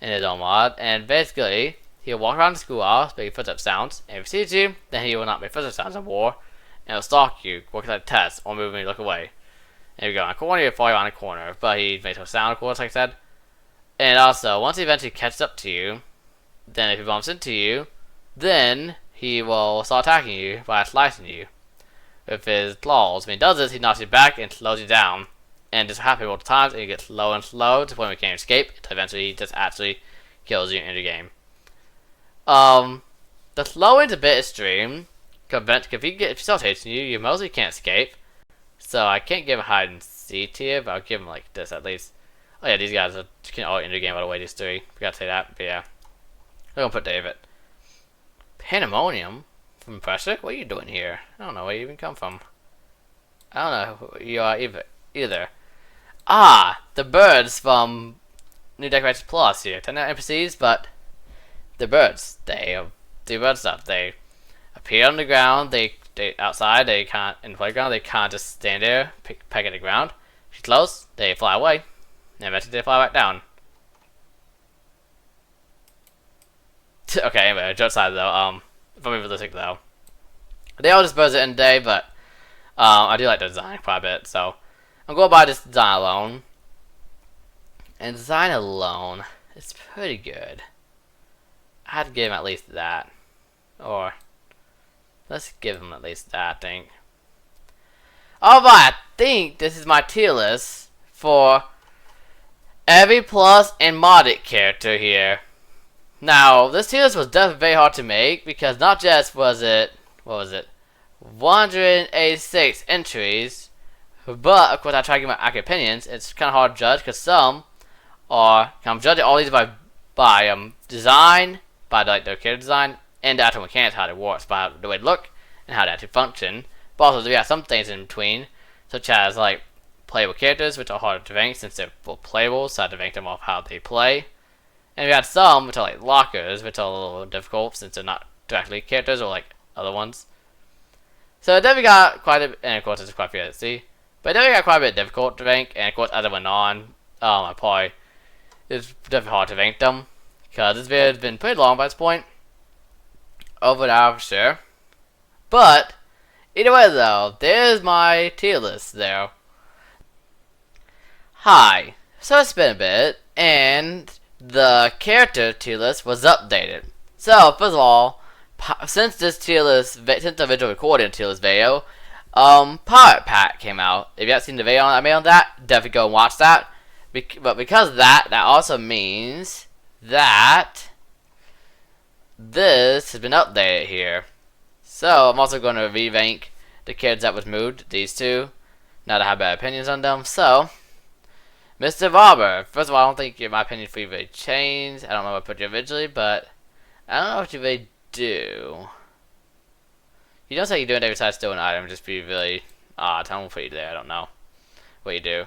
in his own mod, and basically, he'll walk around the schoolhouse, making footstep sounds, and if he sees you, then he will not make footstep sounds anymore, and he'll stalk you, working like a test, or move when you look away. And if you go on a corner, he'll follow you on a corner, but he makes no sound, of course, like I said. And also, once he eventually catches up to you, then if he bumps into you, then he will start attacking you by slicing you with his claws. When he does this, he knocks you back and slows you down. And this happens multiple times, and you get slow and slow to the point where you can't escape, until eventually he just actually kills you in the game. The slowing's a bit extreme. If he starts chasing you, you mostly can't escape. So I can't give him hide and seek here, but I'll give him like this at least. Oh yeah, these guys can all enter the game by the way, these 3. Forgot to say that, but yeah. I'm gonna put David. Pandemonium? From Pressure? What are you doing here? I don't know where you even come from. I don't know who you are either. Ah! The birds from New Decorations Plus here. They're not NPCs, but the birds. They do bird stuff. They appear on the ground, they outside, they can't in the playground, they can't just stand there, peck at the ground. If you're close, they fly away. And eventually they fly back down. Okay, anyway, joke aside though, if I'm realistic though. They all just birds at the end of the day, but I do like the design quite a bit, so I'm going by this design alone. And design alone, it's pretty good. I had to give him at least that. Or let's give him at least that, I think. Alright, I think this is my tier list for every plus and modded character here. Now, this tier list was definitely very hard to make because not just was it, 186 entries, but of course I try to give my accurate opinions. It's kind of hard to judge because some are, I'm judging all these by design, by their character design, and the actual mechanics, how it works, by the way they look, and how they actually function. But also we have some things in between, such as like playable characters, which are harder to rank since they're both playable, so I have to rank them off how they play. And we had some which are like lockers, which are a little difficult since they're not directly characters or like other ones. So it definitely got quite a bit, and of course it's quite a few to see, but it definitely got quite a bit difficult to rank, and of course as I went on, it's definitely hard to rank them, because this video has been pretty long by this point. Over an hour for sure. But Either way though, there's my tier list there. Hi. So it's been a bit, and the character tier list was updated. So, first of all, since this tier list, since the original recording tier list video, Pirate Pack came out. If you haven't seen the video I made on that, definitely go and watch that. But because of that, that also means that this has been updated here. So, I'm also going to re-rank the characters that was moved, these two. Now that I have bad opinions on them, so Mr. Robber. First of all, I don't think my opinion for you really changed. I don't know what I put you originally, but I don't know what you really do. You don't say you do it every time steal an item, just be really odd. I won't put you there. I don't know what you do.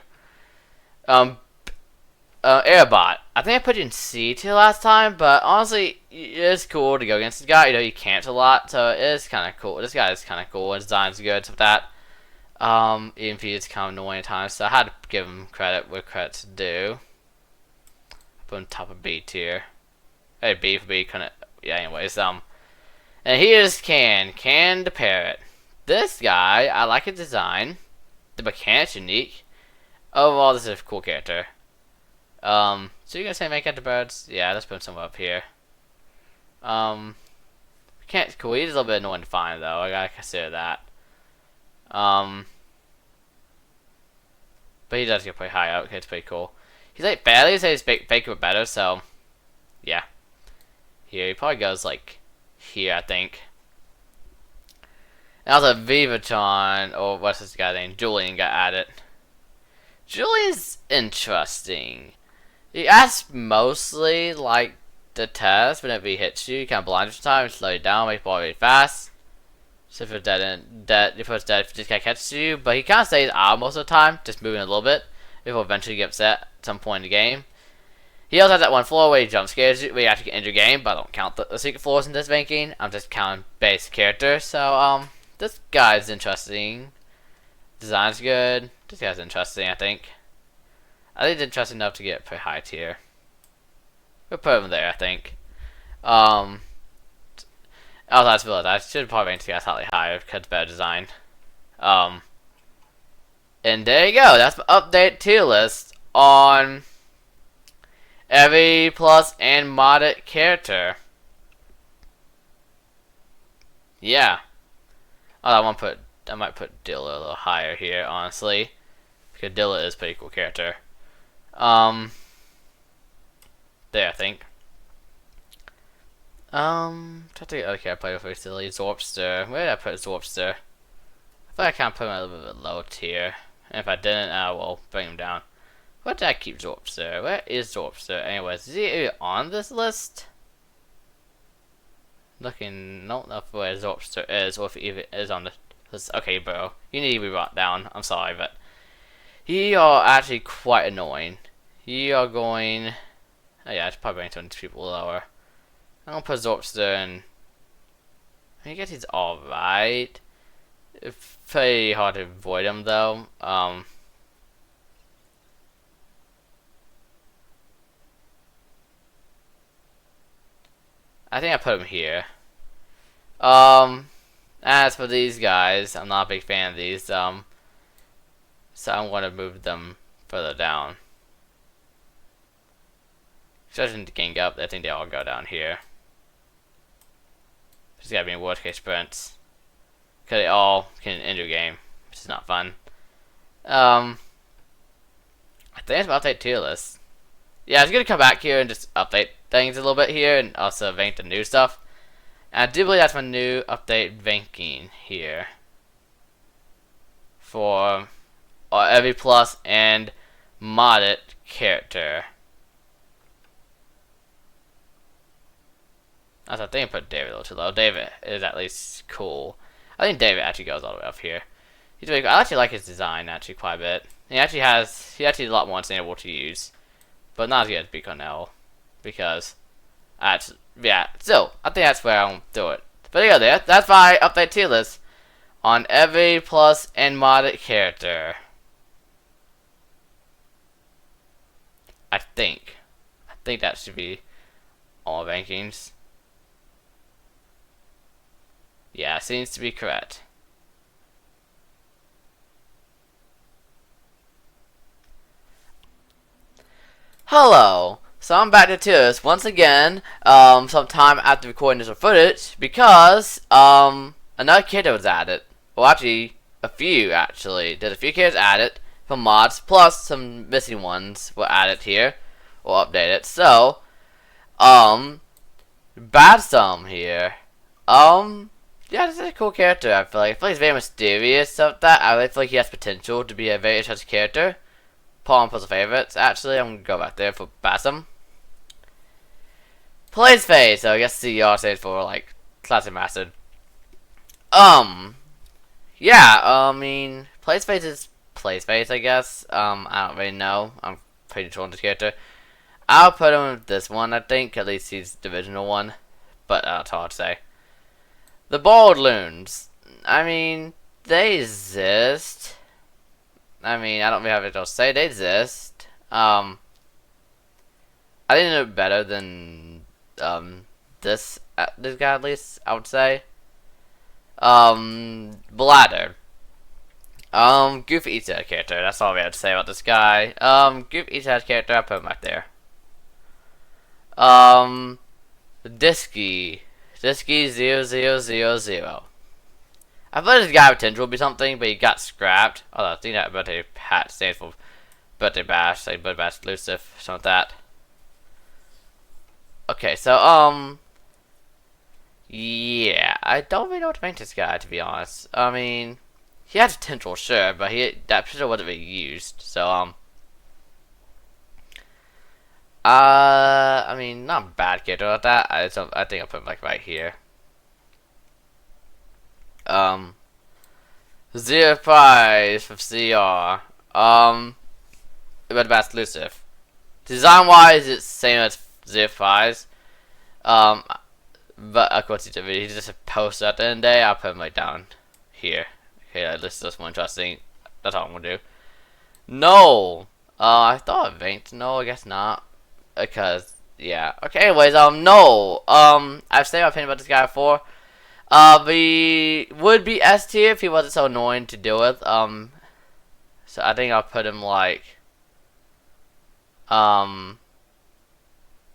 Airbot. I think I put you in C tier last time, but honestly, it's cool to go against this guy. You know, he camps a lot, so it is kind of cool. This guy is kind of cool. His design's good, so that. Even if he is kind of annoying at times, so I had to give him credit where credit's due. Put him top of B tier. Hey, B for B, kind of. Yeah. Anyways, and he is Can the parrot. This guy, I like his design. The mechanic's unique. Overall, this is a cool character. So you're gonna say make out the birds? Yeah, let's put him somewhere up here. Can't cool. He's a little bit annoying to find though. I gotta consider that. But he does get pretty high up. Okay, it's pretty cool. He's like barely say his Baker were better, so yeah. Here he probably goes like here, I think. And also Vivatron, or what's this guy named? Julian got added. Julian's interesting. He acts mostly like the test. Whenever he hits you, he kind of blinds your time, slow you down, make the ball really fast. So if you're dead, if this guy catches you, but he kind of stays out most of the time, just moving a little bit. Before eventually get upset at some point in the game. He also has that one floor where he jump scares you, where you actually get injured game, but I don't count the secret floors in this ranking. I'm just counting base character. So this guy's interesting. Design's good. This guy's interesting, I think. I think it's interesting enough to get pretty high tier. We'll put him there, I think. Also, I should probably rank this guy slightly higher because it's better design. And there you go. That's the update tier list on every plus and modded character. Yeah. Oh, I might put Dilla a little higher here, honestly, because Dilla is a pretty cool character. There, I think. Try to get other character player very silly. Zorpster. Where did I put Zorpster? I thought I kind of put him a little bit low tier. And if I didn't, I will bring him down. Where did I keep Zorpster? Where is Zorpster? Anyways, is he on this list? Looking, don't know where Zorpster is, or if he even is on the list. Okay, bro, you need to be brought down. I'm sorry, but you are actually quite annoying. You are going. Oh yeah, I should probably bring some people lower. I'm gonna put Zorpster in. I guess he's alright. It's pretty hard to avoid him though. I think I put him here. As for these guys, I'm not a big fan of these. So I'm gonna move them further down. Especially to gang up, I think they all go down here. There's gotta be worst case sprints. Cause they all can end your game, which is not fun. I think it's about to update tier list. Yeah, I was gonna come back here and just update things a little bit here, and also rank the new stuff. And I do believe that's my new update ranking here for every plus and modded character. I think I put David a little too low. David is at least cool. I think David actually goes all the way up here. He's really cool. I actually like his design actually quite a bit. He actually has a lot more sustainable to use, but not as good as B Cornell because yeah. So I think that's where I'll do it. But yeah, that's my update tier list on every plus and modded character. I think that should be all rankings. Yeah, seems to be correct. Hello. So I'm back to Tears once again. Sometime after recording this footage because another character was added. Well, actually, a few actually. There's a few characters added from mods, plus some missing ones were added here or updated. So, bad some here. Yeah, this is a cool character. I feel like he's very mysterious. Stuff that I really feel like he has potential to be a very interesting character. Paul and Puzzle favorites. Actually, I'm gonna go back there for Bassam. Plays Phase, so I guess CR stands for like Classic Mastered. Yeah, I mean, Plays Phase is Plays Phase, I guess. I don't really know. I'm pretty sure on this character. I'll put him with this one, I think. At least he's the original one. But that's hard to say. The Bald Loons. I mean, they exist. I mean, I don't really have anything else to say. They exist. I didn't know better than this guy, at least I would say. Bladder. Goofy eats that character. That's all we have to say about this guy. Goofy eats that character. I put him right there. Disky 0000. I thought this guy potential would be something, but he got scrapped. Oh, I think that birthday hat stands for birthday bash, like birthday bash exclusive, something like that. Okay, so yeah, I don't really know what to make this guy, to be honest. I mean, he has potential, sure, but that potential wasn't really used. So I mean, not a bad character like that. I think I'll put him like right here. Zero prize for CR. But that's exclusive. Design wise, it's same as Zero prize. But of course he's just a poster at the end of the day. I'll put him like down here. Okay, at least this one interesting. That's all I'm gonna do. No. I thought of Vaint. No, I guess not. Because yeah. Okay. Anyways, no. I've said my opinion about this guy before. He would be S tier if he wasn't so annoying to deal with. So I think I'll put him like, where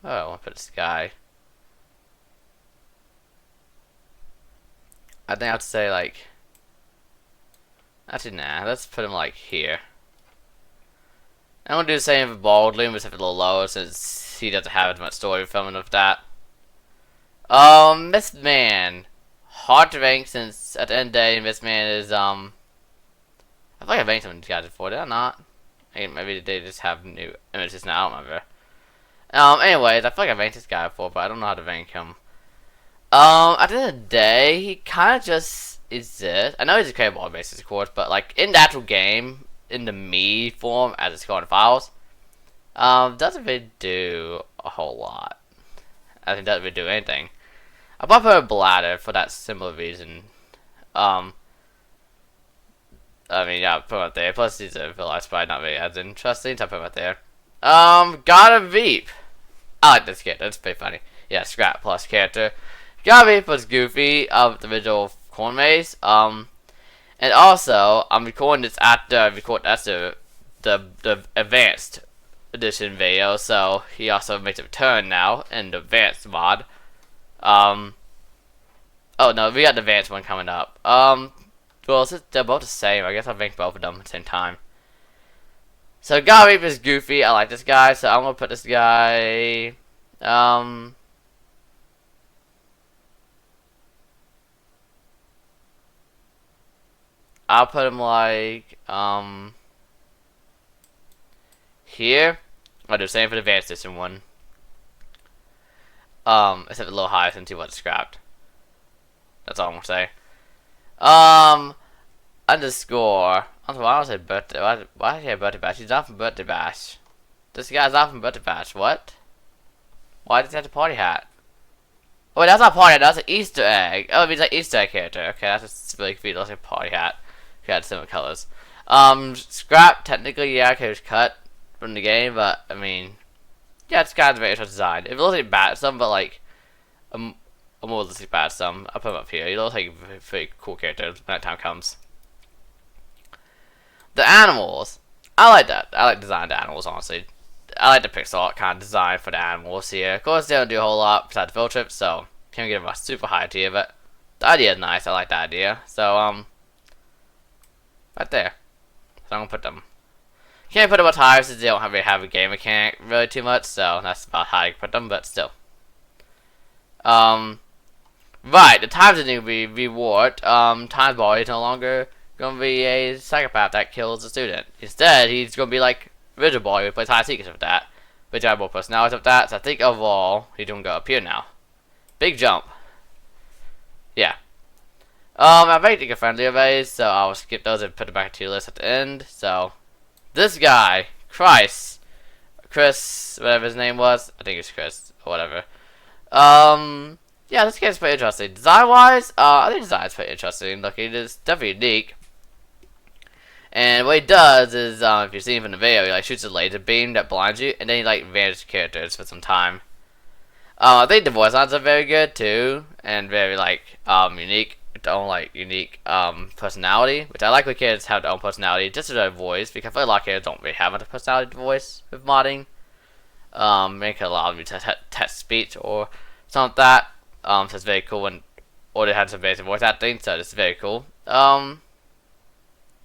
do I want to put this guy? I think I have to say like, actually nah, let's put him like here. I'm gonna do the same with Bald Loon, but a little lower since he doesn't have as much story filming with that. Miss Man. Hard to rank since at the end of the day, Miss Man is I feel like I ranked some of these guys before, did I not? Maybe they just have new images now, I don't remember. Anyways, I feel like I ranked this guy before, but I don't know how to rank him. At the end of the day, he kinda just exists. I know he's a creative ball basis, of course, but like in the actual game, in the me form as it's called in files, doesn't really do a whole lot. I think doesn't really do anything. I bought her a bladder for that similar reason. I mean, yeah, put him up there. Plus, he's a villain, probably not really as interesting, so I put him up there. Gotta Veep. I like this character, it's pretty funny. Yeah, Scrap plus character. Gotta Veep was Goofy of the original Corn Maze. And also, I'm recording this after the advanced edition video, so he also makes a return now in the advanced mod. Oh no, we got the advanced one coming up. Well, since they're both the same, I guess I'll rank both of them at the same time. So, Gotta Reap is Goofy. I like this guy, so I'm gonna put this guy. I'll put him like here. I'll do the same for the advanced edition one. Except a little higher since he was scrapped. That's all I'm gonna say. Underscore. Why don't I say birthday? Why did I say birthday bash? He's not from birthday bash. This guy's not from birthday bash. What? Why does he have a party hat? Oh wait, that's not a party hat. That's an Easter egg. Oh, it means like Easter egg character. Okay, that's just really confusing. That's like a party hat. We had similar colors. Scrap technically, yeah, okay, it was cut from the game, but I mean, yeah, it's kind of very interesting design. It looks like bad some, but like a more realistic bad some. I'll put him up here. He looks like a very cool character when that time comes. The animals. I like that. I like designed animals, honestly. I like the pixel art kind of design for the animals here. Of course, they don't do a whole lot besides the field trip, so can't give them a super high tier, but the idea is nice. I like the idea. So, right there. So I'm gonna put them. Can't put them much higher since they don't really have a game mechanic really too much, so that's about how I put them, but still. Right, the times need to be reworked. Times Boy is no longer gonna be a psychopath that kills a student. Instead, he's gonna be like Rigid Boy who plays high secrets with that. Which I have more personalities with that, so I think overall he's gonna go up here now. Big jump. Yeah. I'm very eco-friendly of these, so I'll skip those and put them back to your list at the end. So this guy, Chris, whatever his name was, I think it's Chris or whatever. Yeah, this game's pretty interesting. Design-wise, I think design is pretty interesting. Look, it is definitely unique. And what he does is, if you've seen him in the video, he like shoots a laser beam that blinds you, and then he like vanishes characters for some time. I think the voice lines are very good too, and very like unique, with their own like unique personality, which I like when characters have their own personality, just as their voice, because I feel like a lot of characters don't really have a personality voice with modding. Make a lot of you text speech or something like that. So it's very cool when or they had some basic voice acting, so it's very cool. Yeah,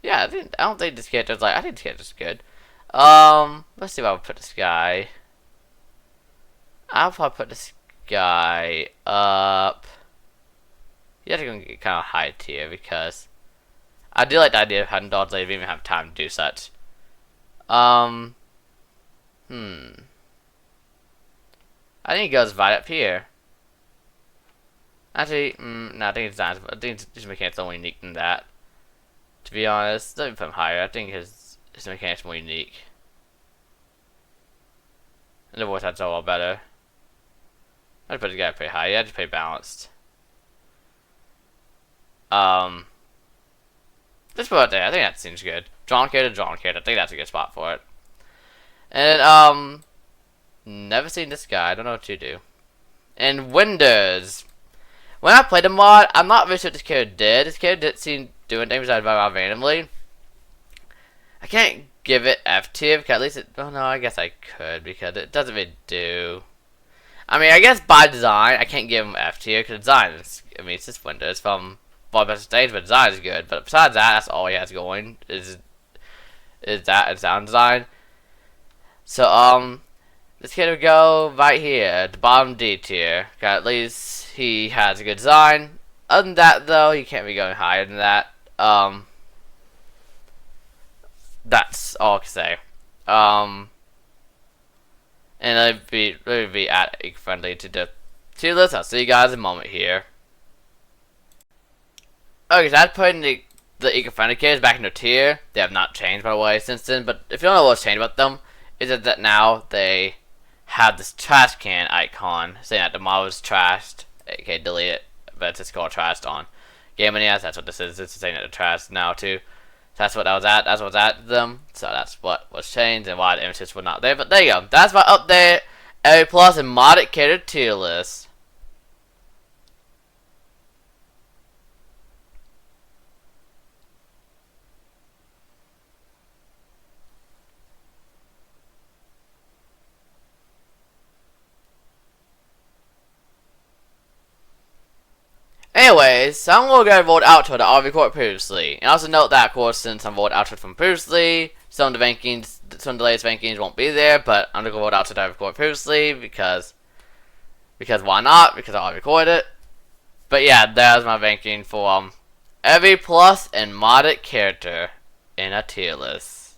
I don't think this character's like I think this character's good. Let's see if I would put this guy. I'll probably put this guy up. Yeah, I'm gonna get kind of high tier because I do like the idea of having dogs that even have time to do such. I think it goes right up here. Actually, no, I think it's not. I think his mechanics are more unique than that. To be honest, let me put him higher. I think his mechanics are more unique. And the voice acts a lot better. I'd put the guy pretty high. Yeah, just pretty balanced. Let's put it there. I think that seems good. Drawn character. I think that's a good spot for it. And never seen this guy. I don't know what to do. And Windows. When I played the mod, I'm not really sure what this character did. This character didn't seem doing things I around randomly. I can't give it F tier because at least it. Oh no, I guess I could because it doesn't really do. I mean, I guess by design, I can't give him F tier because design is. I mean, it's just Windows from Best Stage, but design is good. But besides that, that's all he has going is that and sound design. So this kid would go right here at the bottom D tier. At least he has a good design. Other than that, though, he can't be going higher than that. That's all I can say. And I'd be really at eco-friendly to the tier list. I'll see you guys in a moment here. Okay, so I put in the eco-friendly kids back in their tier. They have not changed, by the way, since then. But if you don't know what's changed about them, is that now they have this trash can icon saying that the model is trashed. Okay, delete it, but it's just called trashed on Miscellaneous. That's what this is. It's saying that they're trashed now too. So that's what that was at. That's what was at them. So that's what was changed and why the images were not there. But there you go. That's my update. A plus and modded character tier list. Anyways, so I'm going to go vote outro that I recorded previously. And also note that, of course, since I'm voted outro from previously, some of the rankings, some of the latest rankings won't be there, but I'm going to go vote outro that I recorded previously because why not? Because I already recorded it. But yeah, there's my ranking for every plus and modded character in a tier list.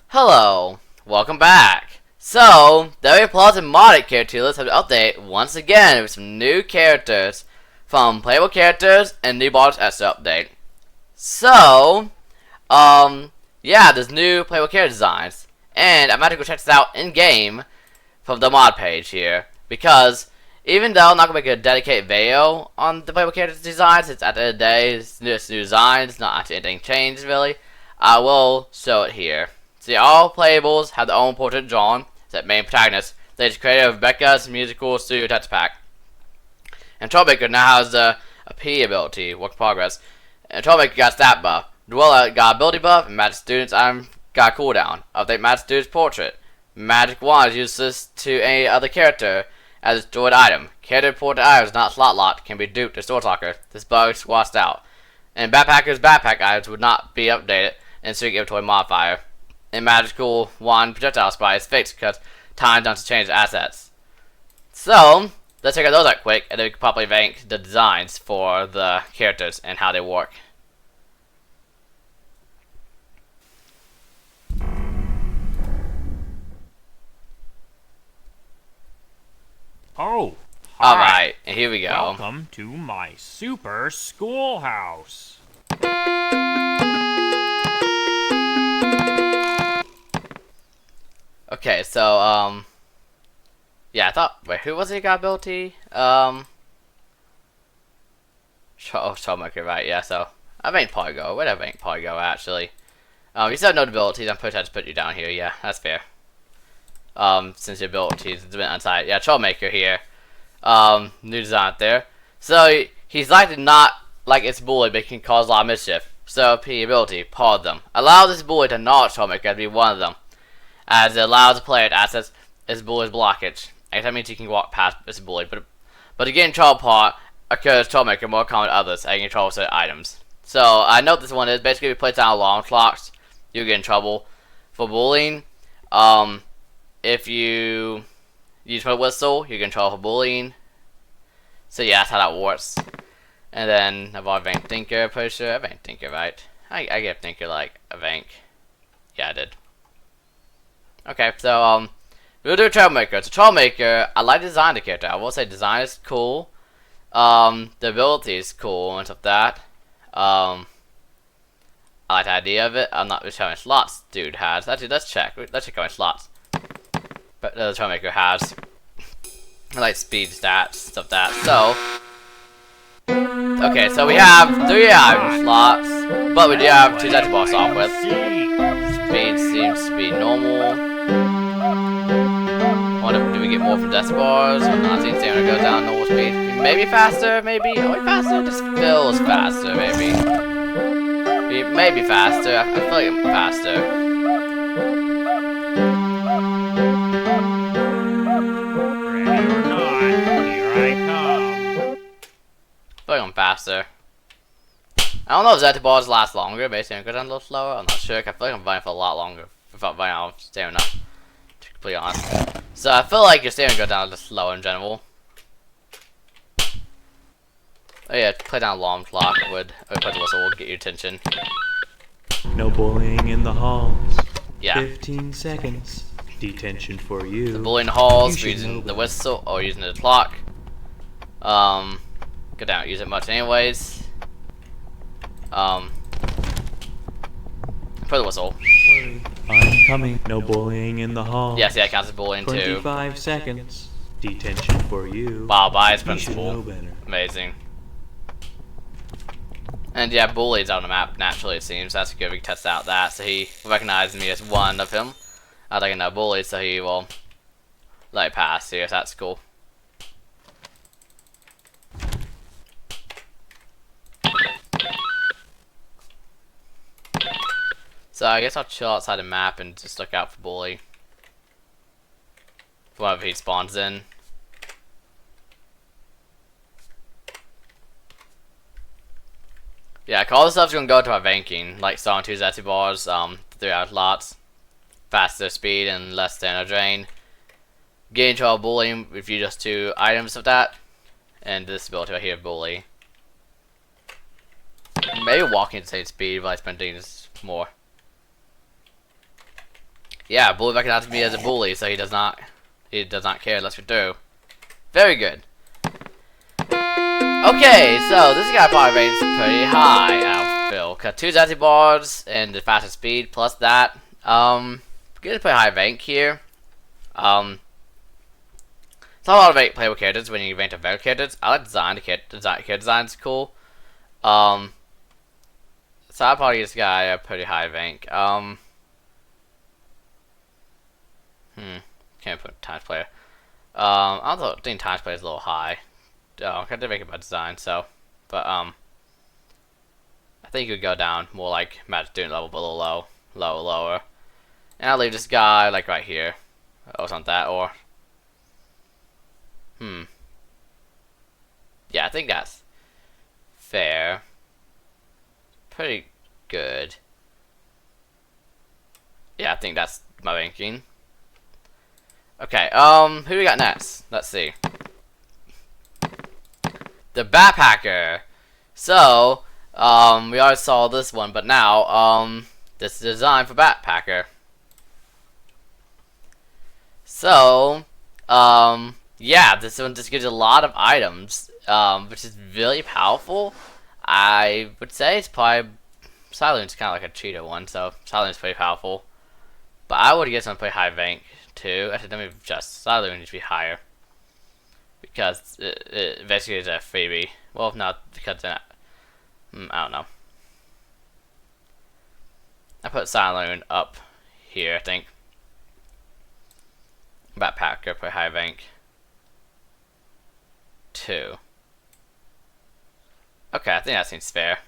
Hello, welcome back. So, the every plus and modded character list have been updated once again with some new characters from playable characters and new boss extra update. So, yeah, there's new playable character designs, and I'm about to go check this out in game from the mod page here because even though I'm not gonna make a dedicated video on the playable character designs, since at the end of the day it's new designs, not actually anything changed really, I will show it here. See, all playables have their own portrait drawn. That main protagonist. They just created Rebecca's musical studio touch pack. And Troublemaker now has a P ability, work in progress. And Troublemaker got stat buff. Dweller got ability buff, and magic students item got cooldown. Update magic student's portrait. Magic wand is useless to any other character as a stored item. Character portrait items not slot locked can be duped to store talker. This bug is squashed out. And backpackers' backpack items would not be updated in Secret Inventory modifier. And magical wand projectile spy is fixed because time doesn't change assets. So let's check out those out quick, and then we can properly rank the designs for the characters and how they work. Oh, Alright, and here we go. welcome to my super schoolhouse. Okay, so, yeah, I thought, wait, who was it got ability? Troublemaker, right, yeah, so, I ranked Polygo, where did I rank Polygo, actually? You said no abilities, I'm pretty sure I just put you down here, yeah, that's fair. Since your abilities has been untied. Yeah, Troublemaker here. New design out there. So, he's likely not like its bully, but can cause a lot of mischief. So, P ability, pause them. Allow this bully to acknowledge Troublemaker to be one of them, as it allows the player to access its bully's blockage. And that means you can walk past this bully, but again, trouble part occurs Troublemaker more common than others, and you can trouble certain items. So, I know what this one is. Basically, if you place down alarm clocks, you get in trouble for bullying. If you use my whistle, you can trouble for bullying. So yeah, that's how that works. And then I've already ranked Thinker, pretty sure. I ranked Thinker, right? I gave Thinker like a rank. Yeah, I did. Okay, so we'll do a Troublemaker. So Troublemaker, I like the design of the character. I will say design is cool. The ability is cool and stuff like that. I like the idea of it. I'm not sure how many slots dude has. Actually, let's check. Let's check how many slots. But the Troublemaker has. I like speed stats, stuff like that. So, okay, so we have 3 item slots, but we do have 2 sets to boss off with. Speed seems to be normal. Do we get more from decibars? I'm not seeing stamina go down normal speed. Maybe faster, maybe. Are we faster? It just feels faster, maybe. Maybe faster. I feel like I'm faster. I feel like I'm faster. I don't know if Zeta bars last longer, basically it goes down a little slower. I'm not sure. I feel like I'm running for a lot longer without running out of stamina, to be completely honest. So I feel like your stamina goes down a little slower in general. Oh yeah, play down alarm clock would put the whistle will get your attention. No bullying in the halls. Yeah. 15 seconds. Detention for you. The bullying halls, using the whistle or using the clock. Go down, use it much anyways. For the whistle. I'm coming. No bullying in the hall. Yes, yeah, it counts as bullying too. 25 seconds. Detention for you. Bob Eyes You should know principle. better. Amazing. And yeah, bully's on the map naturally it seems. That's good, we can test out that. So he recognized me as one of him. I think I know bully, so he will let it pass here, so that's cool. So I guess I'll chill outside the map and just look out for bully. Whenever he spawns in. Yeah, all this stuff's gonna go to our ranking, like starting 2 Zetsu bars, 3 out lots, faster speed and less stamina drain. Getting to our bullying if you just 2 items of that, and this ability right here, bully. Maybe walking at the same speed, but I spend things more. Yeah, bully recognizes me as a bully, so he does not care unless we do. Very good. Okay, so this guy probably rates pretty high, I feel. Got 2 Zazie bars and the faster speed plus that. Getting a pretty high rank here. It's not a lot of playable characters when you rank the very characters. I like design. The character design's cool. So I'll probably give this guy a pretty high rank. Can't put times player. I think times player is a little high. I did make it by design, so, but I think you could go down more like magic student level, but a little lower. And I'll leave this guy like right here, or something like that, or yeah, I think that's fair. Pretty good. Yeah, I think that's my ranking. Okay, who do we got next? Let's see. The backpacker. So, we already saw this one, but now, this is designed for backpacker. So, yeah, this one just gives you a lot of items, which is really powerful. I would say it's probably, Silent's kind of like a cheater one, so Silent's pretty powerful. But I would get some pretty high rank too. Actually, let me adjust. Silent needs to be higher. Because it basically is a freebie. Well, if not, because then I don't know. I put Silent up here, I think. Backpacker, pretty high rank. 2. Okay, I think that seems fair.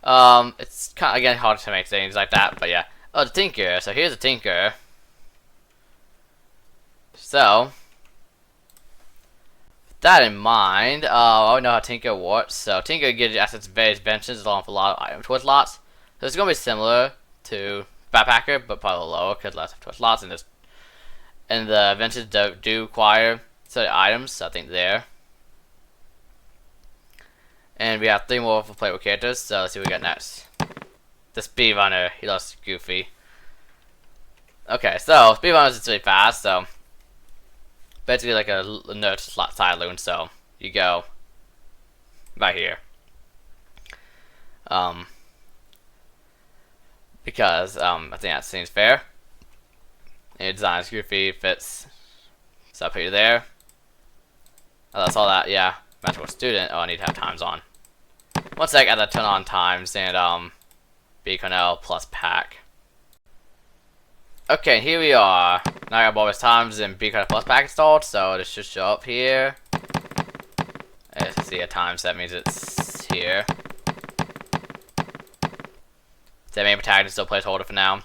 It's kind of, again, hard to make things like that, but yeah. Oh, the Tinker. So here's the Tinker. So, with that in mind, I know how Tinker works. So Tinker gives you access to various benches along with a lot of item towards lots. So it's going to be similar to Backpacker, but probably lower because less of towards lots, and the benches do require certain items. So I think there. And we have 3 more for playable characters, so let's see what we got next. The Speedrunner, he loves Goofy. Okay, so Speedrunner is really fast, so basically like a nerd slot saloon, so you go right here. Because I think that seems fair. And your design is Goofy, fits. So put you there. Oh, that's all that, yeah. Magical student. Oh, I need to have times on. One sec, I have to turn on times and Beacon L plus pack. Okay, here we are. Now I got bonus times and Beacon L plus pack installed, so this should show up here. And if you see a times, that means it's here. The main protagonist is still placeholder for now.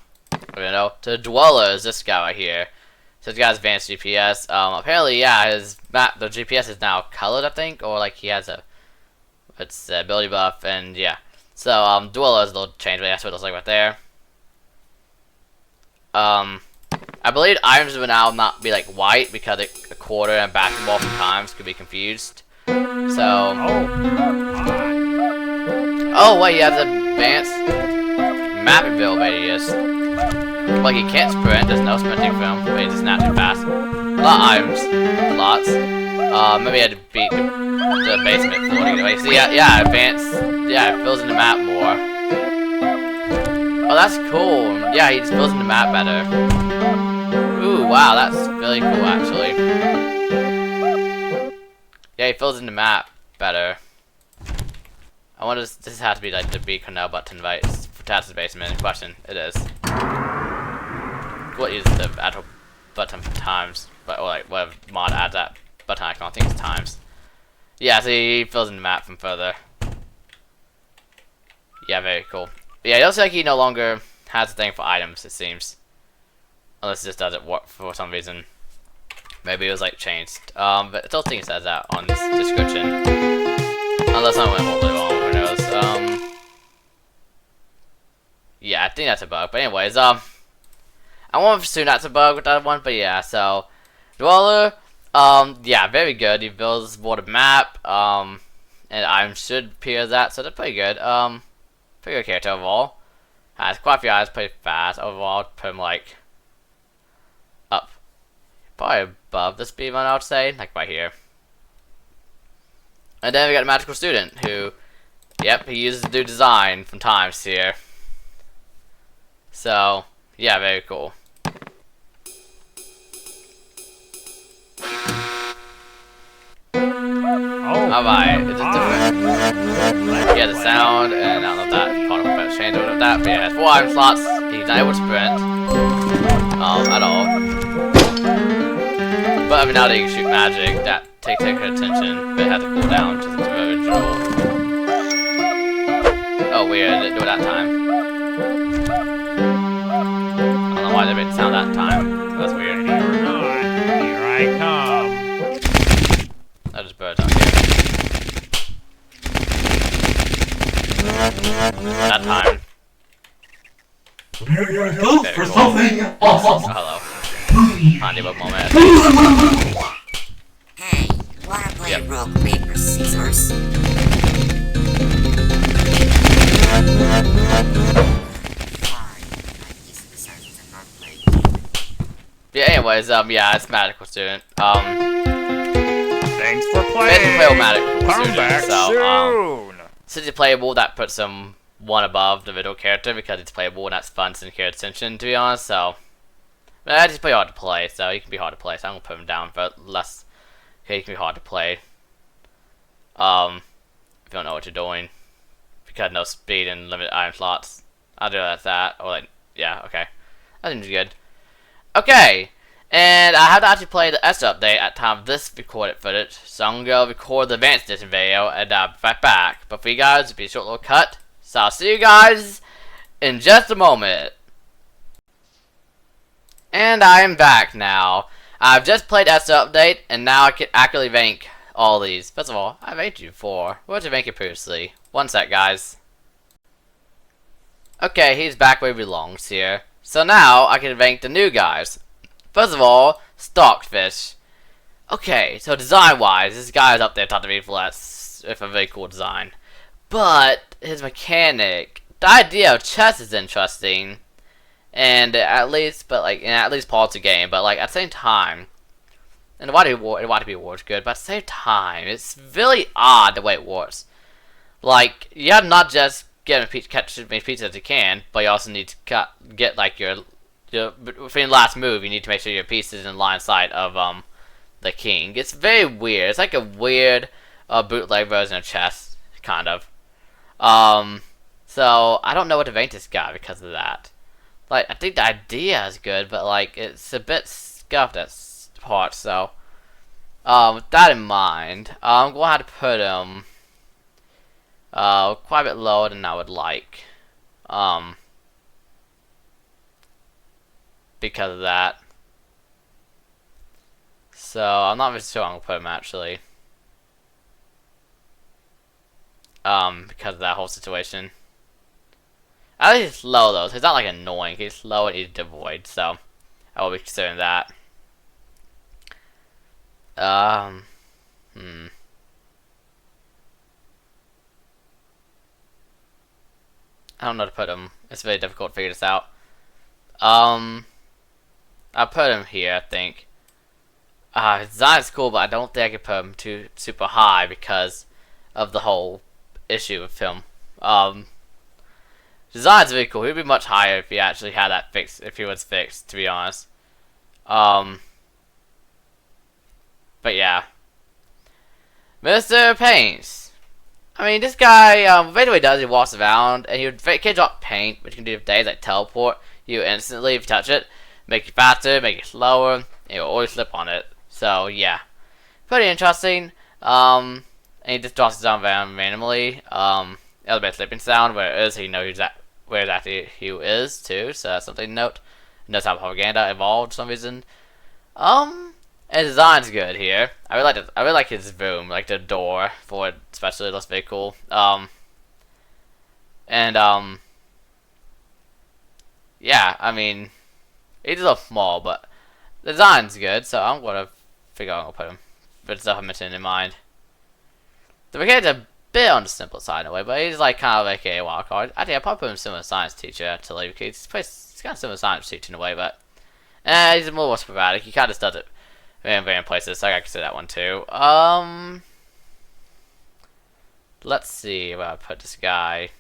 You know, to the Dweller is this guy right here. So this guy's advanced GPS. Apparently, yeah, his map, the GPS is now colored, I think, or like he has a, it's a ability buff, and yeah. So Dweller is a little change, but that's what it looks like right there. I believe items will now not be like white because a quarter and basketball from times could be confused. So, oh wait, he has advanced map ability. Like he can't sprint, there's no sprinting for him, but he's just not too fast. A lot of items, lots. Maybe I had to beat the basement floor to get away. So yeah, advanced, yeah, it fills in the map more. Oh, that's cool. Yeah, he just fills in the map better. Ooh, wow, that's really cool actually. Yeah, he fills in the map better. I wonder if this has to be like the beacon now button, right? It's attached to the basement. Question, it is. What is the actual button for times? But or like whatever mod adds that button icon, I think it's times. Yeah, so he fills in the map from further. Yeah, very cool. Yeah, it looks like he no longer has a thing for items, it seems. Unless it just doesn't work for some reason. Maybe it was like changed. But I don't think it says that on this description. Unless I went horribly wrong, who knows. Yeah, I think that's a bug. But anyways, I won't assume that's a bug with that one, but yeah, so Dweller, yeah, very good. He builds more the map, and items should appear as that, so that's pretty good. Pretty good character overall. Has quite a few items, pretty fast overall. Put him like up, probably above the speed run, I would say, like right here. And then we got a magical student who, yep, he uses new design from times here. So yeah, very cool. Alright, is it different? Yeah, the sound, and I don't know if that part of the change or that, but yeah, it has 4 item slots. He's not able to sprint. At all. But I mean, now that you can shoot magic, that takes extra attention, but it has to cool down to the original. Oh, weird. It didn't do it that time. I don't know why they made it sound that time. That's weird. Ready or not, here I come. That just birds out here. That time. Prepare yourself for something Oh, awesome. hello. Honeybook moment. Hey, wanna play Yep. rock, paper, scissors? Fine, I guess the scissors are not playing. Yeah, anyways, yeah, it's Magical Student. Thanks for Basically playing. play with Magical Come Student, back so, soon. since it's playable, that puts him one above the middle character because it's playable and that's fun and care attention, to be honest, so. But it's pretty hard to play, so he can be hard to play, so I'm gonna put him down for less. Okay, he can be hard to play. If you don't know what you're doing. Because no speed and limited item slots. I'll do that, or like, yeah, okay. That seems good. Okay, and I have to actually play the S update at the time of this recorded footage, so I'm gonna record the advanced edition video and I'll be right back. But for you guys, it'll be a short little cut, so I'll see you guys in just a moment. And I am back now. I've just played S update, and now I can accurately rank all these. First of all, I ranked you before. Where did you rank it previously? One sec, guys. Okay, he's back where he belongs here. So now I can rank the new guys. First of all, Stockfish. Okay, so design-wise, this guy is up there top of the flats with a very cool design. But his mechanic, the idea of chess is interesting. And at least parts of the game, but like at the same time, and the YTP Award's good, but at the same time, it's really odd the way it works. Like you have not just catch as many pieces as you can, but you also need to get like your between the last move. You need to make sure your piece is in line of sight of the king. It's very weird. It's like a weird bootleg version of chess, kind of. So I don't know what to rank this guy because of that. Like, I think the idea is good, but, like, it's a bit scuffed at parts, so. With that in mind, I'm going to have to put him, quite a bit lower than I would like. Because of that. So, I'm not really sure I'm going to put him, actually. Because of that whole situation. At least it's low though, so it's not like annoying. He's low and easy to avoid, so I will be considering that. I don't know how to put him. It's very difficult to figure this out. I'll put him here, I think. His design is cool, but I don't think I can put him too super high because of the whole issue with him. Design's really cool. He'd be much higher if he actually had that fixed. If he was fixed, to be honest. But yeah, Mr. Paints. I mean, this guy. Basically, what he does, he walks around and he can drop paint, which you can do with days like teleport. You instantly, if you touch it, make it faster, make it slower, and you'll always slip on it. So yeah, pretty interesting. And he just drops it down randomly. Elevator slipping sound, where it is, he knows where exactly he is too, so that's something to note. He knows how propaganda evolved for some reason. And his design's good here. I really like his room, like the door for it especially. It looks very cool. Yeah, I mean, he's a little small, but the design's good, so I'm gonna figure out where I'll put him. But stuff I'm missing in mind. The mechanic's a bit on the simple side in a way, but he's like kind of like a wild card. I think I'll probably put him similar science teacher actually, because he's kind of similar science teacher in a way, but he's a more sporadic. He kind of does it in various places, so I gotta consider that one too. Let's see where I put this guy.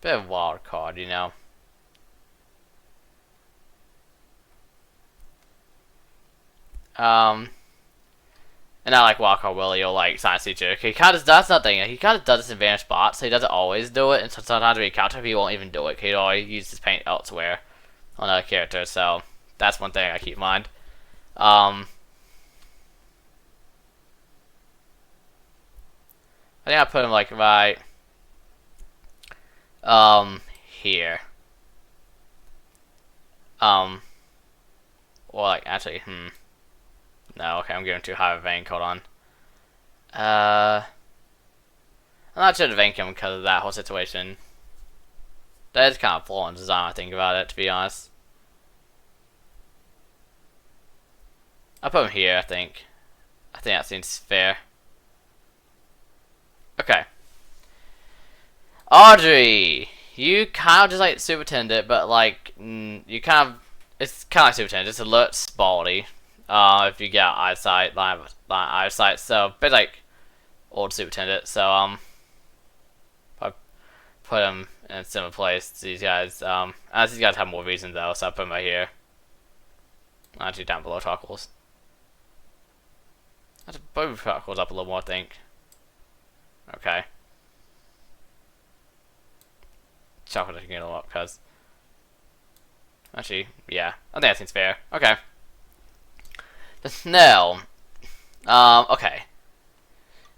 Bit of wild card, you know. And I like Wildcard Willie or like Science Teacher. He kind of does nothing. He kind of does this in various spots. So he doesn't always do it, and sometimes when he counter, he won't even do it. He'd always use his paint elsewhere on other characters. So That's one thing I keep in mind. I think I put him like right here. Or like actually, no, okay, I'm going too high of a rank, hold on. I'm not sure to rank him because of that whole situation. That is kind of flaw in design, I think about it, to be honest. I'll put him here, I think. I think that seems fair. Okay. Audrey! You kind of just like Superintendent, but like, you kind of, it's kind of like Superintendent, just alerts baldy. If you get eyesight, line eyesight, so, a bit like old Superintendent, so, I put him in a similar place to these guys. As these guys have more reasons though, so I put him right here. Actually down below Charcoals. I have to move Charcoals up a little more, I think. Okay. Charcoals can get a lot, because... Actually, yeah. I think that seems fair. Okay. The Snail. Okay.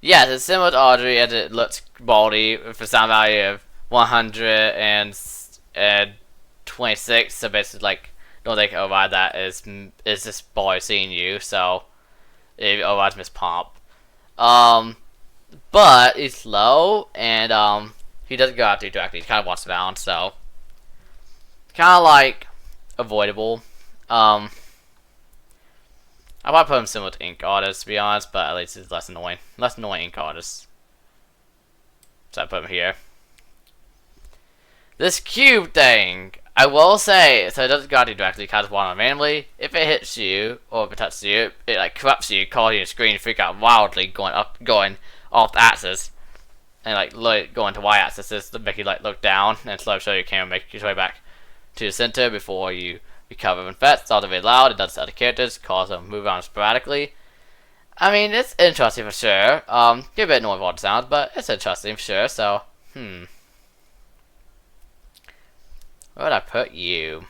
Yes, it's similar to Audrey, and it looks baldy with a sound value of 126, so basically, like, the only thing can override that is this boy seeing you, so it overrides Miss Pomp. But he's slow, and he doesn't go after you directly, he kind of walks around, so kind of like avoidable. I'll probably put him similar to Ink Artist, to be honest, but at least he's less annoying. Less annoying Ink Artist. So I put him here. This cube thing, I will say, so it doesn't go at you directly, it kind of one on randomly. If it hits you, or if it touches you, it like corrupts you, causing your screen to freak out wildly, going off the axis. And like going to y-axis, just to make you like look down, and slow show your camera, make your way back to the center before you recover from threats. It's also very loud, it does to other characters, cause them to move around sporadically. I mean, it's interesting for sure. Get a bit annoying with all the sounds, but it's interesting for sure, so, Where would I put you?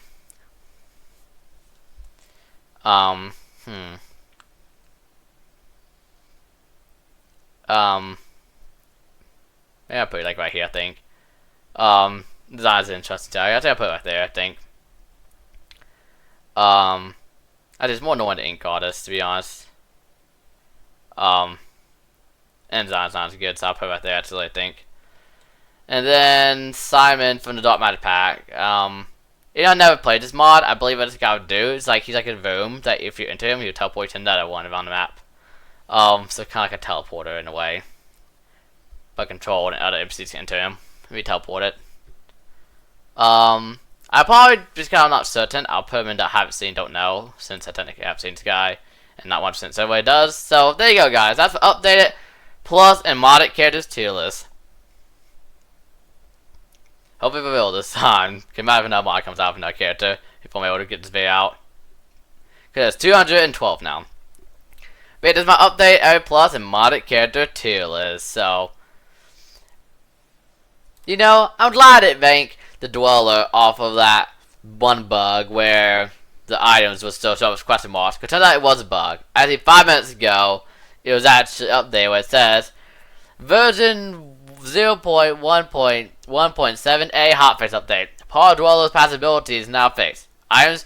Maybe I'll put it like right here, I think. Design's interesting too. I think I'll put it right there, I think. It's more annoying to Ink Artist, to be honest. And design sounds good, so I'll put it right there, actually, I think. And then Simon from the Dark Matter pack. I never played this mod. I believe what this guy would do is like he's like in a room that if you enter him, he'll teleport to another one around the map. So kind of like a teleporter in a way, but controlled and other NPCs can enter him. We teleport it. I probably just kind of not certain. I'll put him in that haven't seen, don't know, since I technically have seen this guy, and not 1% so everybody does. So there you go, guys. That's for updated plus and modded characters tier list. Hopefully we will this time. Can might have another mod comes out with another character if I'm able to get this video out. Because it's 212 now. But this is my update every plus and modded character tier list. So, you know, I'm glad it ranked the Dweller off of that one bug where the items was still showing up as question marks. Because turns out it was a bug. Actually, 5 minutes ago, it was actually up there where it says version 0.1.1.7a hotfix update. Paul Dweller's passability is now fixed. Items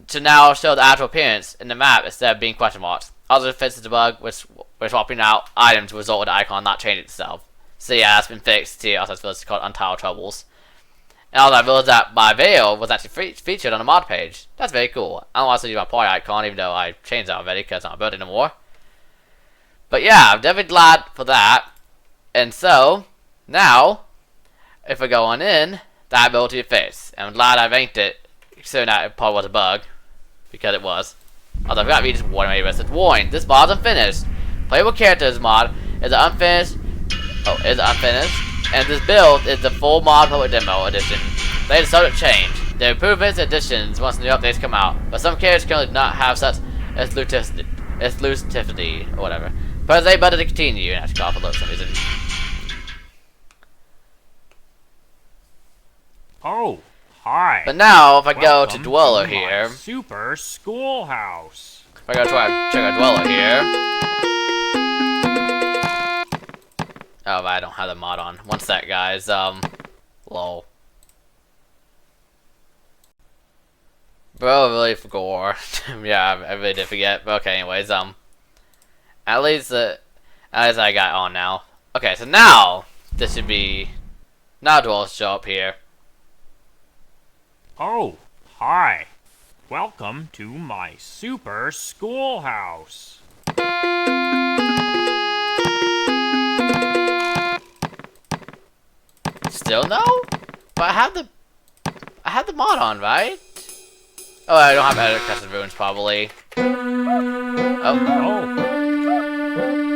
to now show the actual appearance in the map instead of being question marks. Also fixes the bug which we're swapping out items to result in the icon not changing itself. So yeah, that's been fixed too. Also, it's called Untitled Troubles. And also I realized that my veil was actually featured on the mod page. That's very cool. I don't want to use my party icon even though I changed that already because I'm not building anymore. But yeah, I'm definitely glad for that. And so, now, if I go on in, that ability to face. And I'm glad I ranked it, considering that it probably was a bug. Because it was. Although I forgot to read this warning maybe, it says, warning, this mod is unfinished. Playable characters mod is unfinished. And this build is the full mod public demo edition. They decided to change. The improvements and additions once new updates come out. But some characters currently do not have such exclusivity or whatever. But they better to continue and actually call for some reason. Oh, hi. But now, if I go to Welcome Dweller my here, Super Schoolhouse. if I go try to check out Dweller here. Oh, but I don't have the mod on. One sec, guys. Lol. Bro, really forgot. Yeah, I really did forget. But okay, anyways, at least I got on now. Okay, so now this should be now Dwellers show up here. Oh, hi. Welcome to my Super Schoolhouse. Still no? But I had the mod on, right? Oh, I don't have edit custom runes probably. Oh, Oh,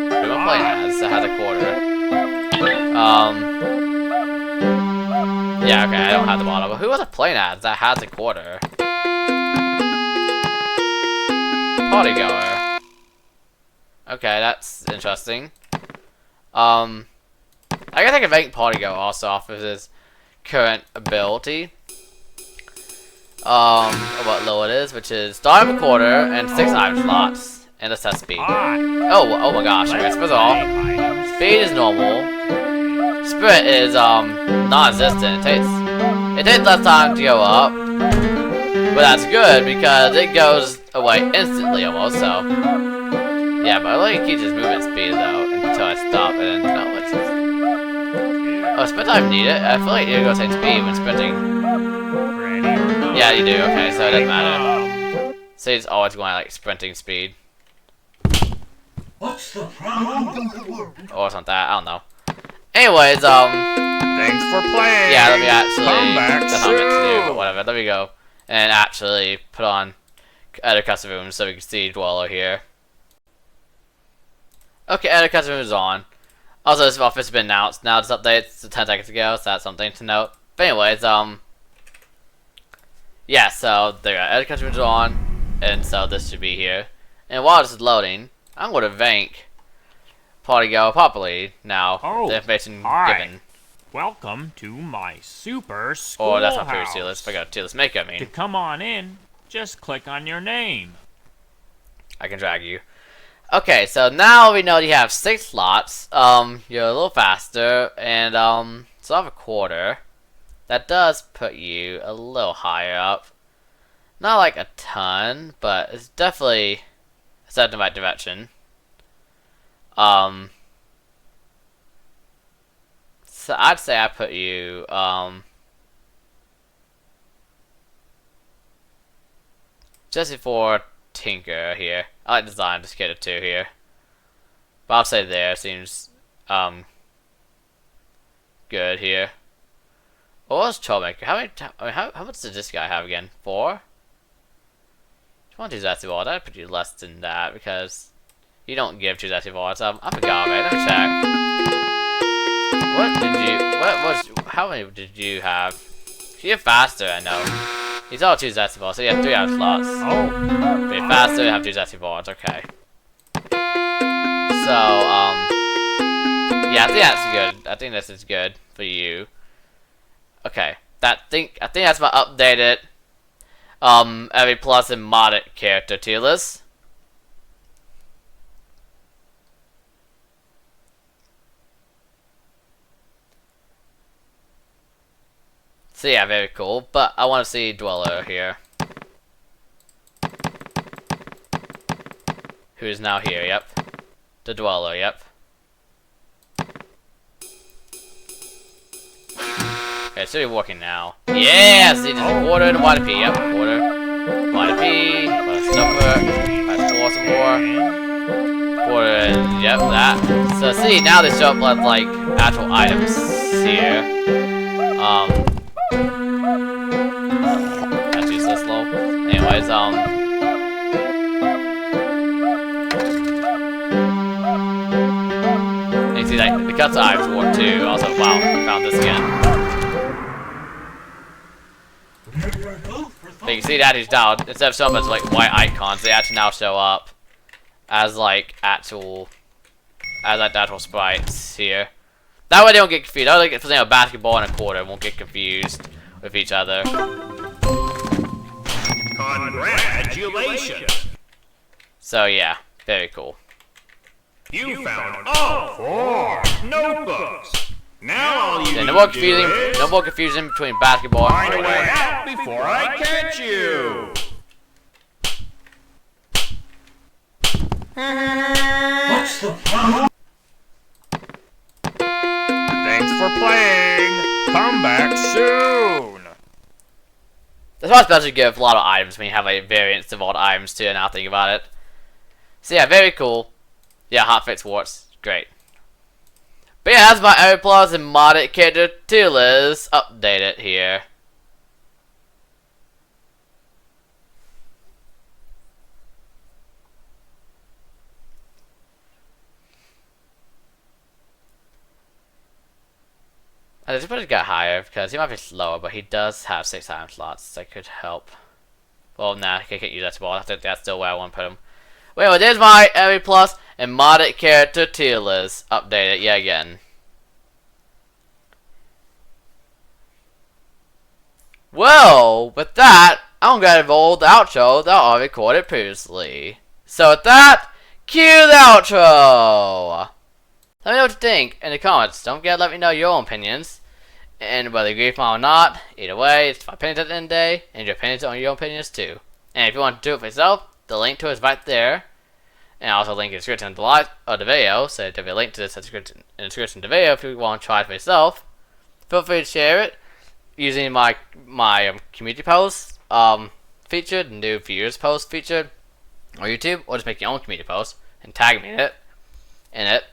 who am I playing as? That has a quarter. Yeah, okay, I don't have the mod on. But who was I playing as that has a quarter? Partygoer. Okay, that's interesting. I guess I can rank Partygoer also off of his current ability. What low it is, which is $1 a quarter and 6 item slots and a set speed. hi. Oh my gosh, okay, so first of all, speed is normal. Spirit is non-existent. It takes less time to go up. But that's good because it goes away instantly almost, so yeah, but I like to keep his movement speed though until I stop and then no, it's just... Oh, sprint time need it? I feel like you go take speed when sprinting. Yeah, you do, okay, so it doesn't matter. So he's always going like sprinting speed. What's the problem? Or it's not that, I don't know. Anyways, Thanks for playing. yeah, let me actually, Come back that's not meant to do, but soon. whatever, let me go and actually put on edit custom rooms so we can see Dweller here. Okay, edit custom rooms is on. Also, this office has been announced. Now this update's 10 seconds ago, so that's something to note. But anyways, yeah, so there, edit custom rooms is on, and so this should be here. And while this is loading, I'm going to rank Partygoer properly now. Oh, the information hi. given. Welcome to my Super Or Schoolhouse. that's not previous tier list. If I go to tier list maker, I To mean, come on in, just click on your name. I can drag you. Okay, so now we know you have 6 slots. You're a little faster, and so I have a quarter. That does put you a little higher up. Not like a ton, but it's definitely a step in the right direction. So I'd say I put you just before Tinker here. I like design, just get a 2 here. But I'll say there seems good here. What was Trollmaker? How much does this guy have again? 4? If you want to do Zesty Wall, I'd put you less than that because you don't give 2 Zesty Walls. I forgot, right? Let me check. How many did you have? You're faster, I know. He's all 2 Zesty Balls, so you have 3 out of slots. Oh, But you're faster, you have 2 Zesty Balls, okay. So, yeah, I think that's good. I think this is good for you. Okay, I think that's my updated every plus and modded character tier list. So yeah, very cool. But I want to see Dweller here, who is now here. Yep, the Dweller. Yep. Okay, it should be working now. Yeah, see, there's a quarter and a YP. Yep, quarter. YP, let's stopper, let's pour some more. Quarter, yep, that. So see, now they show up with like actual items here. That's useless, low. Anyways, you see, like, the cuts items work too. Also, wow, found this again. But you can see that he's down. Instead of showing up as like white icons, they actually now show up as like actual sprites here. That way they don't get confused. I like if there's a basketball and a quarter, won't get confused. with each other. Congratulations! So yeah, very cool. You found all 4 notebooks. Now all you Yeah, need no more to do confusion. is No more confusion between basketball find and a way football. out before I catch you. What's the problem? Thanks for playing. Come back soon. That's why it's better to give a lot of items when you have a variance of all the items too, and now think about it. So yeah, very cool. Yeah, hotfix warts, great. But yeah, that's my every plus and modded character tier list updated here. I just put it got higher because he might be slower, but he does have 6 time slots that could help. Well, nah, I can't use that tomorrow. I think that's still where I want to put him. Well, anyway, there's my every plus and modded character tier list updated yet again. Well, with that, I'm gonna roll the outro that I recorded previously. So with that, cue the outro! Let me know what you think in the comments. Don't forget to let me know your own opinions. And whether you agree with mine or not, either way, it's my opinions at the end of the day, and your opinions on your own opinions too. And if you want to do it for yourself, the link to it is right there. And I'll also link in the description of the video, so there'll be a link to this in the description of the video if you want to try it for yourself. Feel free to share it using my community post feature, the new viewers post feature on YouTube, or just make your own community post and tag me in it.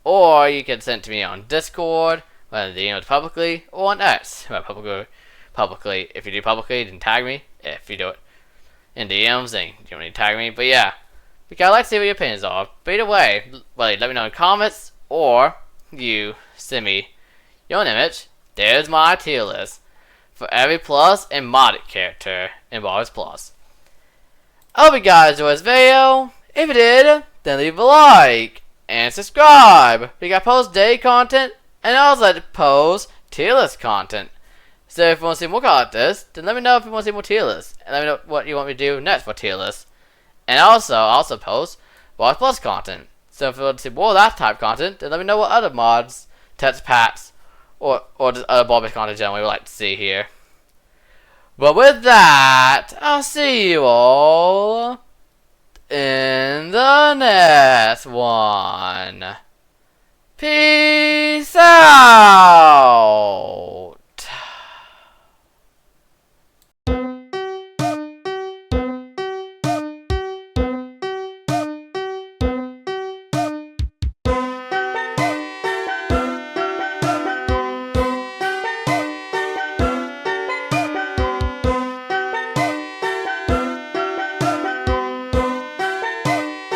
Or you can send it to me on Discord, whether you know publicly, or on X. Publicly. If you do publicly, then tag me. If you do it in DMs, then you don't need to tag me. But yeah, because I like to see what your opinions are. But either way, whether you let me know in the comments, or you send me your own image, there's my tier list for every plus and modded character in Bars Plus. I hope you guys enjoyed this video. If you did, then leave a like and subscribe. We got post day content, and I also like to post tier list content. So if you want to see more content like this, then let me know if you want to see more tier lists, and let me know what you want me to do next for tier lists. And also post Bars Plus content. So if you want to see more of that type of content, then let me know what other mods, text packs, or just other Barbie content generally would like to see here. But with that, I'll see you all in the next one. Peace.